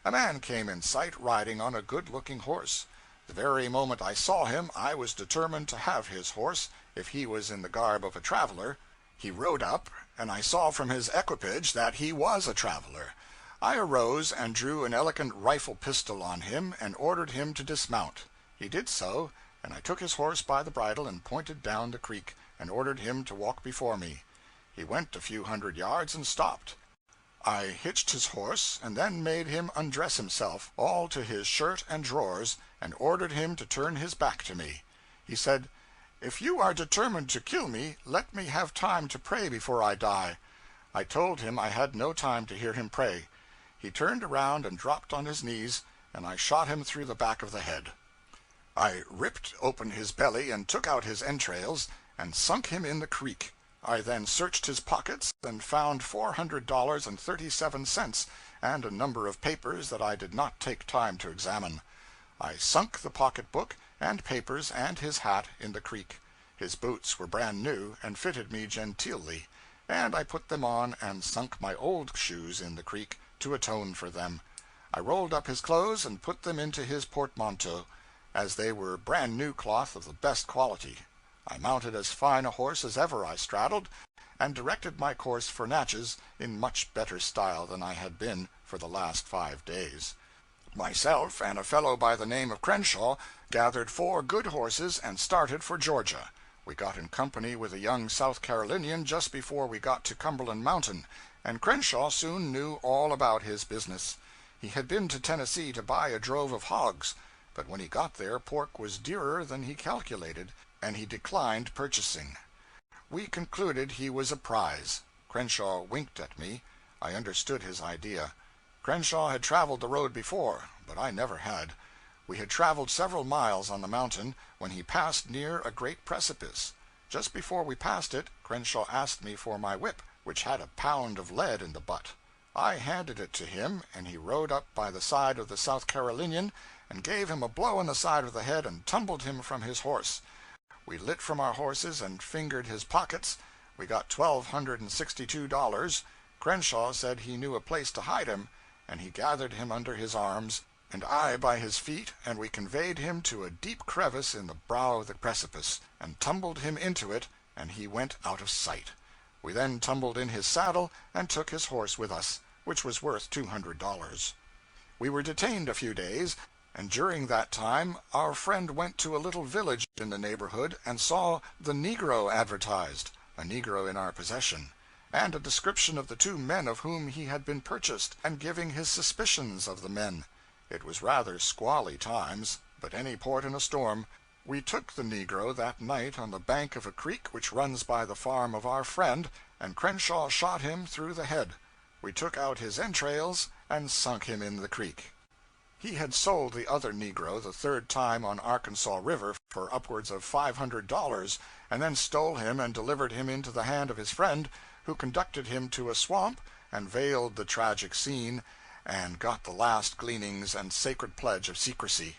a man came in sight riding on a good-looking horse. The very moment I saw him, I was determined to have his horse, if he was in the garb of a traveler. He rode up, and I saw from his equipage that he was a traveler. I arose and drew an elegant rifle pistol on him, and ordered him to dismount. He did so, and I took his horse by the bridle and pointed down the creek, and ordered him to walk before me. He went a few hundred yards and stopped. I hitched his horse, and then made him undress himself, all to his shirt and drawers, and ordered him to turn his back to me. He said, "If you are determined to kill me, let me have time to pray before I die." I told him I had no time to hear him pray. He turned around and dropped on his knees, and I shot him through the back of the head. I ripped open his belly and took out his entrails, and sunk him in the creek. I then searched his pockets and found $400.37 and a number of papers that I did not take time to examine. I sunk the pocketbook and papers and his hat in the creek. His boots were brand new and fitted me genteelly, and I put them on and sunk my old shoes in the creek to atone for them. I rolled up his clothes and put them into his portmanteau, as they were brand new cloth of the best quality. I mounted as fine a horse as ever I straddled, and directed my course for Natchez in much better style than I had been for the last 5 days. Myself and a fellow by the name of Crenshaw gathered 4 good horses and started for Georgia. We got in company with a young South Carolinian just before we got to Cumberland Mountain, and Crenshaw soon knew all about his business. He had been to Tennessee to buy a drove of hogs, but when he got there pork was dearer than he calculated, and he declined purchasing. We concluded he was a prize. Crenshaw winked at me. I understood his idea. Crenshaw had traveled the road before, but I never had. We had traveled several miles on the mountain when he passed near a great precipice. Just before we passed it, Crenshaw asked me for my whip, which had a pound of lead in the butt. I handed it to him, and he rode up by the side of the South Carolinian and gave him a blow on the side of the head and tumbled him from his horse. We lit from our horses and fingered his pockets. We got $1,262. Crenshaw said he knew a place to hide him, and he gathered him under his arms, and I by his feet, and we conveyed him to a deep crevice in the brow of the precipice, and tumbled him into it, and he went out of sight. We then tumbled in his saddle and took his horse with us, which was worth $200. We were detained a few days, and during that time our friend went to a little village in the neighborhood and saw the negro advertised, a negro in our possession, and a description of the 2 men of whom he had been purchased, and giving his suspicions of the men. It was rather squally times, but any port in a storm. We took the negro that night on the bank of a creek which runs by the farm of our friend, and Crenshaw shot him through the head. We took out his entrails and sunk him in the creek. He had sold the other negro the 3rd time on Arkansas River for upwards of $500, and then stole him and delivered him into the hand of his friend, who conducted him to a swamp and veiled the tragic scene, and got the last gleanings and sacred pledge of secrecy,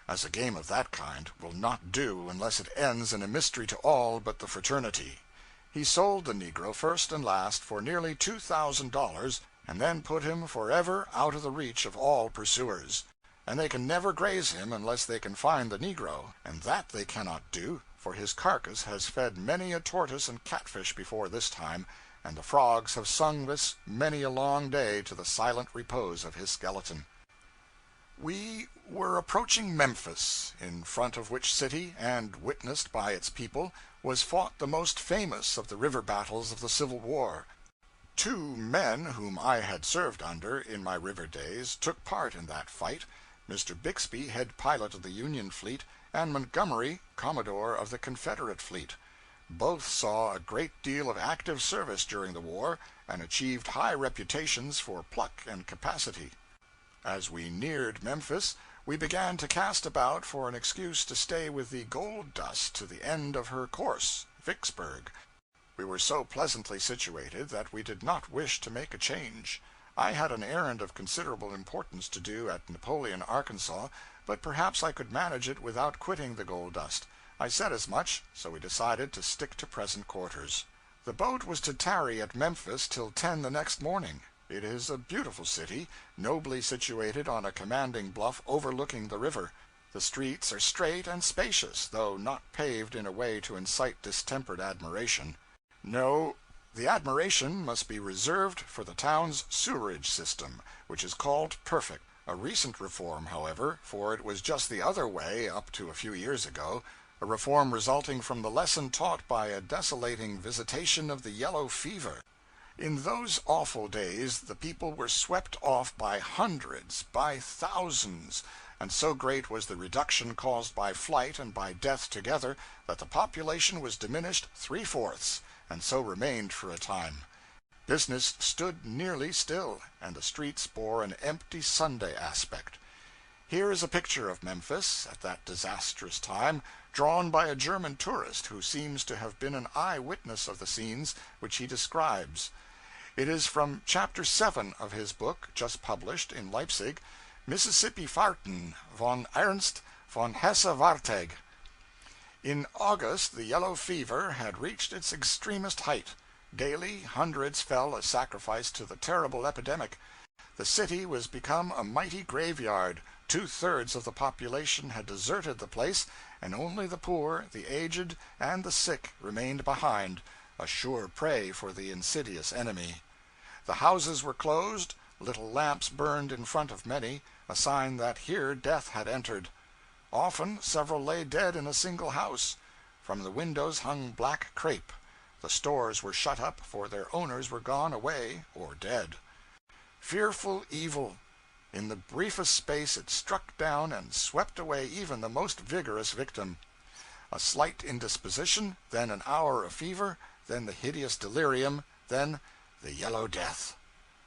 as a game of that kind will not do unless it ends in a mystery to all but the fraternity. He sold the negro first and last for nearly $2,000, and then put him forever out of the reach of all pursuers. And they can never graze him unless they can find the negro, and that they cannot do, for his carcass has fed many a tortoise and catfish before this time, and the frogs have sung this many a long day to the silent repose of his skeleton. We were approaching Memphis, in front of which city, and witnessed by its people, was fought the most famous of the river battles of the Civil War. 2 men whom I had served under in my river days took part in that fight: Mr. Bixby, head pilot of the Union fleet, and Montgomery, commodore of the Confederate fleet. Both saw a great deal of active service during the war, and achieved high reputations for pluck and capacity. As we neared Memphis, we began to cast about for an excuse to stay with the Gold Dust to the end of her course, Vicksburg. We were so pleasantly situated that we did not wish to make a change. I had an errand of considerable importance to do at Napoleon, Arkansas, but perhaps I could manage it without quitting the Gold Dust. I said as much, so we decided to stick to present quarters. The boat was to tarry at Memphis till 10 the next morning. It is a beautiful city, nobly situated on a commanding bluff overlooking the river. The streets are straight and spacious, though not paved in a way to incite distempered admiration. No, the admiration must be reserved for the town's sewerage system, which is called perfect. A recent reform, however, for it was just the other way up to a few years ago, a reform resulting from the lesson taught by a desolating visitation of the yellow fever. In those awful days the people were swept off by hundreds, by thousands, and so great was the reduction caused by flight and by death together that the population was diminished 3/4, and so remained for a time. Business stood nearly still, and the streets bore an empty Sunday aspect. Here is a picture of Memphis, at that disastrous time, drawn by a German tourist who seems to have been an eye witness of the scenes which he describes. It is from chapter 7 of his book, just published in Leipzig, Mississippi Fahrten von Ernst von Hesse-Wartegg. In August the yellow fever had reached its extremest height. Daily hundreds fell a sacrifice to the terrible epidemic. The city was become a mighty graveyard. Two-thirds of the population had deserted the place, and only the poor, the aged, and the sick remained behind, a sure prey for the insidious enemy. The houses were closed, little lamps burned in front of many, a sign that here death had entered. Often several lay dead in a single house. From the windows hung black crape. The stores were shut up, for their owners were gone away or dead. Fearful evil! In the briefest space it struck down and swept away even the most vigorous victim. A slight indisposition, then an hour of fever, then the hideous delirium, then the Yellow Death.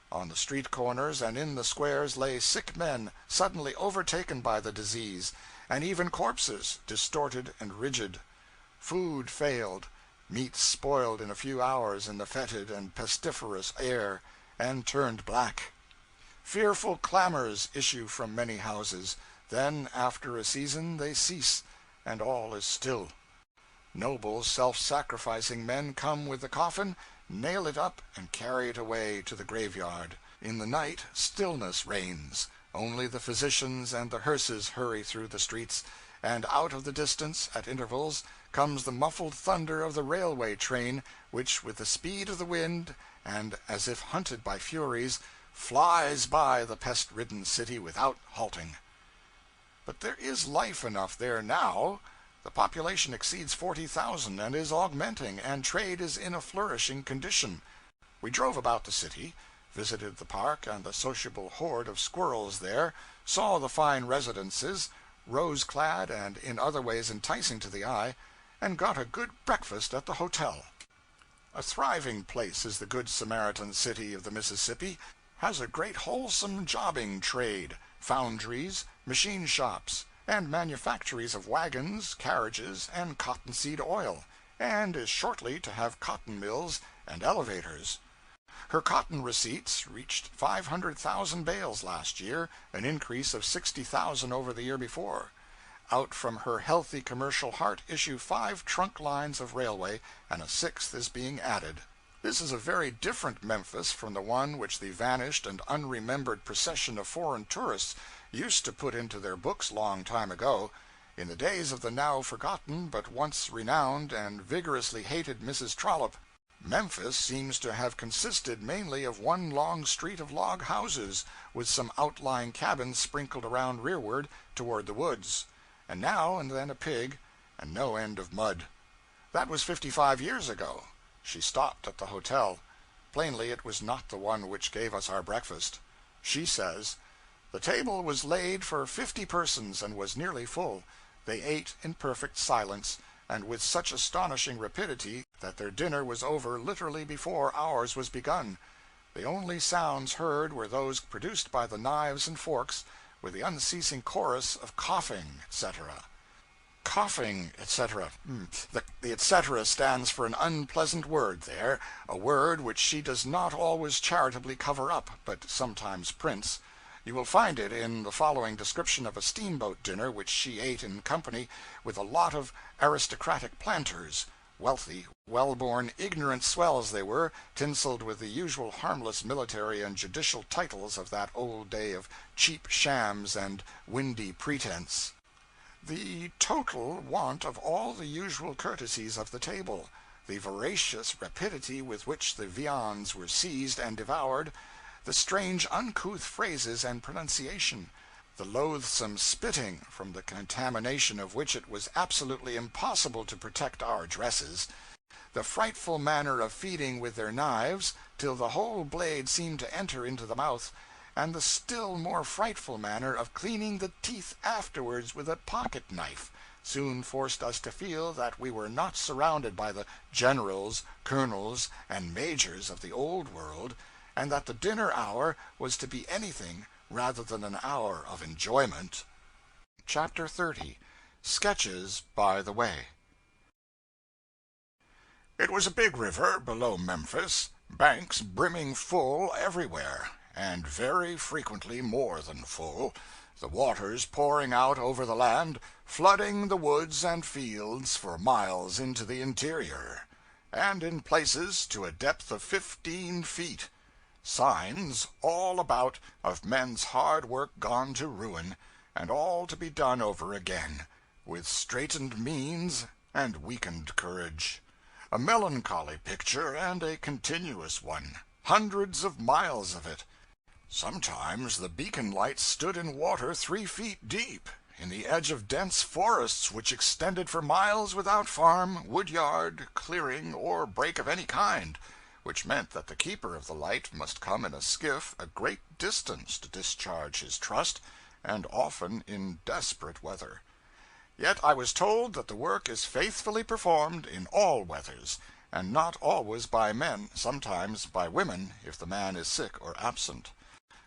On the street corners and in the squares lay sick men, suddenly overtaken by the disease, and even corpses, distorted and rigid. Food failed, meat spoiled in a few hours in the fetid and pestiferous air, and turned black. Fearful clamors issue from many houses, then after a season they cease, and all is still. Noble self-sacrificing men come with the coffin, nail it up, and carry it away to the graveyard. In the night stillness reigns. Only the physicians and the hearses hurry through the streets, and out of the distance, at intervals, comes the muffled thunder of the railway train, which with the speed of the wind, and as if hunted by furies, flies by the pest-ridden city without halting. But there is life enough there now. The population exceeds 40,000 and is augmenting, and trade is in a flourishing condition. We drove about the city, visited the park and the sociable horde of squirrels there, saw the fine residences, rose-clad and in other ways enticing to the eye, and got a good breakfast at the hotel. A thriving place is the Good Samaritan city of the Mississippi, has a great wholesome jobbing trade, foundries, machine shops, and manufactories of wagons, carriages, and cottonseed oil, and is shortly to have cotton mills and elevators. Her cotton receipts reached 500,000 bales last year, an increase of 60,000 over the year before. Out from her healthy commercial heart issue 5 trunk lines of railway, and a 6th is being added. This is a very different Memphis from the one which the vanished and unremembered procession of foreign tourists used to put into their books long time ago. In the days of the now forgotten but once renowned and vigorously hated Mrs. Trollope, Memphis seems to have consisted mainly of one long street of log houses, with some outlying cabins sprinkled around rearward toward the woods, and now and then a pig, and no end of mud. That was 55 years ago. She stopped at the hotel. Plainly it was not the one which gave us our breakfast. She says, "The table was laid for 50 persons, and was nearly full. They ate in perfect silence, and with such astonishing rapidity that their dinner was over literally before ours was begun. The only sounds heard were those produced by the knives and forks, with the unceasing chorus of coughing, etc." Coughing, etc. The etc. stands for an unpleasant word there, a word which she does not always charitably cover up, but sometimes prints. You will find it in the following description of a steamboat dinner which she ate in company with a lot of aristocratic planters. Wealthy, well-born, ignorant swells they were, tinseled with the usual harmless military and judicial titles of that old day of cheap shams and windy pretense. The total want of all the usual courtesies of the table, the voracious rapidity with which the viands were seized and devoured, the strange uncouth phrases and pronunciation, the loathsome spitting, from the contamination of which it was absolutely impossible to protect our dresses, the frightful manner of feeding with their knives, till the whole blade seemed to enter into the mouth, and the still more frightful manner of cleaning the teeth afterwards with a pocket-knife, soon forced us to feel that we were not surrounded by the generals, colonels, and majors of the old world, and that the dinner hour was to be anything rather than an hour of enjoyment. Chapter 30 Sketches by the Way. It was a big river below Memphis, banks brimming full everywhere, and very frequently more than full, the waters pouring out over the land, flooding the woods and fields for miles into the interior, and in places to a depth of 15 feet. Signs all about of men's hard work gone to ruin, and all to be done over again, with straitened means and weakened courage. A melancholy picture, and a continuous one. Hundreds of miles of it. Sometimes the beacon lights stood in water 3 feet deep, in the edge of dense forests which extended for miles without farm, wood yard, clearing, or break of any kind, which meant that the keeper of the light must come in a skiff a great distance to discharge his trust, and often in desperate weather. Yet I was told that the work is faithfully performed in all weathers, and not always by men, sometimes by women if the man is sick or absent.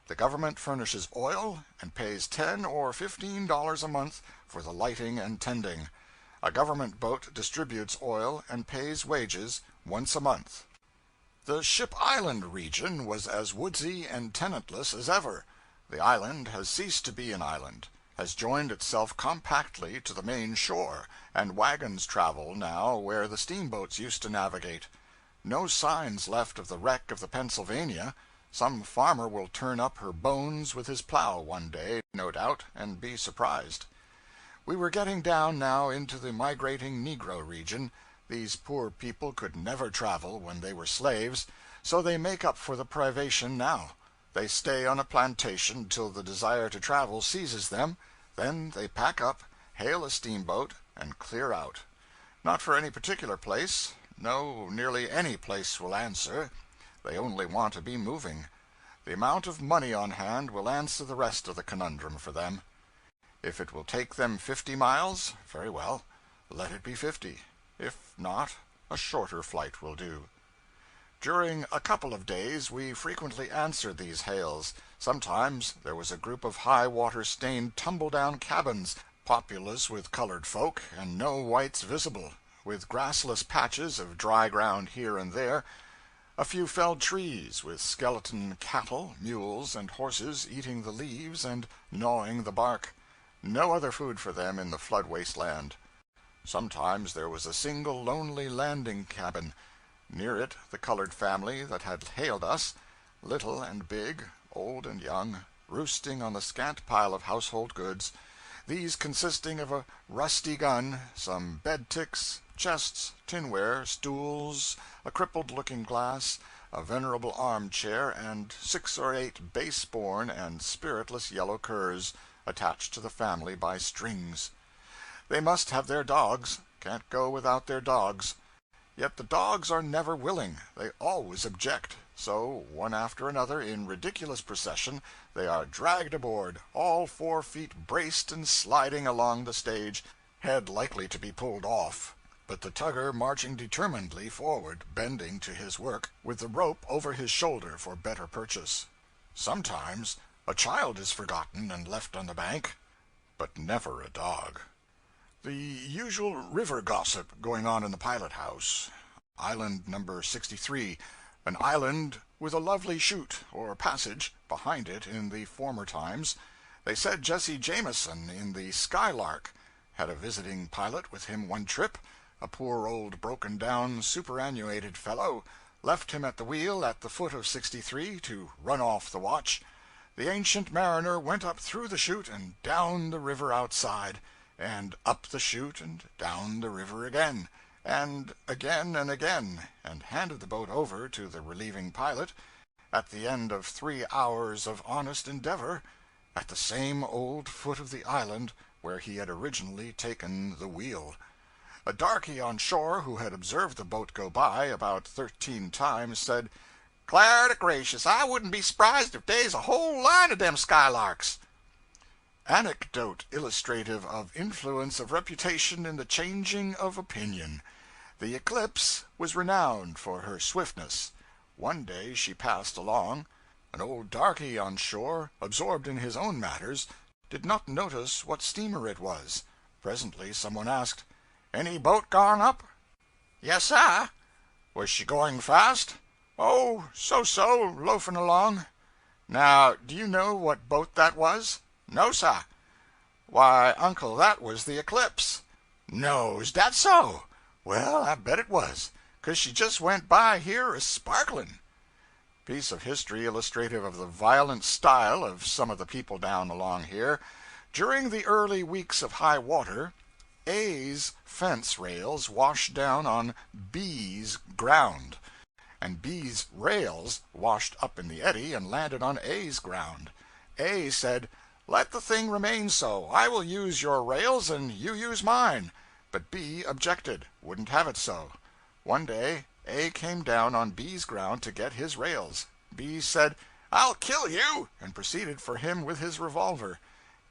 The government furnishes oil, and pays $10 or $15 a month for the lighting and tending. A government boat distributes oil and pays wages once a month. The Ship Island region was as woodsy and tenantless as ever. The island has ceased to be an island, has joined itself compactly to the main shore, and wagons travel now where the steamboats used to navigate. No signs left of the wreck of the Pennsylvania. Some farmer will turn up her bones with his plow one day, no doubt, and be surprised. We were getting down now into the migrating Negro region. These poor people could never travel when they were slaves, so they make up for the privation now. They stay on a plantation till the desire to travel seizes them, then they pack up, hail a steamboat, and clear out. Not for any particular place. No, nearly any place will answer. They only want to be moving. The amount of money on hand will answer the rest of the conundrum for them. If it will take them 50 miles, very well, let it be 50. If not, a shorter flight will do. During a couple of days we frequently answered these hails. Sometimes there was a group of high-water stained tumble-down cabins, populous with colored folk, and no whites visible, with grassless patches of dry ground here and there, a few felled trees, with skeleton cattle, mules, and horses eating the leaves and gnawing the bark. No other food for them in the flood wasteland. Sometimes there was a single lonely landing cabin. Near it the colored family that had hailed us, little and big, old and young, roosting on the scant pile of household goods, these consisting of a rusty gun, some bed ticks, chests, tinware, stools, a crippled looking-glass, a venerable arm-chair, and 6 or 8 base-born and spiritless yellow curs, attached to the family by strings. They must have their dogs, can't go without their dogs. Yet the dogs are never willing, they always object, so, one after another, in ridiculous procession, they are dragged aboard, all 4 feet braced and sliding along the stage, head likely to be pulled off, but the tugger marching determinedly forward, bending to his work, with the rope over his shoulder for better purchase. Sometimes a child is forgotten and left on the bank, but never a dog. The usual river gossip going on in the pilot house. Island number 63, an island with a lovely chute, or passage, behind it in the former times. They said Jesse Jameson in the Skylark had a visiting pilot with him one trip, a poor old broken-down, superannuated fellow, left him at the wheel at the foot of 63 to run off the watch. The ancient mariner went up through the chute and down the river outside, and up the chute and down the river again, and again, and handed the boat over to the relieving pilot, at the end of 3 hours of honest endeavor, at the same old foot of the island where he had originally taken the wheel. A darky on shore who had observed the boat go by about 13 times said, "'Clar to gracious, I wouldn't be s'prised if dey's a whole line of dem Skylarks." Anecdote illustrative of influence of reputation in the changing of opinion. The Eclipse was renowned for her swiftness. One day she passed along. An old darky on shore, absorbed in his own matters, did not notice what steamer it was. Presently someone asked, "Any boat gone up?" "Yes, sir." "Was she going fast?" "Oh, so, loafing along." "Now, do you know what boat that was?" "No, sir." "Why, uncle, that was the Eclipse." "No, is dat so? Well, I bet it was, 'cause she just went by here a sparkling." Piece of history illustrative of the violent style of some of the people down along here. During the early weeks of high water, A's fence rails washed down on B's ground, and B's rails washed up in the eddy and landed on A's ground. A said, "Let the thing remain so. I will use your rails and you use mine." But B objected, wouldn't have it so. One day A came down on B's ground to get his rails. B said, "I'll kill you," and proceeded for him with his revolver.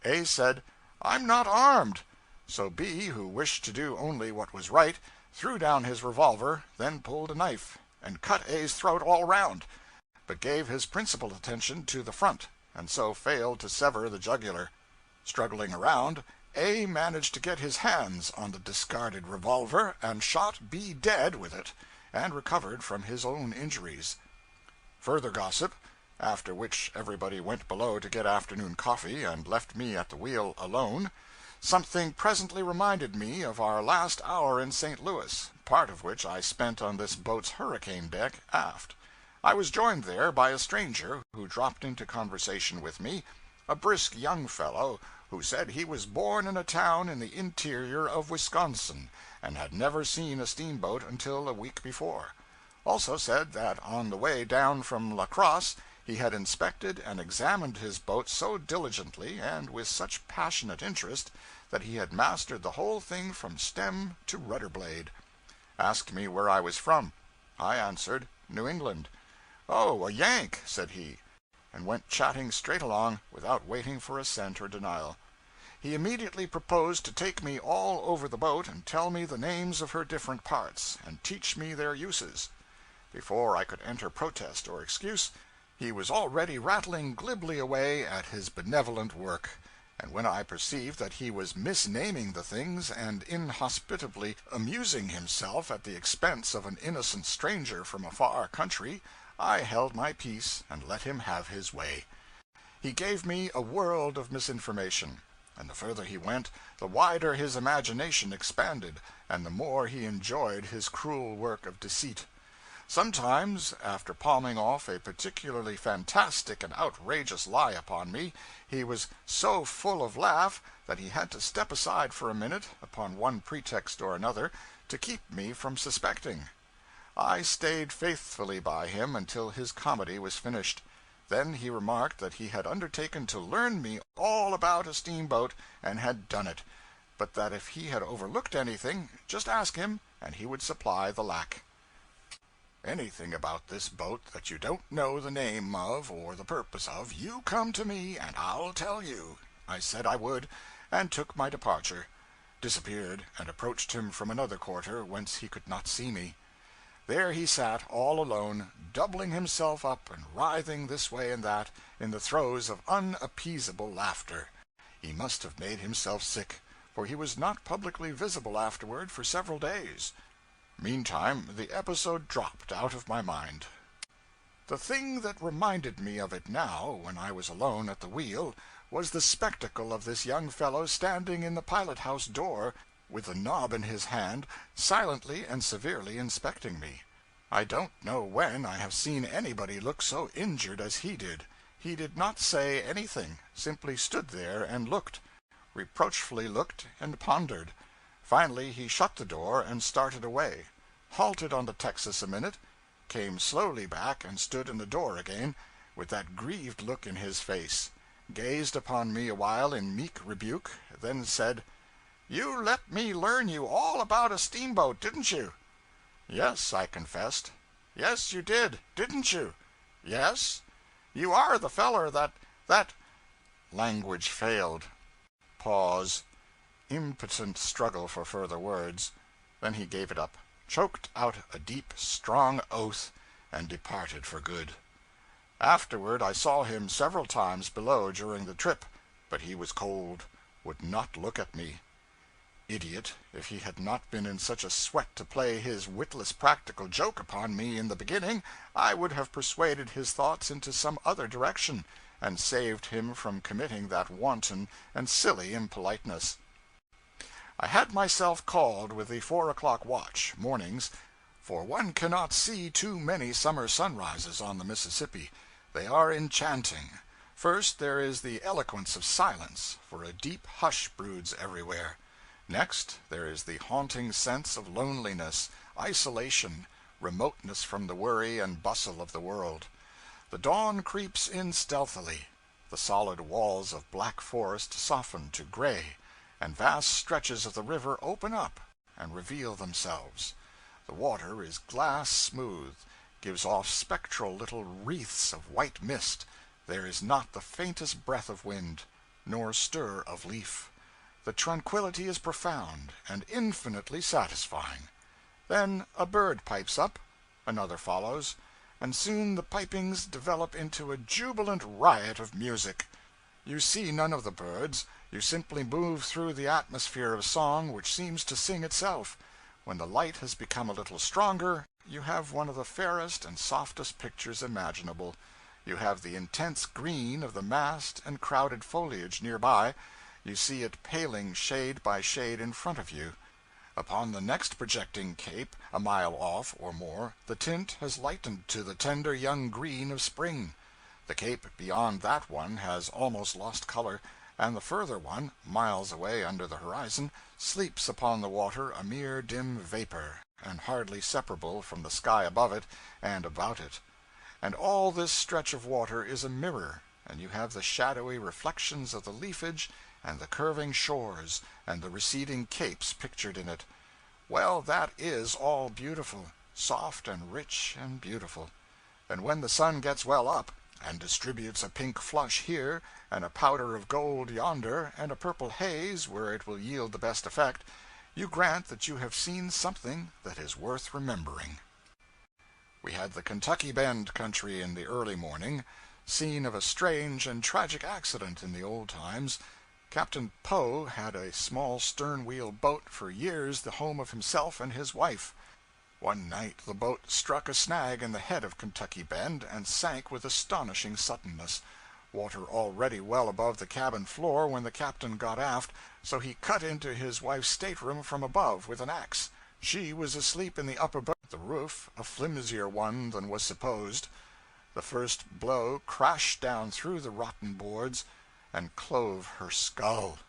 A said, "I'm not armed." So B, who wished to do only what was right, threw down his revolver, then pulled a knife, and cut A's throat all round, but gave his principal attention to the front, and so failed to sever the jugular. Struggling around, A managed to get his hands on the discarded revolver, and shot B dead with it, and recovered from his own injuries. Further gossip, after which everybody went below to get afternoon coffee, and left me at the wheel alone. Something presently reminded me of our last hour in St. Louis, part of which I spent on this boat's hurricane deck aft. I was joined there by a stranger, who dropped into conversation with me, a brisk young fellow, who said he was born in a town in the interior of Wisconsin, and had never seen a steamboat until a week before. Also said that on the way down from La Crosse he had inspected and examined his boat so diligently and with such passionate interest that he had mastered the whole thing from stem to rudder blade. Asked me where I was from. I answered, New England. "Oh, a Yank," said he, and went chatting straight along, without waiting for assent or denial. He immediately proposed to take me all over the boat and tell me the names of her different parts, and teach me their uses. Before I could enter protest or excuse, he was already rattling glibly away at his benevolent work, and when I perceived that he was misnaming the things and inhospitably amusing himself at the expense of an innocent stranger from a far country, I held my peace and let him have his way. He gave me a world of misinformation, and the further he went, the wider his imagination expanded, and the more he enjoyed his cruel work of deceit. Sometimes, after palming off a particularly fantastic and outrageous lie upon me, he was so full of laugh that he had to step aside for a minute, upon one pretext or another, to keep me from suspecting. I stayed faithfully by him until his comedy was finished. Then he remarked that he had undertaken to learn me all about a steamboat, and had done it, but that if he had overlooked anything, just ask him, and he would supply the lack. "Anything about this boat that you don't know the name of or the purpose of, you come to me, and I'll tell you." I said I would, and took my departure, disappeared, and approached him from another quarter, whence he could not see me. There he sat, all alone, doubling himself up and writhing this way and that, in the throes of unappeasable laughter. He must have made himself sick, for he was not publicly visible afterward for several days. Meantime, the episode dropped out of my mind. The thing that reminded me of it now, when I was alone at the wheel, was the spectacle of this young fellow standing in the pilot-house door, with the knob in his hand, silently and severely inspecting me. I don't know when I have seen anybody look so injured as he did. He did not say anything, simply stood there and looked, reproachfully looked and pondered. Finally he shut the door and started away, halted on the Texas a minute, came slowly back and stood in the door again, with that grieved look in his face, gazed upon me a while in meek rebuke, then said, "You let me learn you all about a steamboat, didn't you?" "Yes," I confessed. "Yes, you did. Didn't you?" "Yes." "You are the feller that Language failed. Pause. Impotent struggle for further words. Then he gave it up, choked out a deep, strong oath, and departed for good. Afterward I saw him several times below during the trip, but he was cold, would not look at me. Idiot, if he had not been in such a sweat to play his witless practical joke upon me in the beginning, I would have persuaded his thoughts into some other direction, and saved him from committing that wanton and silly impoliteness. I had myself called with the 4 o'clock watch, mornings, for one cannot see too many summer sunrises on the Mississippi. They are enchanting. First, there is the eloquence of silence, for a deep hush broods everywhere. Next, there is the haunting sense of loneliness, isolation, remoteness from the worry and bustle of the world. The dawn creeps in stealthily. The solid walls of black forest soften to gray, and vast stretches of the river open up and reveal themselves. The water is glass smooth, gives off spectral little wreaths of white mist. There is not the faintest breath of wind, nor stir of leaf. The tranquility is profound and infinitely satisfying. Then a bird pipes up, another follows, and soon the pipings develop into a jubilant riot of music. You see none of the birds, you simply move through the atmosphere of song which seems to sing itself. When the light has become a little stronger, you have one of the fairest and softest pictures imaginable. You have the intense green of the massed and crowded foliage near by. You see it paling shade by shade in front of you. Upon the next projecting cape, a mile off or more, the tint has lightened to the tender young green of spring. The cape beyond that one has almost lost color, and the further one, miles away under the horizon, sleeps upon the water a mere dim vapor, and hardly separable from the sky above it and about it. And all this stretch of water is a mirror, and you have the shadowy reflections of the leafage and the curving shores and the receding capes pictured in it. Well, that is all beautiful, soft and rich and beautiful. And when the sun gets well up, and distributes a pink flush here, and a powder of gold yonder, and a purple haze where it will yield the best effect, you grant that you have seen something that is worth remembering. We had the Kentucky Bend country in the early morning, scene of a strange and tragic accident in the old times. Captain Poe had a small stern-wheel boat for years the home of himself and his wife. One night the boat struck a snag in the head of Kentucky Bend and sank with astonishing suddenness. Water already well above the cabin floor when the captain got aft, so he cut into his wife's stateroom from above with an axe. She was asleep in the upper berth, the roof a flimsier one than was supposed. The first blow crashed down through the rotten boards and clove her skull.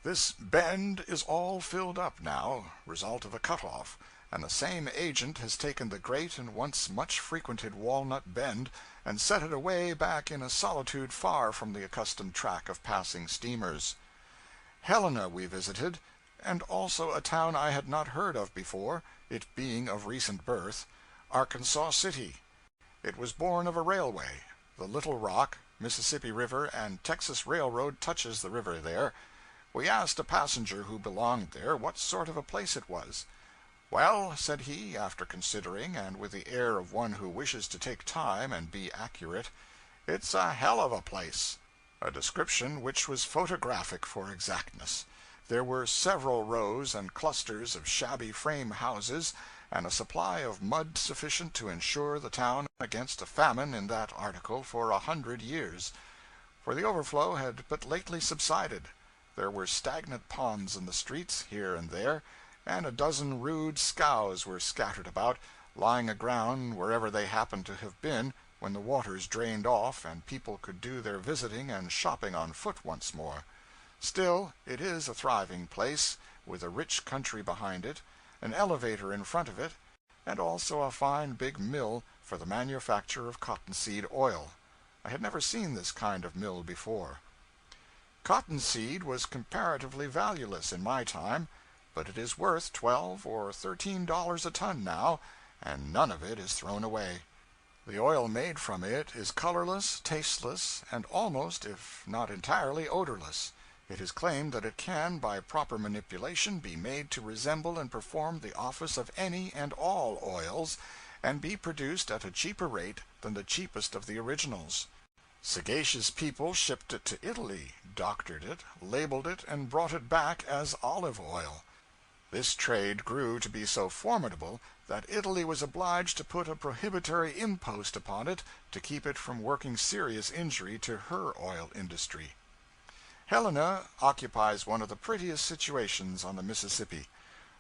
This bend is all filled up now, result of a cut-off, and the same agent has taken the great and once much frequented Walnut Bend and set it away back in a solitude far from the accustomed track of passing steamers. Helena we visited, and also a town I had not heard of before, it being of recent birth, Arkansas City. It was born of a railway. The Little Rock, Mississippi River, and Texas Railroad touches the river there. We asked a passenger who belonged there what sort of a place it was. Well, said he, after considering, and with the air of one who wishes to take time and be accurate, it's a hell of a place. A description which was photographic for exactness. There were several rows and clusters of shabby frame houses, and a supply of mud sufficient to insure the town against a famine in that article for 100 years. For the overflow had but lately subsided. There were stagnant ponds in the streets, here and there, and a dozen rude scows were scattered about, lying aground wherever they happened to have been when the waters drained off and people could do their visiting and shopping on foot once more. Still, it is a thriving place, with a rich country behind it, an elevator in front of it, and also a fine big mill for the manufacture of cottonseed oil. I had never seen this kind of mill before. Cottonseed was comparatively valueless in my time, but it is worth $12 or $13 a ton now, and none of it is thrown away. The oil made from it is colorless, tasteless, and almost, if not entirely, odorless. It is claimed that it can, by proper manipulation, be made to resemble and perform the office of any and all oils, and be produced at a cheaper rate than the cheapest of the originals. Sagacious people shipped it to Italy, doctored it, labeled it, and brought it back as olive oil. This trade grew to be so formidable that Italy was obliged to put a prohibitory impost upon it to keep it from working serious injury to her oil industry. Helena occupies one of the prettiest situations on the Mississippi.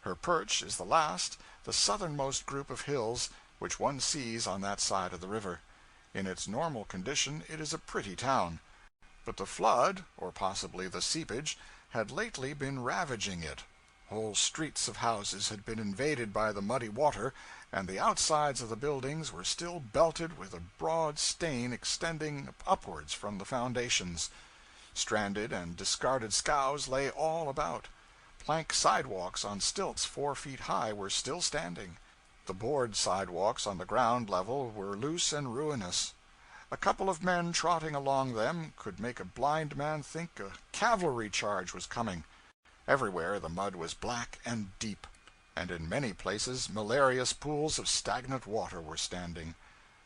Her perch is the southernmost group of hills which one sees on that side of the river. In its normal condition it is a pretty town. But the flood, or possibly the seepage, had lately been ravaging it. Whole streets of houses had been invaded by the muddy water, and the outsides of the buildings were still belted with a broad stain extending upwards from the foundations. Stranded and discarded scows lay all about. Plank sidewalks on stilts 4 feet high were still standing. The board sidewalks on the ground level were loose and ruinous. A couple of men trotting along them could make a blind man think a cavalry charge was coming. Everywhere the mud was black and deep, and in many places malarious pools of stagnant water were standing.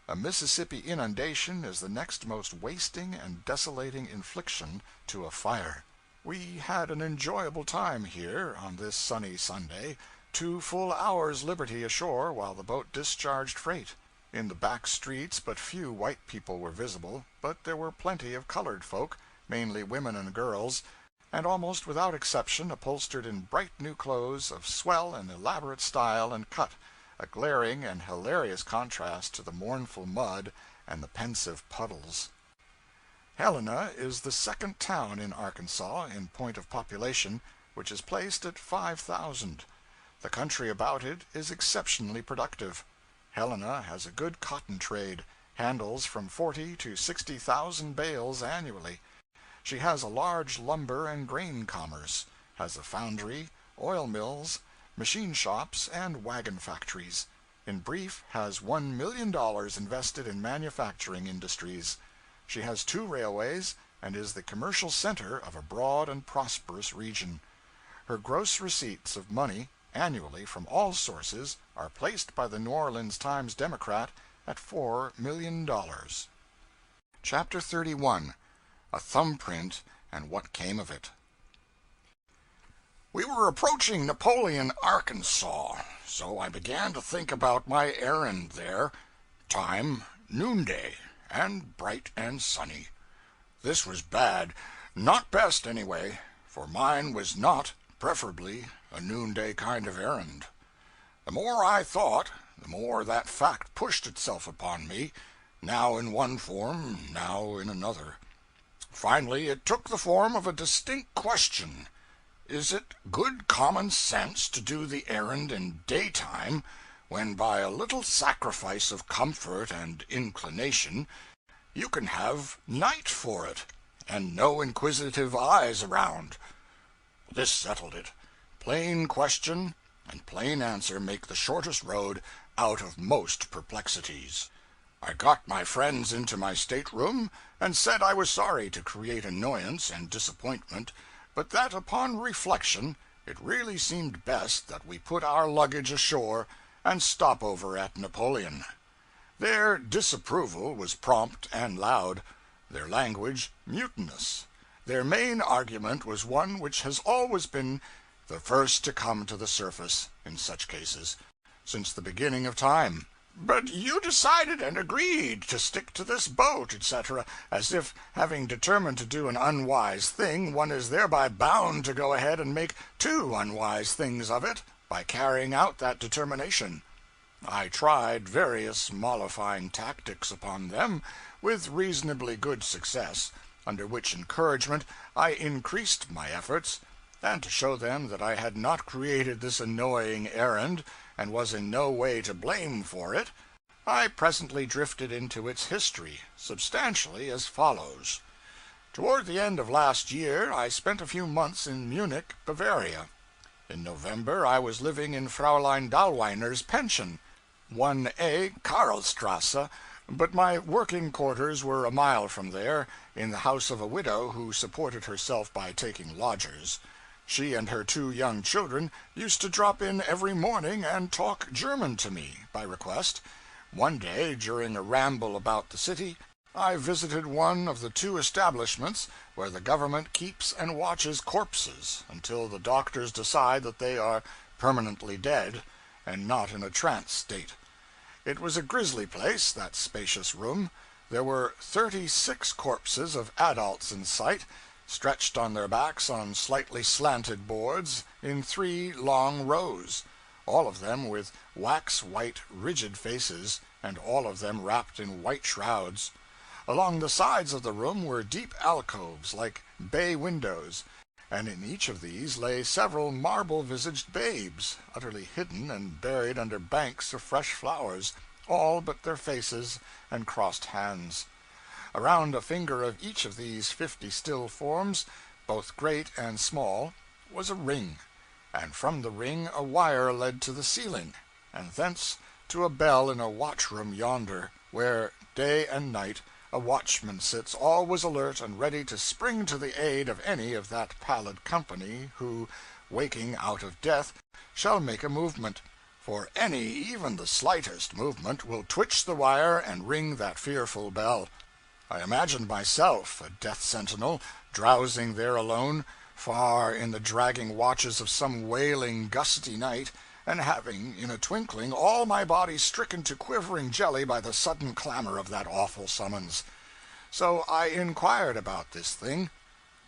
A Mississippi inundation is the next most wasting and desolating infliction to a fire. We had an enjoyable time here on this sunny Sunday, 2 full hours' liberty ashore while the boat discharged freight. In the back streets but few white people were visible, but there were plenty of colored folk, mainly women and girls, and almost without exception upholstered in bright new clothes of swell and elaborate style and cut, a glaring and hilarious contrast to the mournful mud and the pensive puddles. Helena is the second town in Arkansas in point of population, which is placed at 5,000. The country about it is exceptionally productive. Helena has a good cotton trade, handles from 40 to 60,000 bales annually. She has a large lumber and grain commerce, has a foundry, oil mills, machine shops, and wagon factories. In brief, has $1 million invested in manufacturing industries. She has 2 railways, and is the commercial center of a broad and prosperous region. Her gross receipts of money annually from all sources are placed by the New Orleans Times Democrat at $4 million. Chapter 31. A Thumbprint and What Came of It. We were approaching Napoleon, Arkansas, so I began to think about my errand there. Time, noonday, and bright and sunny. This was bad, not best anyway, for mine was not, preferably, a noonday kind of errand. The more I thought, the more that fact pushed itself upon me, now in one form, now in another. Finally, it took the form of a distinct question. Is it good common sense to do the errand in daytime, when by a little sacrifice of comfort and inclination you can have night for it, and no inquisitive eyes around? This settled it. Plain question and plain answer make the shortest road out of most perplexities. I got my friends into my stateroom and said I was sorry to create annoyance and disappointment, but that upon reflection it really seemed best that we put our luggage ashore and stop over at Napoleon. Their disapproval was prompt and loud, their language mutinous. Their main argument was one which has always been the first to come to the surface in such cases, since the beginning of time. But you decided and agreed to stick to this boat, etc., as if, having determined to do an unwise thing, one is thereby bound to go ahead and make 2 unwise things of it by carrying out that determination. I tried various mollifying tactics upon them, with reasonably good success, under which encouragement I increased my efforts, and to show them that I had not created this annoying errand, and was in no way to blame for it, I presently drifted into its history, substantially as follows. Toward the end of last year I spent a few months in Munich, Bavaria. In November I was living in Fraulein Dahlweiner's pension, 1A Karlstrasse, but my working quarters were a mile from there, in the house of a widow who supported herself by taking lodgers. She and her 2 young children used to drop in every morning and talk German to me, by request. One day, during a ramble about the city, I visited one of the 2 establishments where the government keeps and watches corpses until the doctors decide that they are permanently dead and not in a trance state. It was a grisly place, that spacious room. There were 36 corpses of adults in sight, stretched on their backs on slightly slanted boards in 3 long rows, all of them with wax-white, rigid faces, and all of them wrapped in white shrouds. Along the sides of the room were deep alcoves like bay windows, and in each of these lay several marble-visaged babes, utterly hidden and buried under banks of fresh flowers, all but their faces and crossed hands. Around a finger of each of these 50 still forms, both great and small, was a ring, and from the ring a wire led to the ceiling, and thence to a bell in a watchroom yonder, where, day and night, a watchman sits always alert and ready to spring to the aid of any of that pallid company who, waking out of death, shall make a movement; for any, even the slightest movement, will twitch the wire and ring that fearful bell. I imagined myself a death sentinel, drowsing there alone, far in the dragging watches of some wailing, gusty night, and having, in a twinkling, all my body stricken to quivering jelly by the sudden clamor of that awful summons. So I inquired about this thing,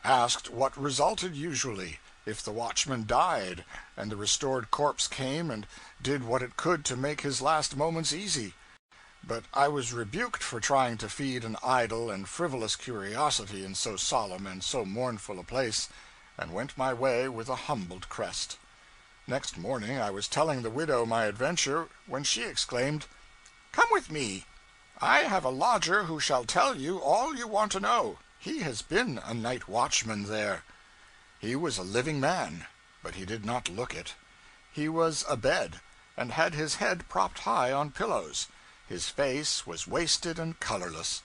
asked what resulted usually, if the watchman died, and the restored corpse came and did what it could to make his last moments easy. But I was rebuked for trying to feed an idle and frivolous curiosity in so solemn and so mournful a place, and went my way with a humbled crest. Next morning I was telling the widow my adventure, when she exclaimed, "Come with me. I have a lodger who shall tell you all you want to know. He has been a night watchman there." He was a living man, but he did not look it. He was abed, and had his head propped high on pillows. His face was wasted and colorless.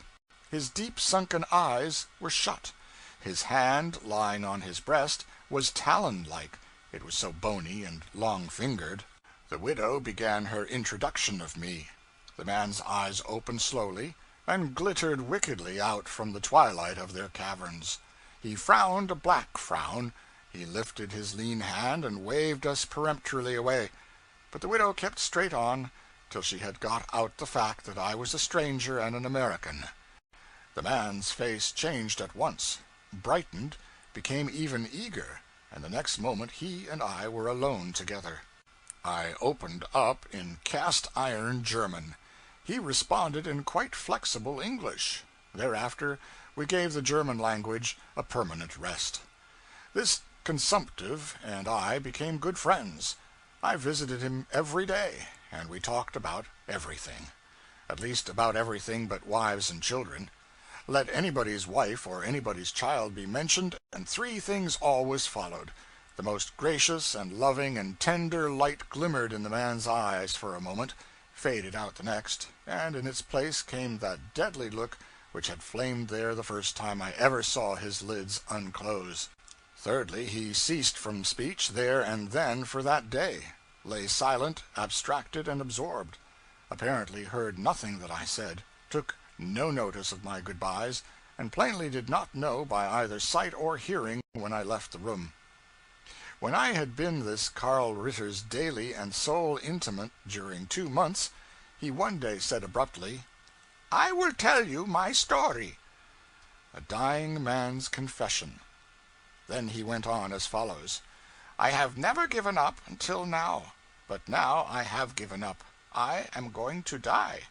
His deep sunken eyes were shut. His hand, lying on his breast, was talon-like, it was so bony and long-fingered. The widow began her introduction of me. The man's eyes opened slowly, and glittered wickedly out from the twilight of their caverns. He frowned a black frown. He lifted his lean hand and waved us peremptorily away. But the widow kept straight on, till she had got out the fact that I was a stranger and an American. The man's face changed at once, brightened, became even eager, and the next moment he and I were alone together. I opened up in cast-iron German. He responded in quite flexible English. Thereafter we gave the German language a permanent rest. This consumptive and I became good friends. I visited him every day, and we talked about everything. At least about everything but wives and children. Let anybody's wife or anybody's child be mentioned, and 3 things always followed. The most gracious and loving and tender light glimmered in the man's eyes for a moment, faded out the next, and in its place came that deadly look which had flamed there the first time I ever saw his lids unclose. Thirdly, he ceased from speech there and then for that day, lay silent, abstracted, and absorbed, apparently heard nothing that I said, took no notice of my good-byes, and plainly did not know by either sight or hearing when I left the room. When I had been this Karl Ritter's daily and sole intimate during 2 months, he one day said abruptly, "I will tell you my story." A dying man's confession. Then he went on as follows: "I have never given up until now, but now I have given up. I am going to die.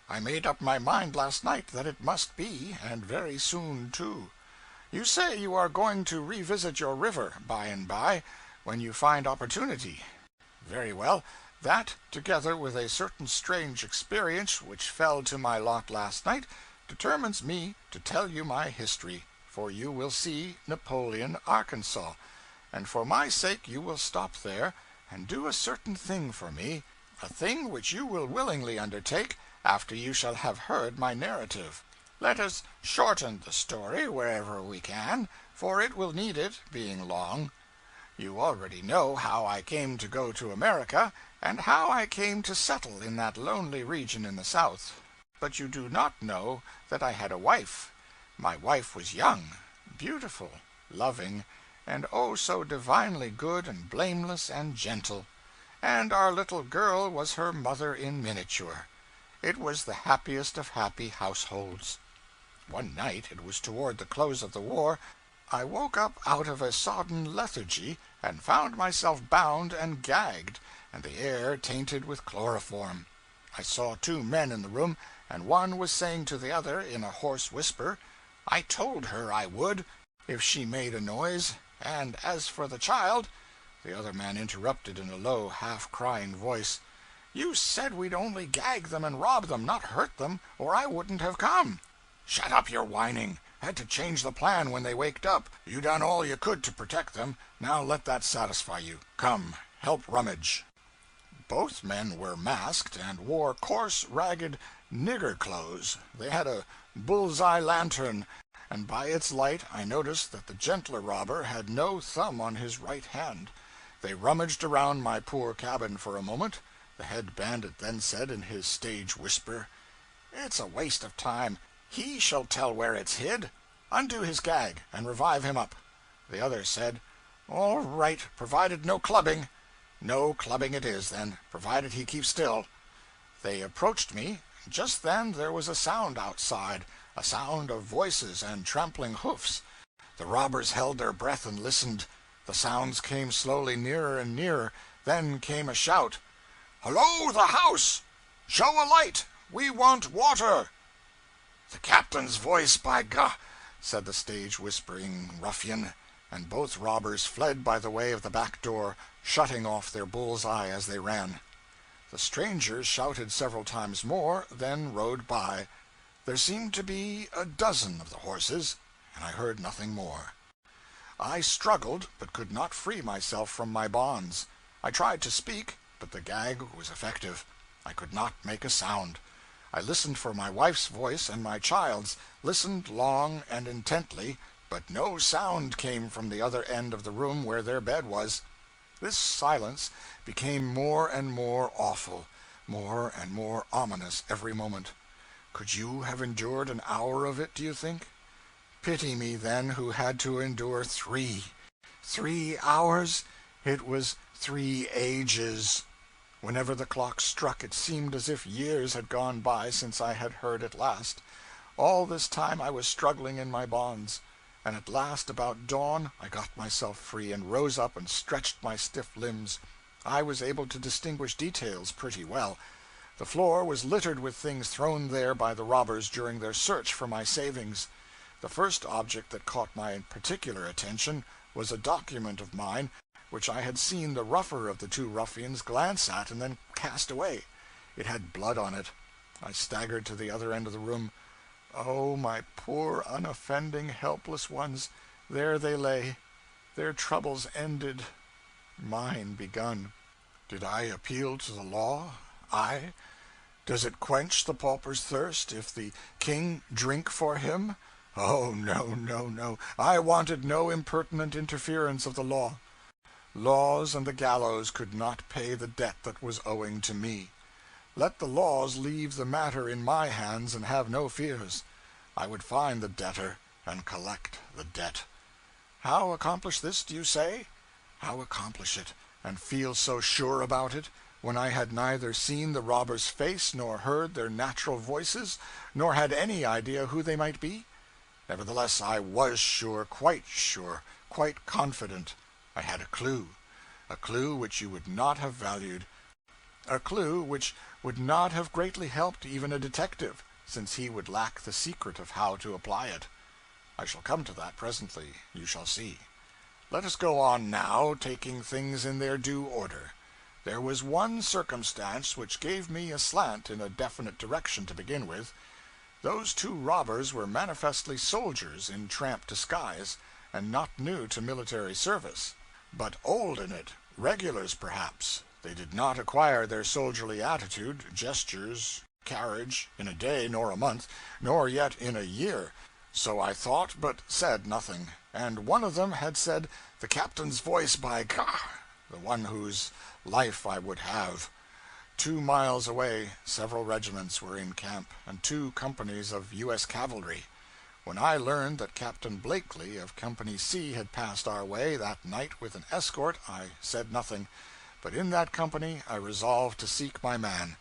I made up my mind last night that it must be, and very soon, too. You say you are going to revisit your river, by and by, when you find opportunity. Very well. That, together with a certain strange experience which fell to my lot last night, determines me to tell you my history, for you will see Napoleon, Arkansas, and for my sake you will stop there, and do a certain thing for me, a thing which you will willingly undertake after you shall have heard my narrative. Let us shorten the story wherever we can, for it will need it, being long. You already know how I came to go to America, and how I came to settle in that lonely region in the South. but you do not know that I had a wife. My wife was young, beautiful, loving, and oh so divinely good and blameless and gentle. And our little girl was her mother in miniature. It was the happiest of happy households. One night, it was toward the close of the war, I woke up out of a sodden lethargy, and found myself bound and gagged, and the air tainted with chloroform. I saw two men in the room, and one was saying to the other, in a hoarse whisper, I told her I would, if she made a noise, and as for the child. The other man interrupted in a low, half-crying voice, You said we'd only gag them and rob them, not hurt them, or I wouldn't have come. Shut up your whining. Had to change the plan when they waked up. You done all you could to protect them. Now let that satisfy you. Come, help rummage. Both men were masked, and wore coarse, ragged nigger clothes. They had a bull's-eye lantern, and by its light I noticed that the gentler robber had no thumb on his right hand. They rummaged around my poor cabin for a moment. The head bandit then said in his stage whisper, It's a waste of time. He shall tell where it's hid. Undo his gag, and revive him up. The other said, All right, provided no clubbing. No clubbing it is, then, provided he keeps still. They approached me. Just then there was a sound outside, a sound of voices and trampling hoofs. The robbers held their breath and listened. The sounds came slowly nearer and nearer. Then came a shout. Hello, the house! Show a light! We want water! The captain's voice, by God! Said the stage-whispering ruffian, and both robbers fled by the way of the back door, shutting off their bull's eye as they ran. The strangers shouted several times more, then rode by. There seemed to be a dozen of the horses, and I heard nothing more. I struggled, but could not free myself from my bonds. I tried to speak, but the gag was effective. I could not make a sound. I listened for my wife's voice and my child's, listened long and intently, but no sound came from the other end of the room where their bed was. This silence became more and more awful, more and more ominous every moment. Could you have endured an hour of it, do you think? Pity me, then, who had to endure 3. 3 hours? It was 3 ages. Whenever the clock struck, it seemed as if years had gone by since I had heard it last. All this time I was struggling in my bonds, and at last, about dawn, I got myself free, and rose up and stretched my stiff limbs. I was able to distinguish details pretty well. The floor was littered with things thrown there by the robbers during their search for my savings. The first object that caught my particular attention was a document of mine, which I had seen the rougher of the two ruffians glance at and then cast away. It had blood on it. I staggered to the other end of the room. Oh, my poor, unoffending, helpless ones! There they lay, their troubles ended, mine begun. Did I appeal to the law? I? Does it quench the pauper's thirst if the king drink for him? Oh, no, no, no. I wanted no impertinent interference of the law. Laws and the gallows could not pay the debt that was owing to me. Let the laws leave the matter in my hands and have no fears. I would find the debtor and collect the debt. How accomplish this, do you say? How accomplish it, and feel so sure about it, when I had neither seen the robber's face nor heard their natural voices, nor had any idea who they might be? Nevertheless, I was sure, quite confident. I had a clue which you would not have valued, a clue which would not have greatly helped even a detective, since he would lack the secret of how to apply it. I shall come to that presently, you shall see. Let us go on now, taking things in their due order. There was one circumstance which gave me a slant in a definite direction to begin with. Those two robbers were manifestly soldiers in tramp disguise, and not new to military service, but old in it, regulars perhaps. They did not acquire their soldierly attitude, gestures, carriage, in a day nor a month, nor yet in a year. So I thought, but said nothing. And one of them had said, "The captain's voice, by God," the one whose life I would have. 2 miles away, several regiments were in camp, and 2 companies of U.S. cavalry. When I learned that Captain Blakely of Company C had passed our way that night with an escort, I said nothing, but in that company I resolved to seek my man.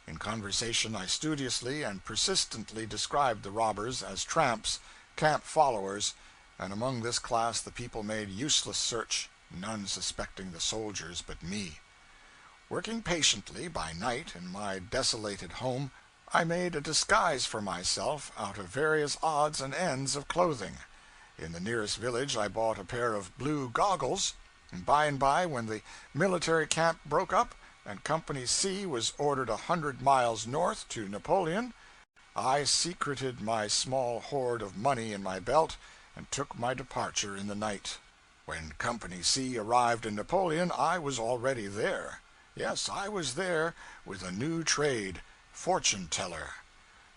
In conversation I studiously and persistently described the robbers as tramps, camp followers, and among this class the people made useless search, none suspecting the soldiers but me. Working patiently by night in my desolated home, I made a disguise for myself out of various odds and ends of clothing. In the nearest village I bought a pair of blue goggles, and by, when the military camp broke up, and Company C was ordered 100 miles north to Napoleon, I secreted my small hoard of money in my belt and took my departure in the night. When Company C arrived in Napoleon, I was already there. Yes, I was there with a new trade, fortune-teller.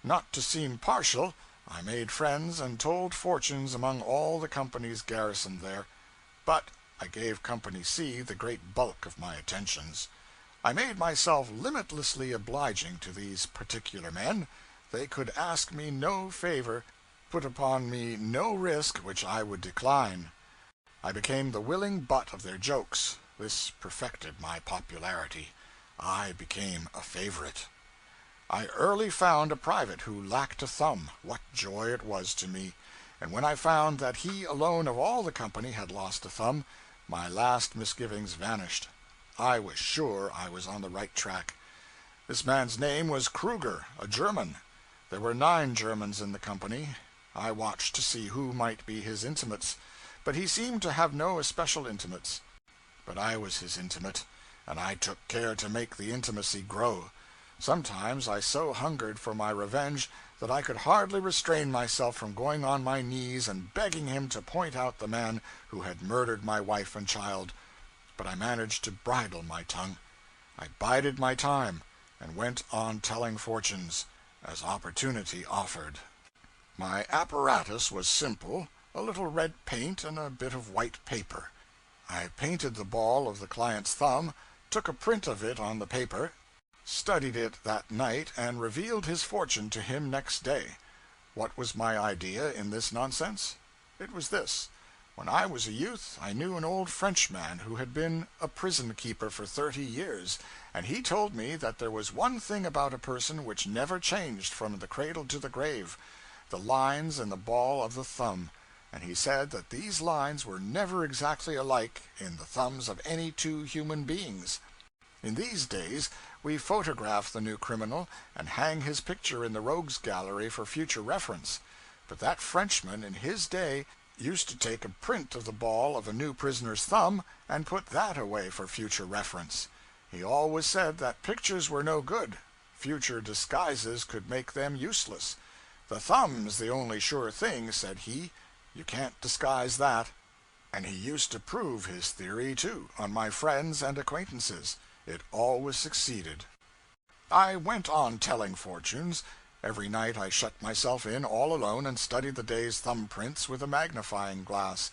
Not to seem partial, I made friends and told fortunes among all the companies garrisoned there, but I gave Company C the great bulk of my attentions. I made myself limitlessly obliging to these particular men. They could ask me no favor, put upon me no risk which I would decline. I became the willing butt of their jokes. This perfected my popularity. I became a favorite. I early found a private who lacked a thumb. What joy it was to me! And when I found that he alone of all the company had lost a thumb, my last misgivings vanished. I was sure I was on the right track. This man's name was Kruger, a German. There were 9 Germans in the company. I watched to see who might be his intimates, but he seemed to have no especial intimates. But I was his intimate, and I took care to make the intimacy grow. Sometimes I so hungered for my revenge that I could hardly restrain myself from going on my knees and begging him to point out the man who had murdered my wife and child. But I managed to bridle my tongue. I bided my time, and went on telling fortunes, as opportunity offered. My apparatus was simple, a little red paint and a bit of white paper. I painted the ball of the client's thumb, took a print of it on the paper, studied it that night, and revealed his fortune to him next day. What was my idea in this nonsense? It was this. When I was a youth, I knew an old Frenchman who had been a prison keeper for 30 years, and he told me that there was one thing about a person which never changed from the cradle to the grave: the lines in the ball of the thumb. And he said that these lines were never exactly alike in the thumbs of any 2 human beings. In these days we photograph the new criminal and hang his picture in the rogues' gallery for future reference. But that Frenchman in his day used to take a print of the ball of a new prisoner's thumb and put that away for future reference. He always said that pictures were no good. Future disguises could make them useless. The thumb's the only sure thing, said he. You can't disguise that. And he used to prove his theory, too, on my friends and acquaintances. It always succeeded. I went on telling fortunes. Every night I shut myself in all alone and studied the day's thumb prints with a magnifying glass.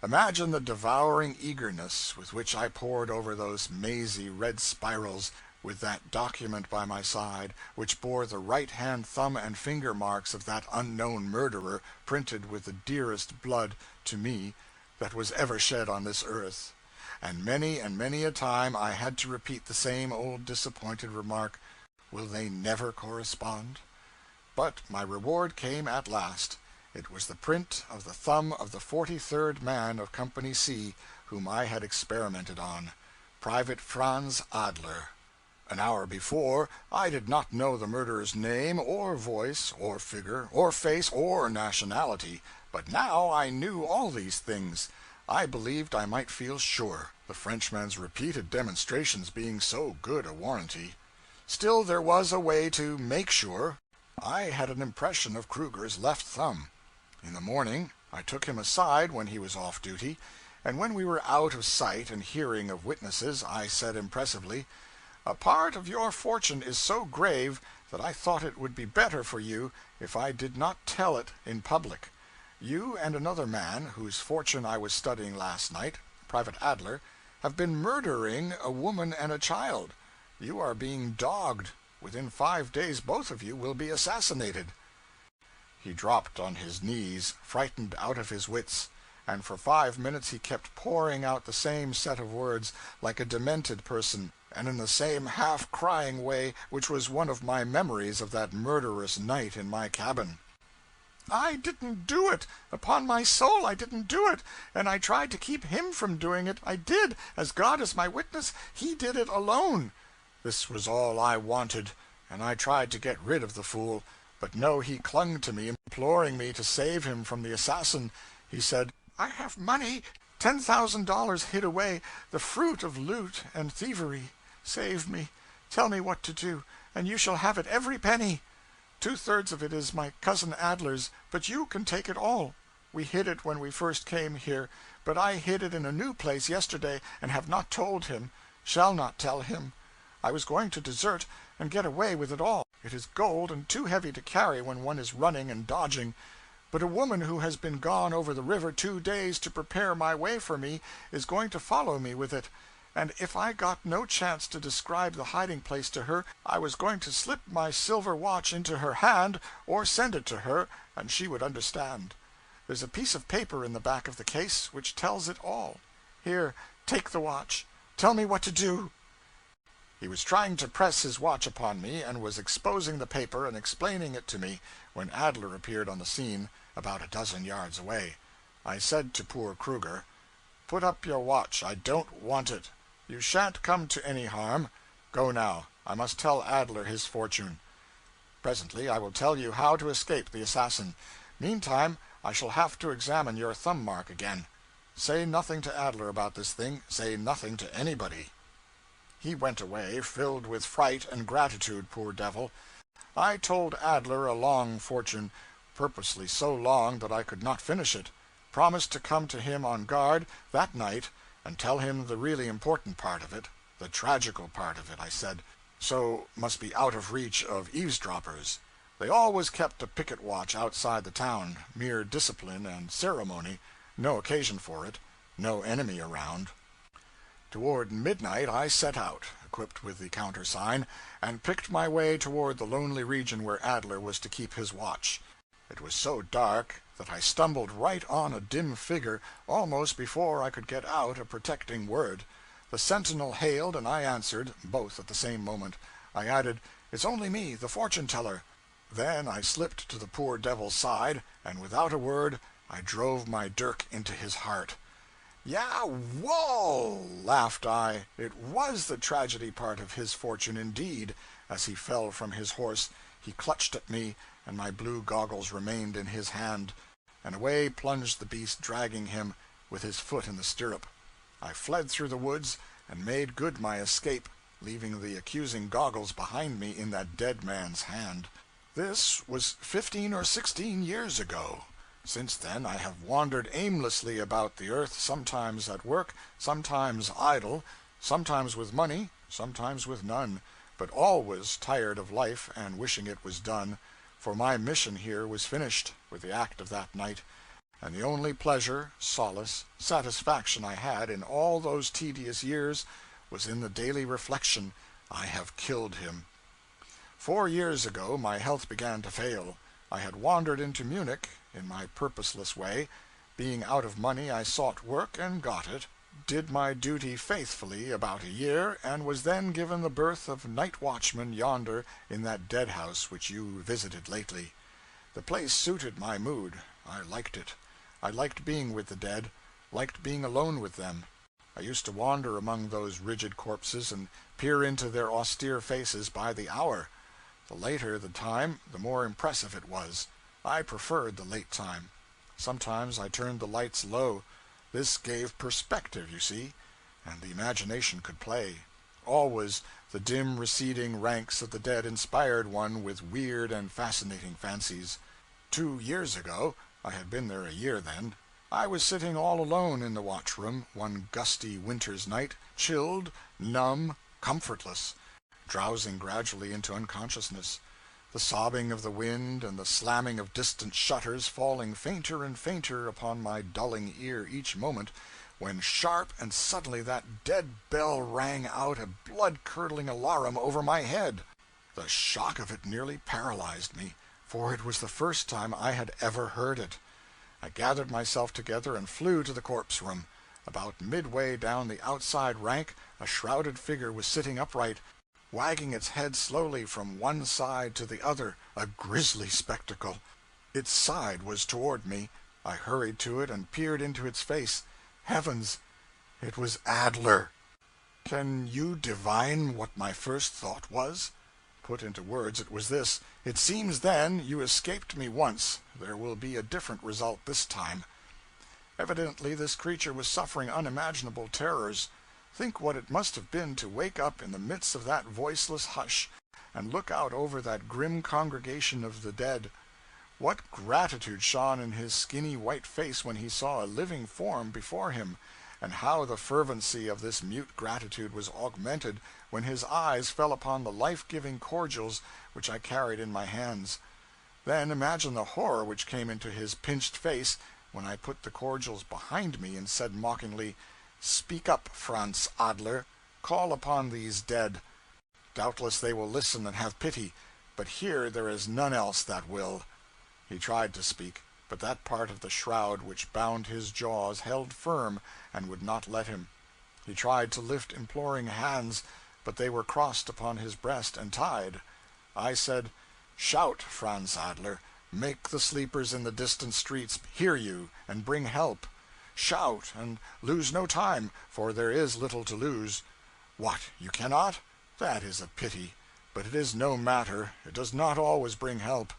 Imagine the devouring eagerness with which I pored over those mazy red spirals, with that document by my side, which bore the right-hand thumb and finger marks of that unknown murderer, printed with the dearest blood to me that was ever shed on this earth. And many a time I had to repeat the same old disappointed remark, will they never correspond? But my reward came at last. It was the print of the thumb of the 43rd man of Company C, whom I had experimented on, Private Franz Adler. An hour before, I did not know the murderer's name, or voice, or figure, or face, or nationality, but now I knew all these things. I believed I might feel sure, the Frenchman's repeated demonstrations being so good a warranty. Still, there was a way to make sure. I had an impression of Kruger's left thumb. In the morning I took him aside when he was off duty, and when we were out of sight and hearing of witnesses, I said impressively, "A part of your fortune is so grave that I thought it would be better for you if I did not tell it in public. You and another man, whose fortune I was studying last night, Private Adler, have been murdering a woman and a child. You are being dogged. Within 5 days both of you will be assassinated." He dropped on his knees, frightened out of his wits, and for 5 minutes he kept pouring out the same set of words, like a demented person, and in the same half-crying way which was one of my memories of that murderous night in my cabin. "I didn't do it! Upon my soul I didn't do it! And I tried to keep him from doing it. I did! As God is my witness, he did it alone!" This was all I wanted, and I tried to get rid of the fool. But no, he clung to me, imploring me to save him from the assassin. He said, "I have money, $10,000 hid away, the fruit of loot and thievery. Save me. Tell me what to do, and you shall have it every penny. 2/3 of it is my cousin Adler's, but you can take it all. We hid it when we first came here, but I hid it in a new place yesterday, and have not told him, shall not tell him. I was going to desert, and get away with it all. It is gold, and too heavy to carry when one is running and dodging. But a woman who has been gone over the river 2 days to prepare my way for me is going to follow me with it, and if I got no chance to describe the hiding place to her, I was going to slip my silver watch into her hand, or send it to her, and she would understand. There's a piece of paper in the back of the case which tells it all. Here, take the watch. Tell me what to do." He was trying to press his watch upon me, and was exposing the paper and explaining it to me, when Adler appeared on the scene, about a dozen yards away. I said to poor Kruger, "Put up your watch. I don't want it. You shan't come to any harm. Go now. I must tell Adler his fortune. Presently I will tell you how to escape the assassin. Meantime, I shall have to examine your thumb mark again. Say nothing to Adler about this thing. Say nothing to anybody." He went away, filled with fright and gratitude, poor devil. I told Adler a long fortune, purposely so long that I could not finish it, promised to come to him on guard that night, and tell him the really important part of it, the tragical part of it, I said, so must be out of reach of eavesdroppers. They always kept a picket watch outside the town, mere discipline and ceremony, no occasion for it, no enemy around. Toward midnight I set out, equipped with the countersign, and picked my way toward the lonely region where Adler was to keep his watch. It was so dark that I stumbled right on a dim figure almost before I could get out a protecting word. The sentinel hailed, and I answered, both at the same moment. I added, "It's only me, the fortune-teller." Then I slipped to the poor devil's side, and without a word I drove my dirk into his heart. "Ya wohl!" laughed I. It was the tragedy part of his fortune indeed. As he fell from his horse, he clutched at me, and my blue goggles remained in his hand, and away plunged the beast, dragging him, with his foot in the stirrup. I fled through the woods, and made good my escape, leaving the accusing goggles behind me in that dead man's hand. This was 15 or 16 years ago. Since then I have wandered aimlessly about the earth, sometimes at work, sometimes idle, sometimes with money, sometimes with none, but always tired of life and wishing it was done, for my mission here was finished with the act of that night, and the only pleasure, solace, satisfaction I had in all those tedious years was in the daily reflection, I have killed him. 4 years ago my health began to fail. I had wandered into Munich, in my purposeless way. Being out of money, I sought work and got it, did my duty faithfully about a year, and was then given the berth of night watchman yonder in that dead house which you visited lately. The place suited my mood. I liked it. I liked being with the dead, liked being alone with them. I used to wander among those rigid corpses and peer into their austere faces by the hour. The later the time, the more impressive it was. I preferred the late time. Sometimes I turned the lights low. This gave perspective, you see, and the imagination could play. Always the dim receding ranks of the dead inspired one with weird and fascinating fancies. 2 years ago I had been there a year then I was sitting all alone in the watch-room, one gusty winter's night, chilled, numb, comfortless, drowsing gradually into unconsciousness, the sobbing of the wind and the slamming of distant shutters falling fainter and fainter upon my dulling ear each moment, when sharp and suddenly that dead bell rang out a blood-curdling alarum over my head. The shock of it nearly paralyzed me, for it was the first time I had ever heard it. I gathered myself together and flew to the corpse-room. About midway down the outside rank a shrouded figure was sitting upright, wagging its head slowly from one side to the other, a grisly spectacle. Its side was toward me. I hurried to it and peered into its face. Heavens, it was Adler! Can you divine what my first thought was? Put into words, it was this: it seems, then, you escaped me once. There will be a different result this time. Evidently this creature was suffering unimaginable terrors. Think what it must have been to wake up in the midst of that voiceless hush, and look out over that grim congregation of the dead. What gratitude shone in his skinny white face when he saw a living form before him, and how the fervency of this mute gratitude was augmented when his eyes fell upon the life-giving cordials which I carried in my hands. Then imagine the horror which came into his pinched face when I put the cordials behind me and said mockingly, "Speak up, Franz Adler, call upon these dead. Doubtless they will listen and have pity, but here there is none else that will." He tried to speak, but that part of the shroud which bound his jaws held firm and would not let him. He tried to lift imploring hands, but they were crossed upon his breast and tied. I said, "Shout, Franz Adler, make the sleepers in the distant streets hear you and bring help. Shout, and lose no time, for there is little to lose." What, you cannot? That is a pity. But it is no matter, it does not always bring help.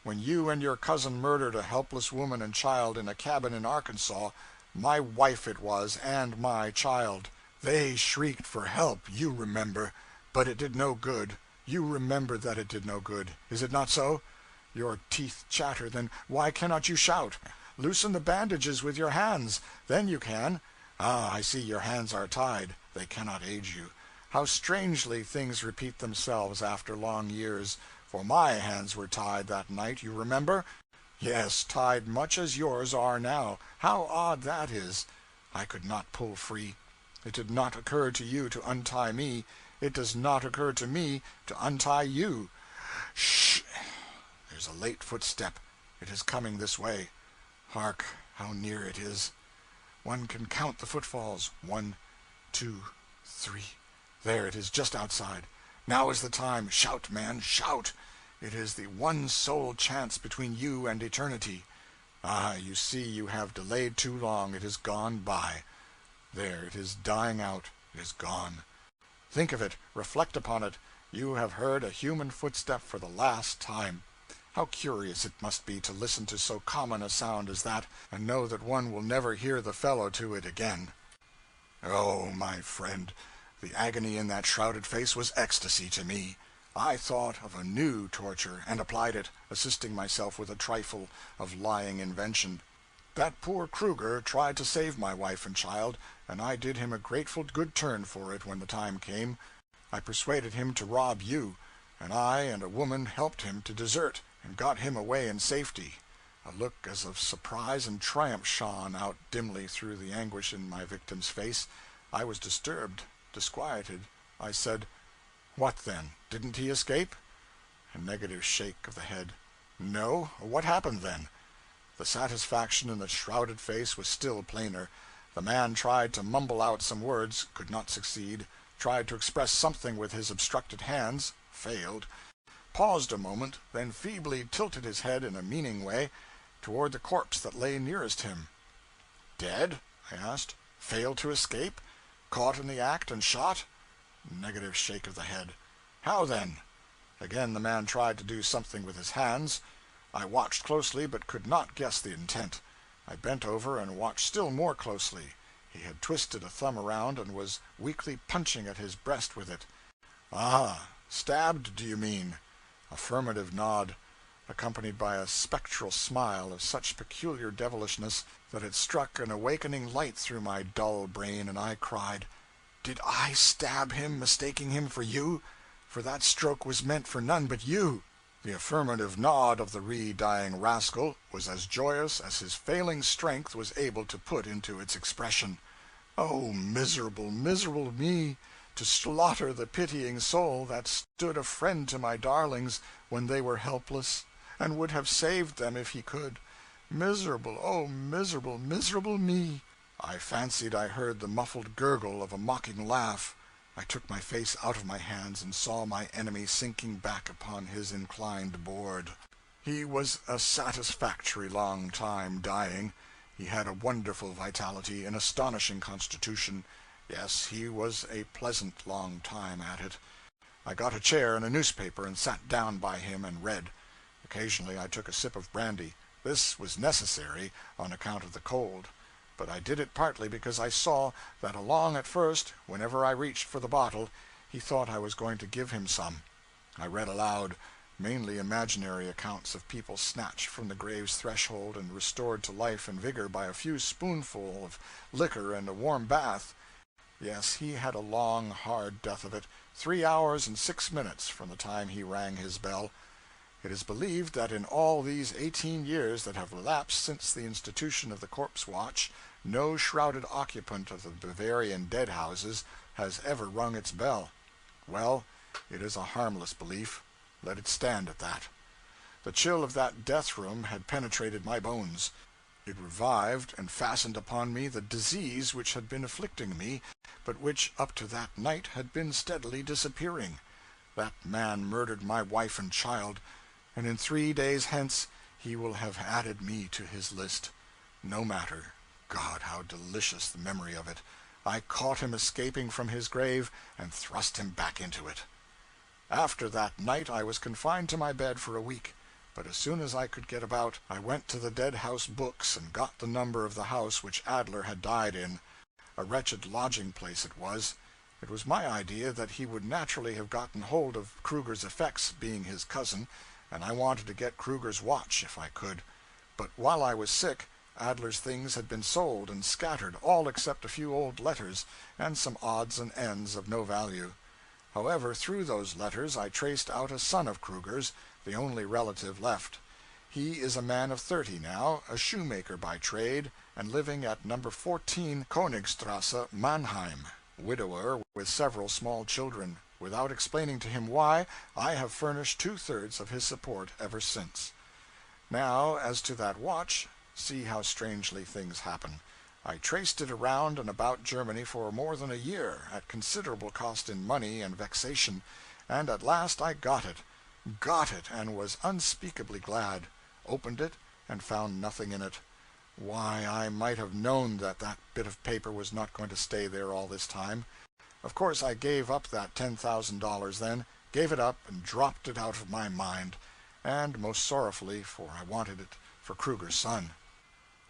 When you and your cousin murdered a helpless woman and child in a cabin in Arkansas, my wife it was, and my child. They shrieked for help, you remember, but it did no good. You remember that it did no good. Is it not so? Your teeth chatter, then why cannot you shout? Loosen the bandages with your hands, then you can. Ah, I see your hands are tied. They cannot aid you. How strangely things repeat themselves after long years. For my hands were tied that night, you remember? Yes, tied much as yours are now. How odd that is. I could not pull free. It did not occur to you to untie me. It does not occur to me to untie you. Shh! There's a late footstep. It is coming this way. Hark, how near it is. One can count the footfalls. 1, 2, 3. There it is, just outside. Now is the time. Shout, man, shout. It is the one sole chance between you and eternity. Ah, you see you have delayed too long. It is gone by. There, it is dying out. It is gone. Think of it. Reflect upon it. You have heard a human footstep for the last time. How curious it must be to listen to so common a sound as that, and know that one will never hear the fellow to it again. Oh, my friend, the agony in that shrouded face was ecstasy to me. I thought of a new torture, and applied it, assisting myself with a trifle of lying invention. That poor Kruger tried to save my wife and child, and I did him a grateful good turn for it when the time came. I persuaded him to rob you, and I and a woman helped him to desert, and got him away in safety. A look as of surprise and triumph shone out dimly through the anguish in my victim's face. I was disturbed, disquieted. I said, "What then? Didn't he escape?" A negative shake of the head. "No? What happened then?" The satisfaction in the shrouded face was still plainer. The man tried to mumble out some words, could not succeed, tried to express something with his obstructed hands, failed, paused a moment, then feebly tilted his head in a meaning way toward the corpse that lay nearest him. "Dead?" I asked. "Failed to escape? Caught in the act and shot?" Negative shake of the head. "How then?" Again the man tried to do something with his hands. I watched closely, but could not guess the intent. I bent over and watched still more closely. He had twisted a thumb around and was weakly punching at his breast with it. "Ah, stabbed, do you mean?" Affirmative nod, accompanied by a spectral smile of such peculiar devilishness that it struck an awakening light through my dull brain, and I cried, "Did I stab him, mistaking him for you? For that stroke was meant for none but you." The affirmative nod of the re-dying rascal was as joyous as his failing strength was able to put into its expression. Oh, miserable, miserable me, to slaughter the pitying soul that stood a friend to my darlings when they were helpless, and would have saved them if he could. Miserable, oh, miserable, miserable me! I fancied I heard the muffled gurgle of a mocking laugh. I took my face out of my hands and saw my enemy sinking back upon his inclined board. He was a satisfactory long time dying. He had a wonderful vitality, an astonishing constitution. Yes, he was a pleasant long time at it. I got a chair and a newspaper and sat down by him and read. Occasionally I took a sip of brandy. This was necessary on account of the cold, but I did it partly because I saw that along at first, whenever I reached for the bottle, he thought I was going to give him some. I read aloud, mainly imaginary accounts of people snatched from the grave's threshold and restored to life and vigor by a few spoonfuls of liquor and a warm bath. Yes, he had a long, hard death of it, 3 hours and 6 minutes from the time he rang his bell. It is believed that in all these 18 years that have elapsed since the institution of the corpse watch, no shrouded occupant of the Bavarian dead houses has ever rung its bell. Well, it is a harmless belief. Let it stand at that. The chill of that death room had penetrated my bones. It revived and fastened upon me the disease which had been afflicting me, but which up to that night had been steadily disappearing. That man murdered my wife and child, and in 3 days hence he will have added me to his list. No matter. God, how delicious the memory of it! I caught him escaping from his grave and thrust him back into it. After that night I was confined to my bed for a week, but as soon as I could get about I went to the dead house books and got the number of the house which Adler had died in. A wretched lodging place it was. It was my idea that he would naturally have gotten hold of Kruger's effects, being his cousin, and I wanted to get Kruger's watch if I could. But while I was sick, Adler's things had been sold and scattered, all except a few old letters and some odds and ends of no value. However, through those letters I traced out a son of Kruger's, the only relative left. He is a man of 30 now, a shoemaker by trade, and living at number 14 Königstrasse, Mannheim, widower with several small children. Without explaining to him why, I have furnished 2/3 of his support ever since. Now, as to that watch, see how strangely things happen. I traced it around and about Germany for more than a year, at considerable cost in money and vexation, and at last I got it, and was unspeakably glad. Opened it, and found nothing in it. Why, I might have known that that bit of paper was not going to stay there all this time. Of course I gave up that $10,000 then, gave it up and dropped it out of my mind, and most sorrowfully, for I wanted it for Kruger's son.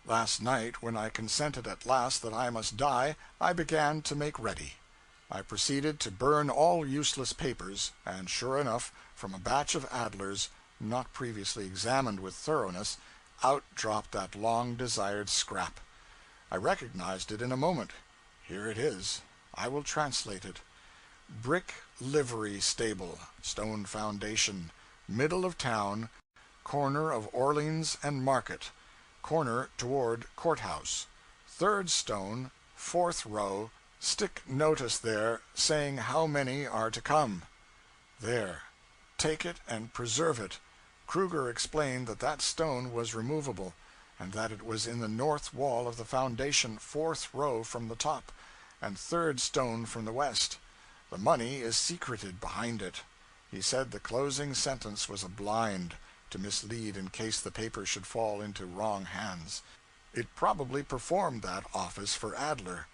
Last night, when I consented at last that I must die, I began to make ready. I proceeded to burn all useless papers, and sure enough, from a batch of Adler's, not previously examined with thoroughness, out dropped that long-desired scrap. I recognized it in a moment. Here it is. I will translate it. Brick livery stable, stone foundation, middle of town, corner of Orleans and Market, corner toward courthouse. Third stone, 4th row, stick notice there saying how many are to come. There. Take it and preserve it. Kruger explained that that stone was removable, and that it was in the north wall of the foundation, 4th row from the top, and 3rd stone from the west. The money is secreted behind it. He said the closing sentence was a blind, to mislead in case the paper should fall into wrong hands. It probably performed that office for Adler.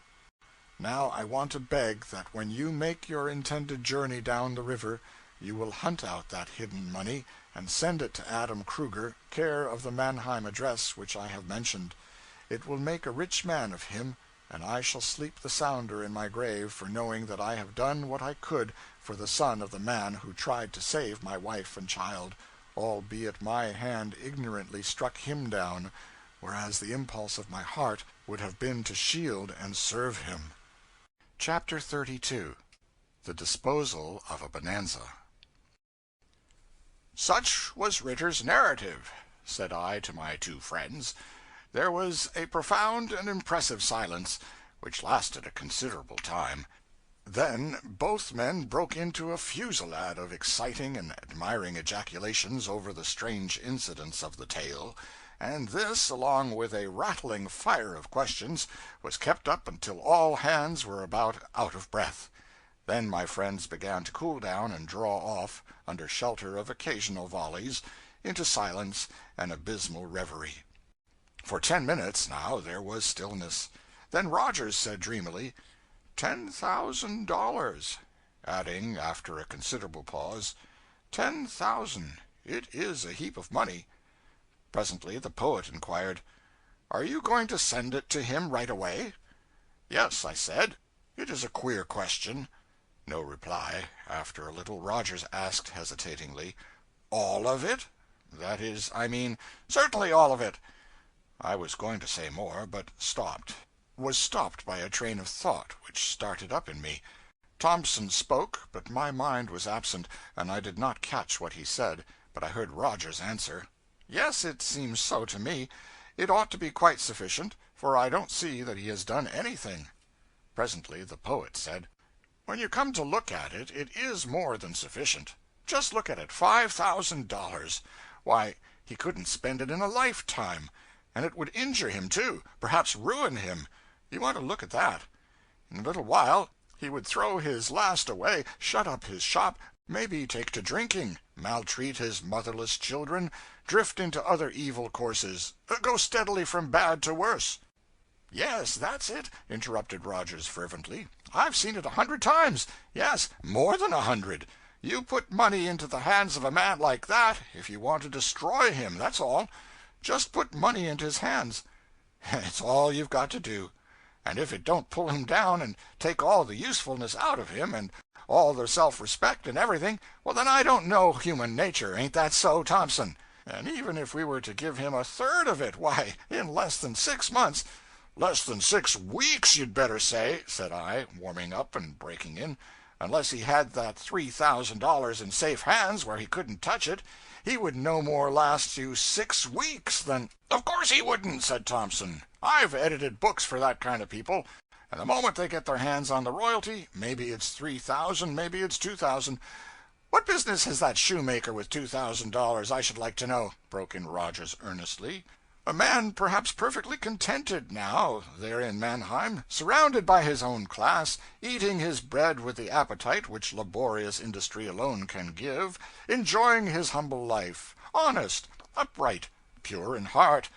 Now I want to beg that when you make your intended journey down the river, you will hunt out that hidden money and send it to Adam Kruger, care of the Mannheim address which I have mentioned. It will make a rich man of him, and I shall sleep the sounder in my grave for knowing that I have done what I could for the son of the man who tried to save my wife and child, albeit my hand ignorantly struck him down, whereas the impulse of my heart would have been to shield and serve him. Chapter 32. The Disposal of a Bonanza. Such was Ritter's narrative, said I to my two friends. There was a profound and impressive silence, which lasted a considerable time. Then both men broke into a fusillade of exciting and admiring ejaculations over the strange incidents of the tale, and this, along with a rattling fire of questions, was kept up until all hands were about out of breath. Then my friends began to cool down and draw off, under shelter of occasional volleys, into silence and abysmal reverie. For 10 minutes, now, there was stillness. Then Rogers said dreamily, $10,000, adding, after a considerable pause, 10,000. It is a heap of money. Presently the poet inquired, "Are you going to send it to him right away?" "Yes," I said. "It is a queer question." No reply. After a little, Rogers asked hesitatingly, "All of it? That is, I mean—" "Certainly all of it." I was going to say more, but was stopped by a train of thought which started up in me. Thompson spoke, but my mind was absent, and I did not catch what he said, but I heard Rogers answer, "Yes, it seems so to me. It ought to be quite sufficient, for I don't see that he has done anything." Presently the poet said, "When you come to look at it, it is more than sufficient. Just look at it, $5,000. Why, he couldn't spend it in a lifetime. And it would injure him, too, perhaps ruin him. You want to look at that. In a little while he would throw his last away, shut up his shop, maybe take to drinking, maltreat his motherless children, drift into other evil courses, go steadily from bad to worse." "Yes, that's it," interrupted Rogers fervently. "I've seen it 100 times. Yes, more than 100. You put money into the hands of a man like that if you want to destroy him, that's all. Just put money into his hands. It's all you've got to do. And if it don't pull him down and take all the usefulness out of him, and all the self-respect and everything, well, then I don't know human nature. Ain't that so, Thompson? And even if we were to give him a third of it, why, in less than 6 months—" "Less than 6 weeks, you'd better say," said I, warming up and breaking in. "Unless he had that $3,000 in safe hands where he couldn't touch it, he would no more last you 6 weeks than—" "Of course he wouldn't," said Thompson. "I've edited books for that kind of people, and the moment they get their hands on the royalty, maybe it's 3,000, maybe it's 2,000. What business has that shoemaker with $2,000, I should like to know?" broke in Rogers earnestly. "A man perhaps perfectly contented now, there in Mannheim, surrounded by his own class, eating his bread with the appetite which laborious industry alone can give, enjoying his humble life, honest, upright, pure in heart,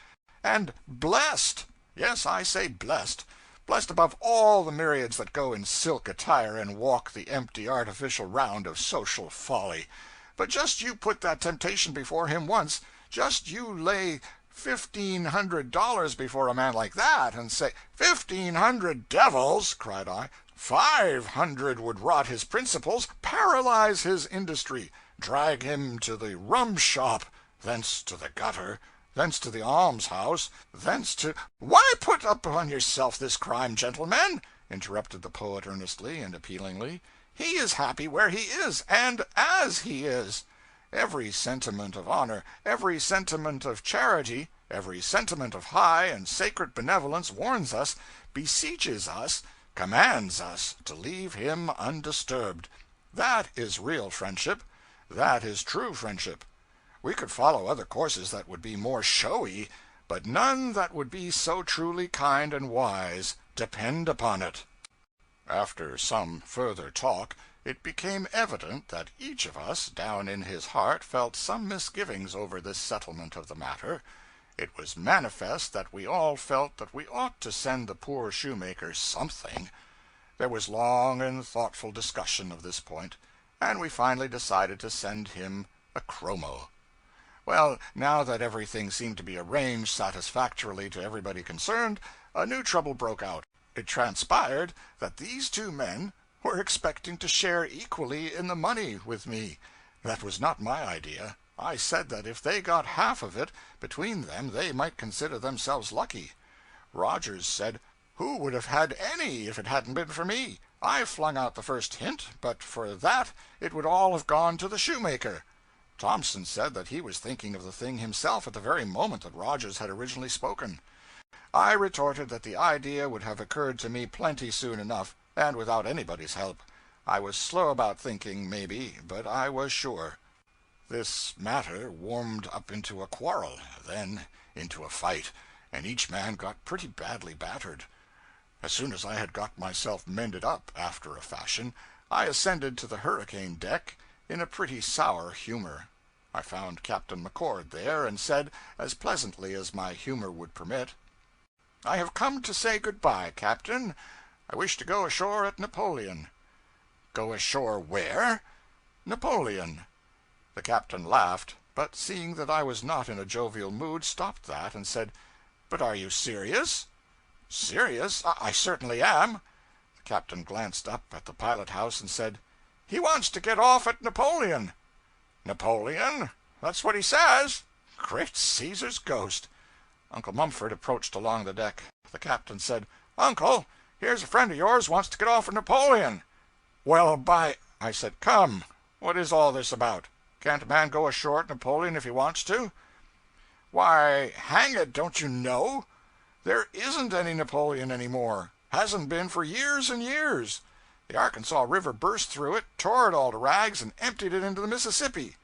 and blessed. Yes, I say blessed. Blessed above all the myriads that go in silk attire and walk the empty artificial round of social folly. But just you put that temptation before him once, just you lay $1,500 before a man like that, and say—" "1,500 devils!" cried I. 500 would rot his principles, paralyze his industry, drag him to the rum shop, thence to the gutter, thence to the almshouse, thence to—" "Why put upon yourself this crime, gentlemen?" interrupted the poet earnestly and appealingly. "He is happy where he is, and as he is. Every sentiment of honor, every sentiment of charity, every sentiment of high and sacred benevolence warns us, beseeches us, commands us to leave him undisturbed. That is real friendship. That is true friendship. We could follow other courses that would be more showy, but none that would be so truly kind and wise, depend upon it." After some further talk, it became evident that each of us, down in his heart, felt some misgivings over this settlement of the matter. It was manifest that we all felt that we ought to send the poor shoemaker something. There was long and thoughtful discussion of this point, and we finally decided to send him a chromo. Well, now that everything seemed to be arranged satisfactorily to everybody concerned, a new trouble broke out. It transpired that these two men were expecting to share equally in the money with me. That was not my idea. I said that if they got half of it between them they might consider themselves lucky. Rogers said, "Who would have had any if it hadn't been for me? I flung out the first hint, but for that it would all have gone to the shoemaker." Thompson said that he was thinking of the thing himself at the very moment that Rogers had originally spoken. I retorted that the idea would have occurred to me plenty soon enough, and without anybody's help. I was slow about thinking, maybe, but I was sure. This matter warmed up into a quarrel, then into a fight, and each man got pretty badly battered. As soon as I had got myself mended up, after a fashion, I ascended to the hurricane deck in a pretty sour humor. I found Captain McCord there, and said, as pleasantly as my humor would permit, "I have come to say good-bye, Captain. I wish to go ashore at Napoleon." "Go ashore where?" "Napoleon." The captain laughed, but seeing that I was not in a jovial mood, stopped that, and said, "But are you serious?" "Serious? I certainly am." The captain glanced up at the pilot house and said, "He wants to get off at Napoleon." "Napoleon? That's what he says." Great Caesar's ghost! Uncle Mumford approached along the deck. The captain said, "Uncle, here's a friend of yours wants to get off at Napoleon." "Well, by—" I said, "Come, what is all this about? Can't a man go ashore at Napoleon if he wants to?" "Why, hang it, don't you know? There isn't any Napoleon any more. Hasn't been for years and years. The Arkansas River burst through it, tore it all to rags, and emptied it into the Mississippi."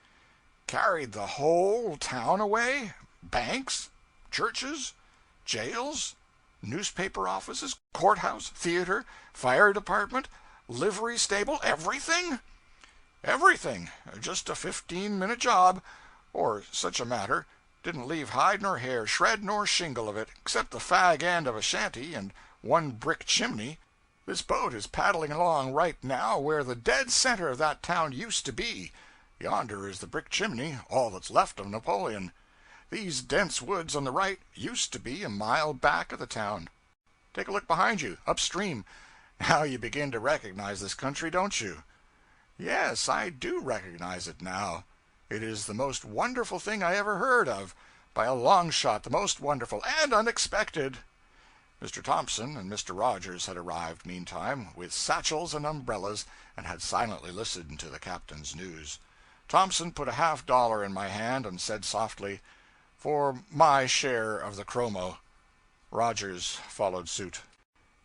"Carried the whole town away? Banks? Churches? Jails? Newspaper offices? Courthouse? Theater? Fire department? Livery stable? Everything?" "Everything. Just a 15-minute job, or such a matter. Didn't leave hide nor hair, shred nor shingle of it, except the fag end of a shanty and one brick chimney. This boat is paddling along right now where the dead center of that town used to be. Yonder is the brick chimney, all that's left of Napoleon. These dense woods on the right used to be a mile back of the town. Take a look behind you, upstream. Now you begin to recognize this country, don't you?" "Yes, I do recognize it now. It is the most wonderful thing I ever heard of. By a long shot the most wonderful and unexpected." Mr. Thompson and Mr. Rogers had arrived, meantime, with satchels and umbrellas, and had silently listened to the captain's news. Thompson put a $50 in my hand, and said softly, "For my share of the chromo." Rogers followed suit.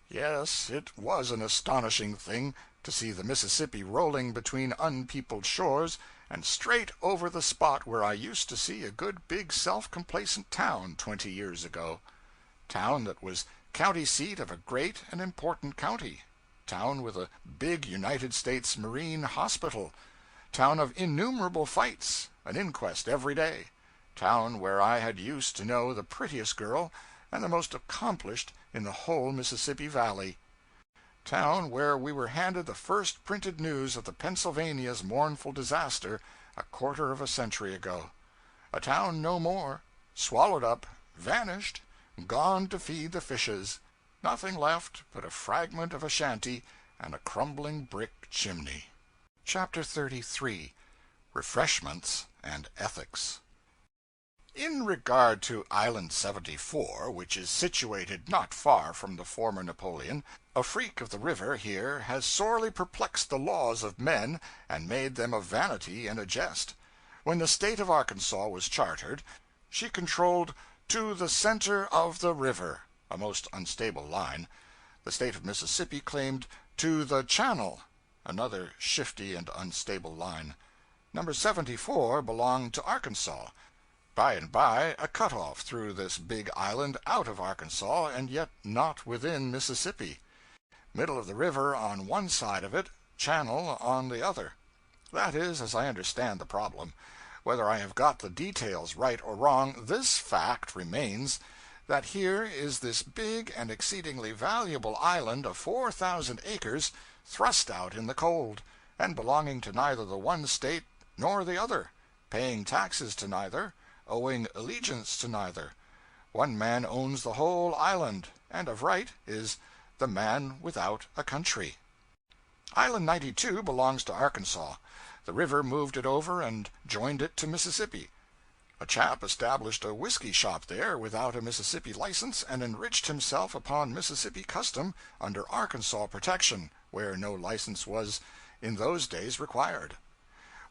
Yes, it was an astonishing thing to see the Mississippi rolling between unpeopled shores, and straight over the spot where I used to see a good big self-complacent town 20 years ago. Town that was county seat of a great and important county. Town with a big United States Marine Hospital. Town of innumerable fights, an inquest every day. Town where I had used to know the prettiest girl and the most accomplished in the whole Mississippi Valley. Town where we were handed the first printed news of the Pennsylvania's mournful disaster a quarter of a century ago. A town no more, swallowed up, vanished, gone to feed the fishes. Nothing left but a fragment of a shanty and a crumbling brick chimney. Chapter 33. Refreshments and Ethics. In regard to Island 74, which is situated not far from the former Napoleon, a freak of the river here has sorely perplexed the laws of men and made them a vanity and a jest. When the State of Arkansas was chartered, she controlled to the center of the river, a most unstable line. The State of Mississippi claimed to the channel, another shifty and unstable line. Number 74 belonged to Arkansas. By and by, a cut-off threw this big island out of Arkansas, and yet not within Mississippi. Middle of the river on one side of it, channel on the other. That is, as I understand the problem. Whether I have got the details right or wrong, this fact remains, that here is this big and exceedingly valuable island of 4,000 acres thrust out in the cold, and belonging to neither the one state nor the other, paying taxes to neither, owing allegiance to neither. One man owns the whole island, and of right is the man without a country. Island 92 belongs to Arkansas. The river moved it over and joined it to Mississippi. A chap established a whiskey shop there without a Mississippi license, and enriched himself upon Mississippi custom under Arkansas protection, where no license was in those days required.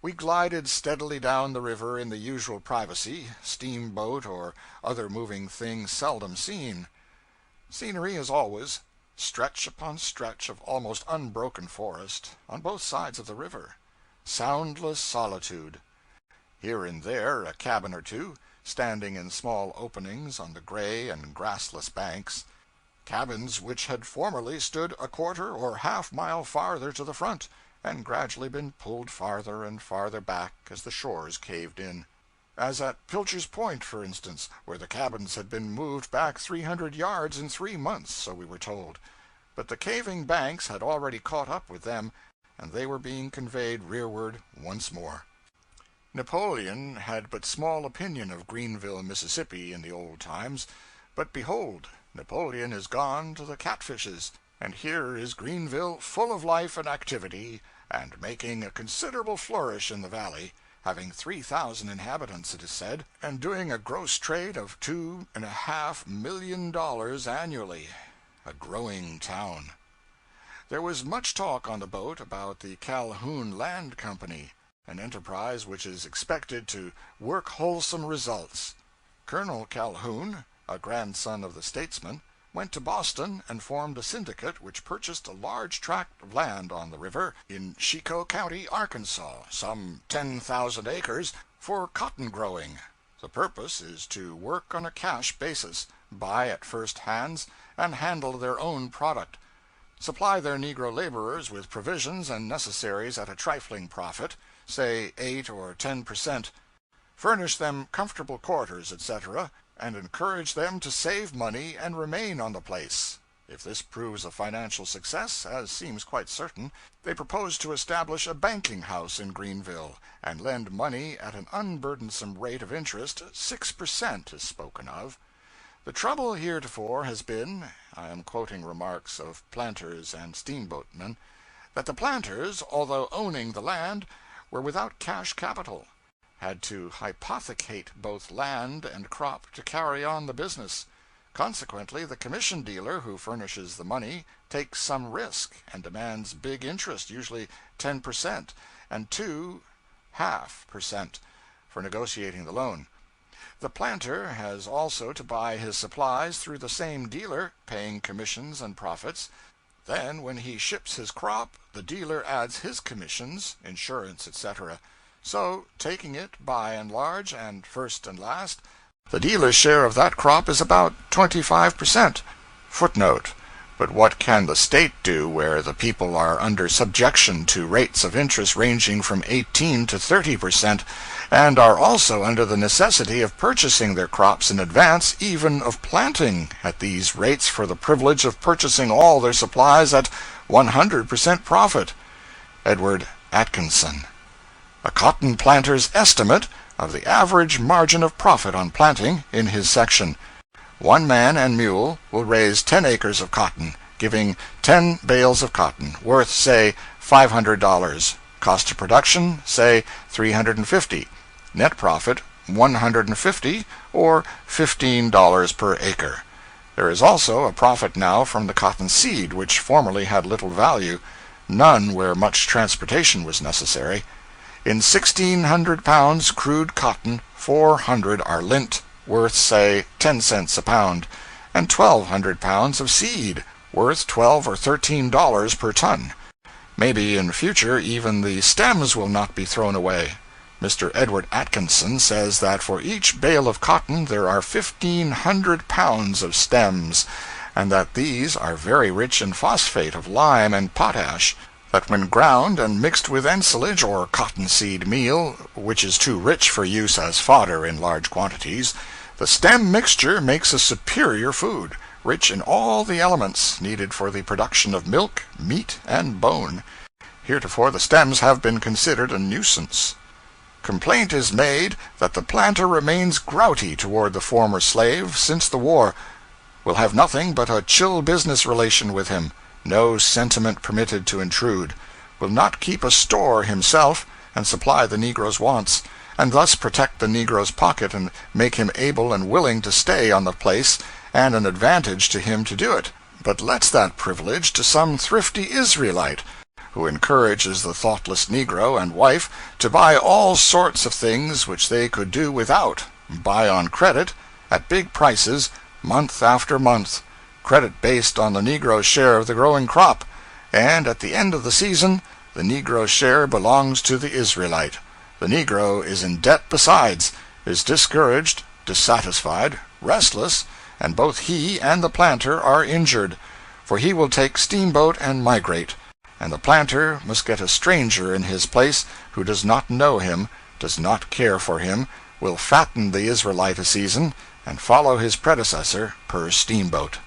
We glided steadily down the river in the usual privacy, steamboat or other moving thing seldom seen. Scenery as always, stretch upon stretch of almost unbroken forest, on both sides of the river. Soundless solitude. Here and there a cabin or two, standing in small openings on the gray and grassless banks, cabins which had formerly stood a quarter or half-mile farther to the front, and gradually been pulled farther and farther back as the shores caved in. As at Pilcher's Point, for instance, where the cabins had been moved back 300 yards in 3 months, so we were told. But the caving banks had already caught up with them, and they were being conveyed rearward once more. Napoleon had but small opinion of Greenville, Mississippi, in the old times, but behold, Napoleon is gone to the catfishes, and here is Greenville full of life and activity, and making a considerable flourish in the valley, having 3,000 inhabitants, it is said, and doing a gross trade of $2.5 million annually. A growing town. There was much talk on the boat about the Calhoun Land Company, an enterprise which is expected to work wholesome results. Colonel Calhoun, a grandson of the statesman, went to Boston and formed a syndicate which purchased a large tract of land on the river in Chicot County, Arkansas, some 10,000 acres, for cotton growing. The purpose is to work on a cash basis, buy at first hands, and handle their own product. Supply their Negro laborers with provisions and necessaries at a trifling profit, say 8 or 10%, furnish them comfortable quarters, etc., and encourage them to save money and remain on the place. If this proves a financial success, as seems quite certain, they propose to establish a banking house in Greenville, and lend money at an unburdensome rate of interest. 6% is spoken of. The trouble heretofore has been, I am quoting remarks of planters and steamboatmen, that the planters, although owning the land, were without cash capital, had to hypothecate both land and crop to carry on the business. Consequently, the commission dealer who furnishes the money takes some risk, and demands big interest, usually 10%, and 2.5% for negotiating the loan. The planter has also to buy his supplies through the same dealer, paying commissions and profits. Then, when he ships his crop, the dealer adds his commissions, insurance, etc. So, taking it by and large, and first and last, the dealer's share of that crop is about 25%. Footnote. But what can the state do where the people are under subjection to rates of interest ranging from 18 to 30%, and are also under the necessity of purchasing their crops in advance, even of planting at these rates for the privilege of purchasing all their supplies at 100% profit? Edward Atkinson. A cotton planter's estimate of the average margin of profit on planting, in his section. One man and mule will raise 10 acres of cotton, giving 10 bales of cotton, worth, say, $500. Cost of production, say, $350. Net profit, $150, or $15 per acre. There is also a profit now from the cotton seed, which formerly had little value, none where much transportation was necessary. In 1,600 pounds crude cotton, 400 are lint, worth, say, 10 cents a pound, and 1,200 pounds of seed, worth $12 or $13 per ton. Maybe in future even the stems will not be thrown away. Mr. Edward Atkinson says that for each bale of cotton there are 1,500 pounds of stems, and that these are very rich in phosphate of lime and potash, that when ground and mixed with ensilage or cottonseed meal, which is too rich for use as fodder in large quantities, the stem mixture makes a superior food, rich in all the elements needed for the production of milk, meat, and bone. Heretofore the stems have been considered a nuisance. Complaint is made that the planter remains grouty toward the former slave since the war, will have nothing but a chill business relation with him, no sentiment permitted to intrude, will not keep a store himself and supply the Negro's wants, and thus protect the Negro's pocket and make him able and willing to stay on the place, and an advantage to him to do it, but lets that privilege to some thrifty Israelite, who encourages the thoughtless Negro and wife to buy all sorts of things which they could do without, buy on credit, at big prices, month after month, credit based on the Negro's share of the growing crop, and at the end of the season the Negro's share belongs to the Israelite. The Negro is in debt besides, is discouraged, dissatisfied, restless, and both he and the planter are injured, for he will take steamboat and migrate, and the planter must get a stranger in his place who does not know him, does not care for him, will fatten the Israelite a season, and follow his predecessor per steamboat.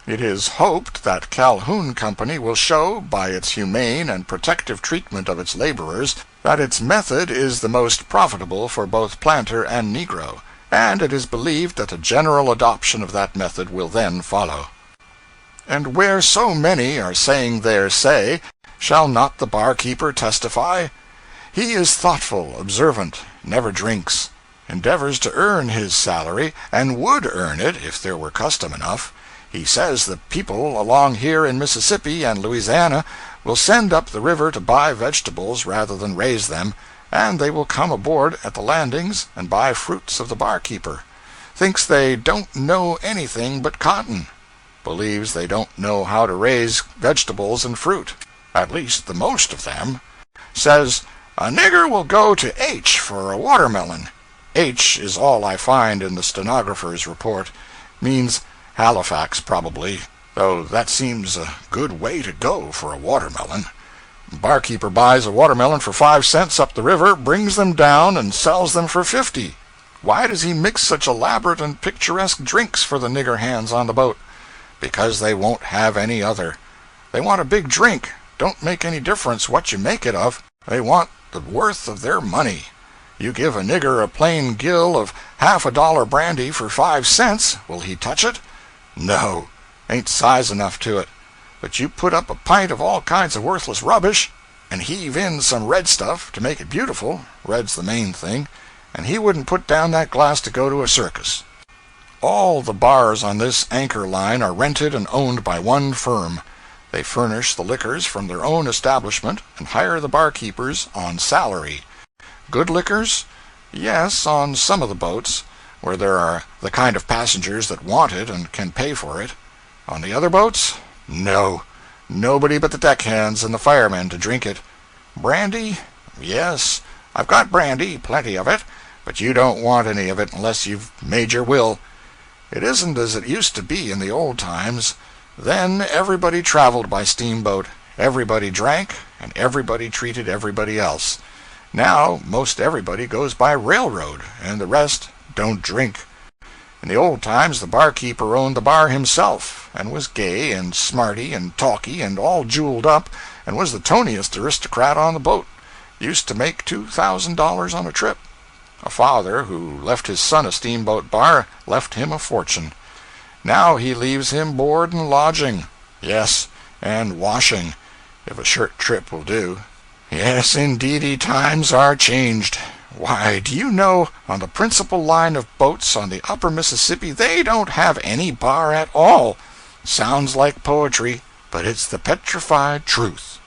It is hoped that Calhoun Company will show, by its humane and protective treatment of its laborers, that its method is the most profitable for both planter and Negro, and it is believed that a general adoption of that method will then follow. And where so many are saying their say, shall not the barkeeper testify? He is thoughtful, observant, never drinks, endeavors to earn his salary, and would earn it if there were custom enough. He says the people along here in Mississippi and Louisiana will send up the river to buy vegetables rather than raise them, and they will come aboard at the landings and buy fruits of the barkeeper. Thinks they don't know anything but cotton. Believes they don't know how to raise vegetables and fruit, at least the most of them. Says, a nigger will go to H for a watermelon. H is all I find in the stenographer's report. Means Halifax, probably, though that seems a good way to go for a watermelon. The barkeeper buys a watermelon for 5 cents up the river, brings them down, and sells them for 50. Why does he mix such elaborate and picturesque drinks for the nigger hands on the boat? Because they won't have any other. They want a big drink. Don't make any difference what you make it of. They want the worth of their money. You give a nigger a plain gill of $half brandy for 5 cents, will he touch it? No, ain't size enough to it. But you put up a pint of all kinds of worthless rubbish, and heave in some red stuff to make it beautiful, red's the main thing, and he wouldn't put down that glass to go to a circus. All the bars on this anchor line are rented and owned by one firm. They furnish the liquors from their own establishment and hire the barkeepers on salary. Good liquors? Yes, on some of the boats, where there are the kind of passengers that want it and can pay for it. On the other boats? No. Nobody but the deckhands and the firemen to drink it. Brandy? Yes, I've got brandy, plenty of it, but you don't want any of it unless you've made your will. It isn't as it used to be in the old times. Then everybody traveled by steamboat, everybody drank, and everybody treated everybody else. Now most everybody goes by railroad, and the rest don't drink. In the old times the barkeeper owned the bar himself, and was gay and smarty and talky and all jeweled up, and was the toniest aristocrat on the boat. Used to make $2,000 on a trip. A father who left his son a steamboat bar left him a fortune. Now he leaves him board and lodging. Yes, and washing, if a short trip will do. Yes, indeedy, times are changed. Why, do you know, on the principal line of boats on the upper Mississippi they don't have any bar at all. Sounds like poetry, but it's the petrified truth.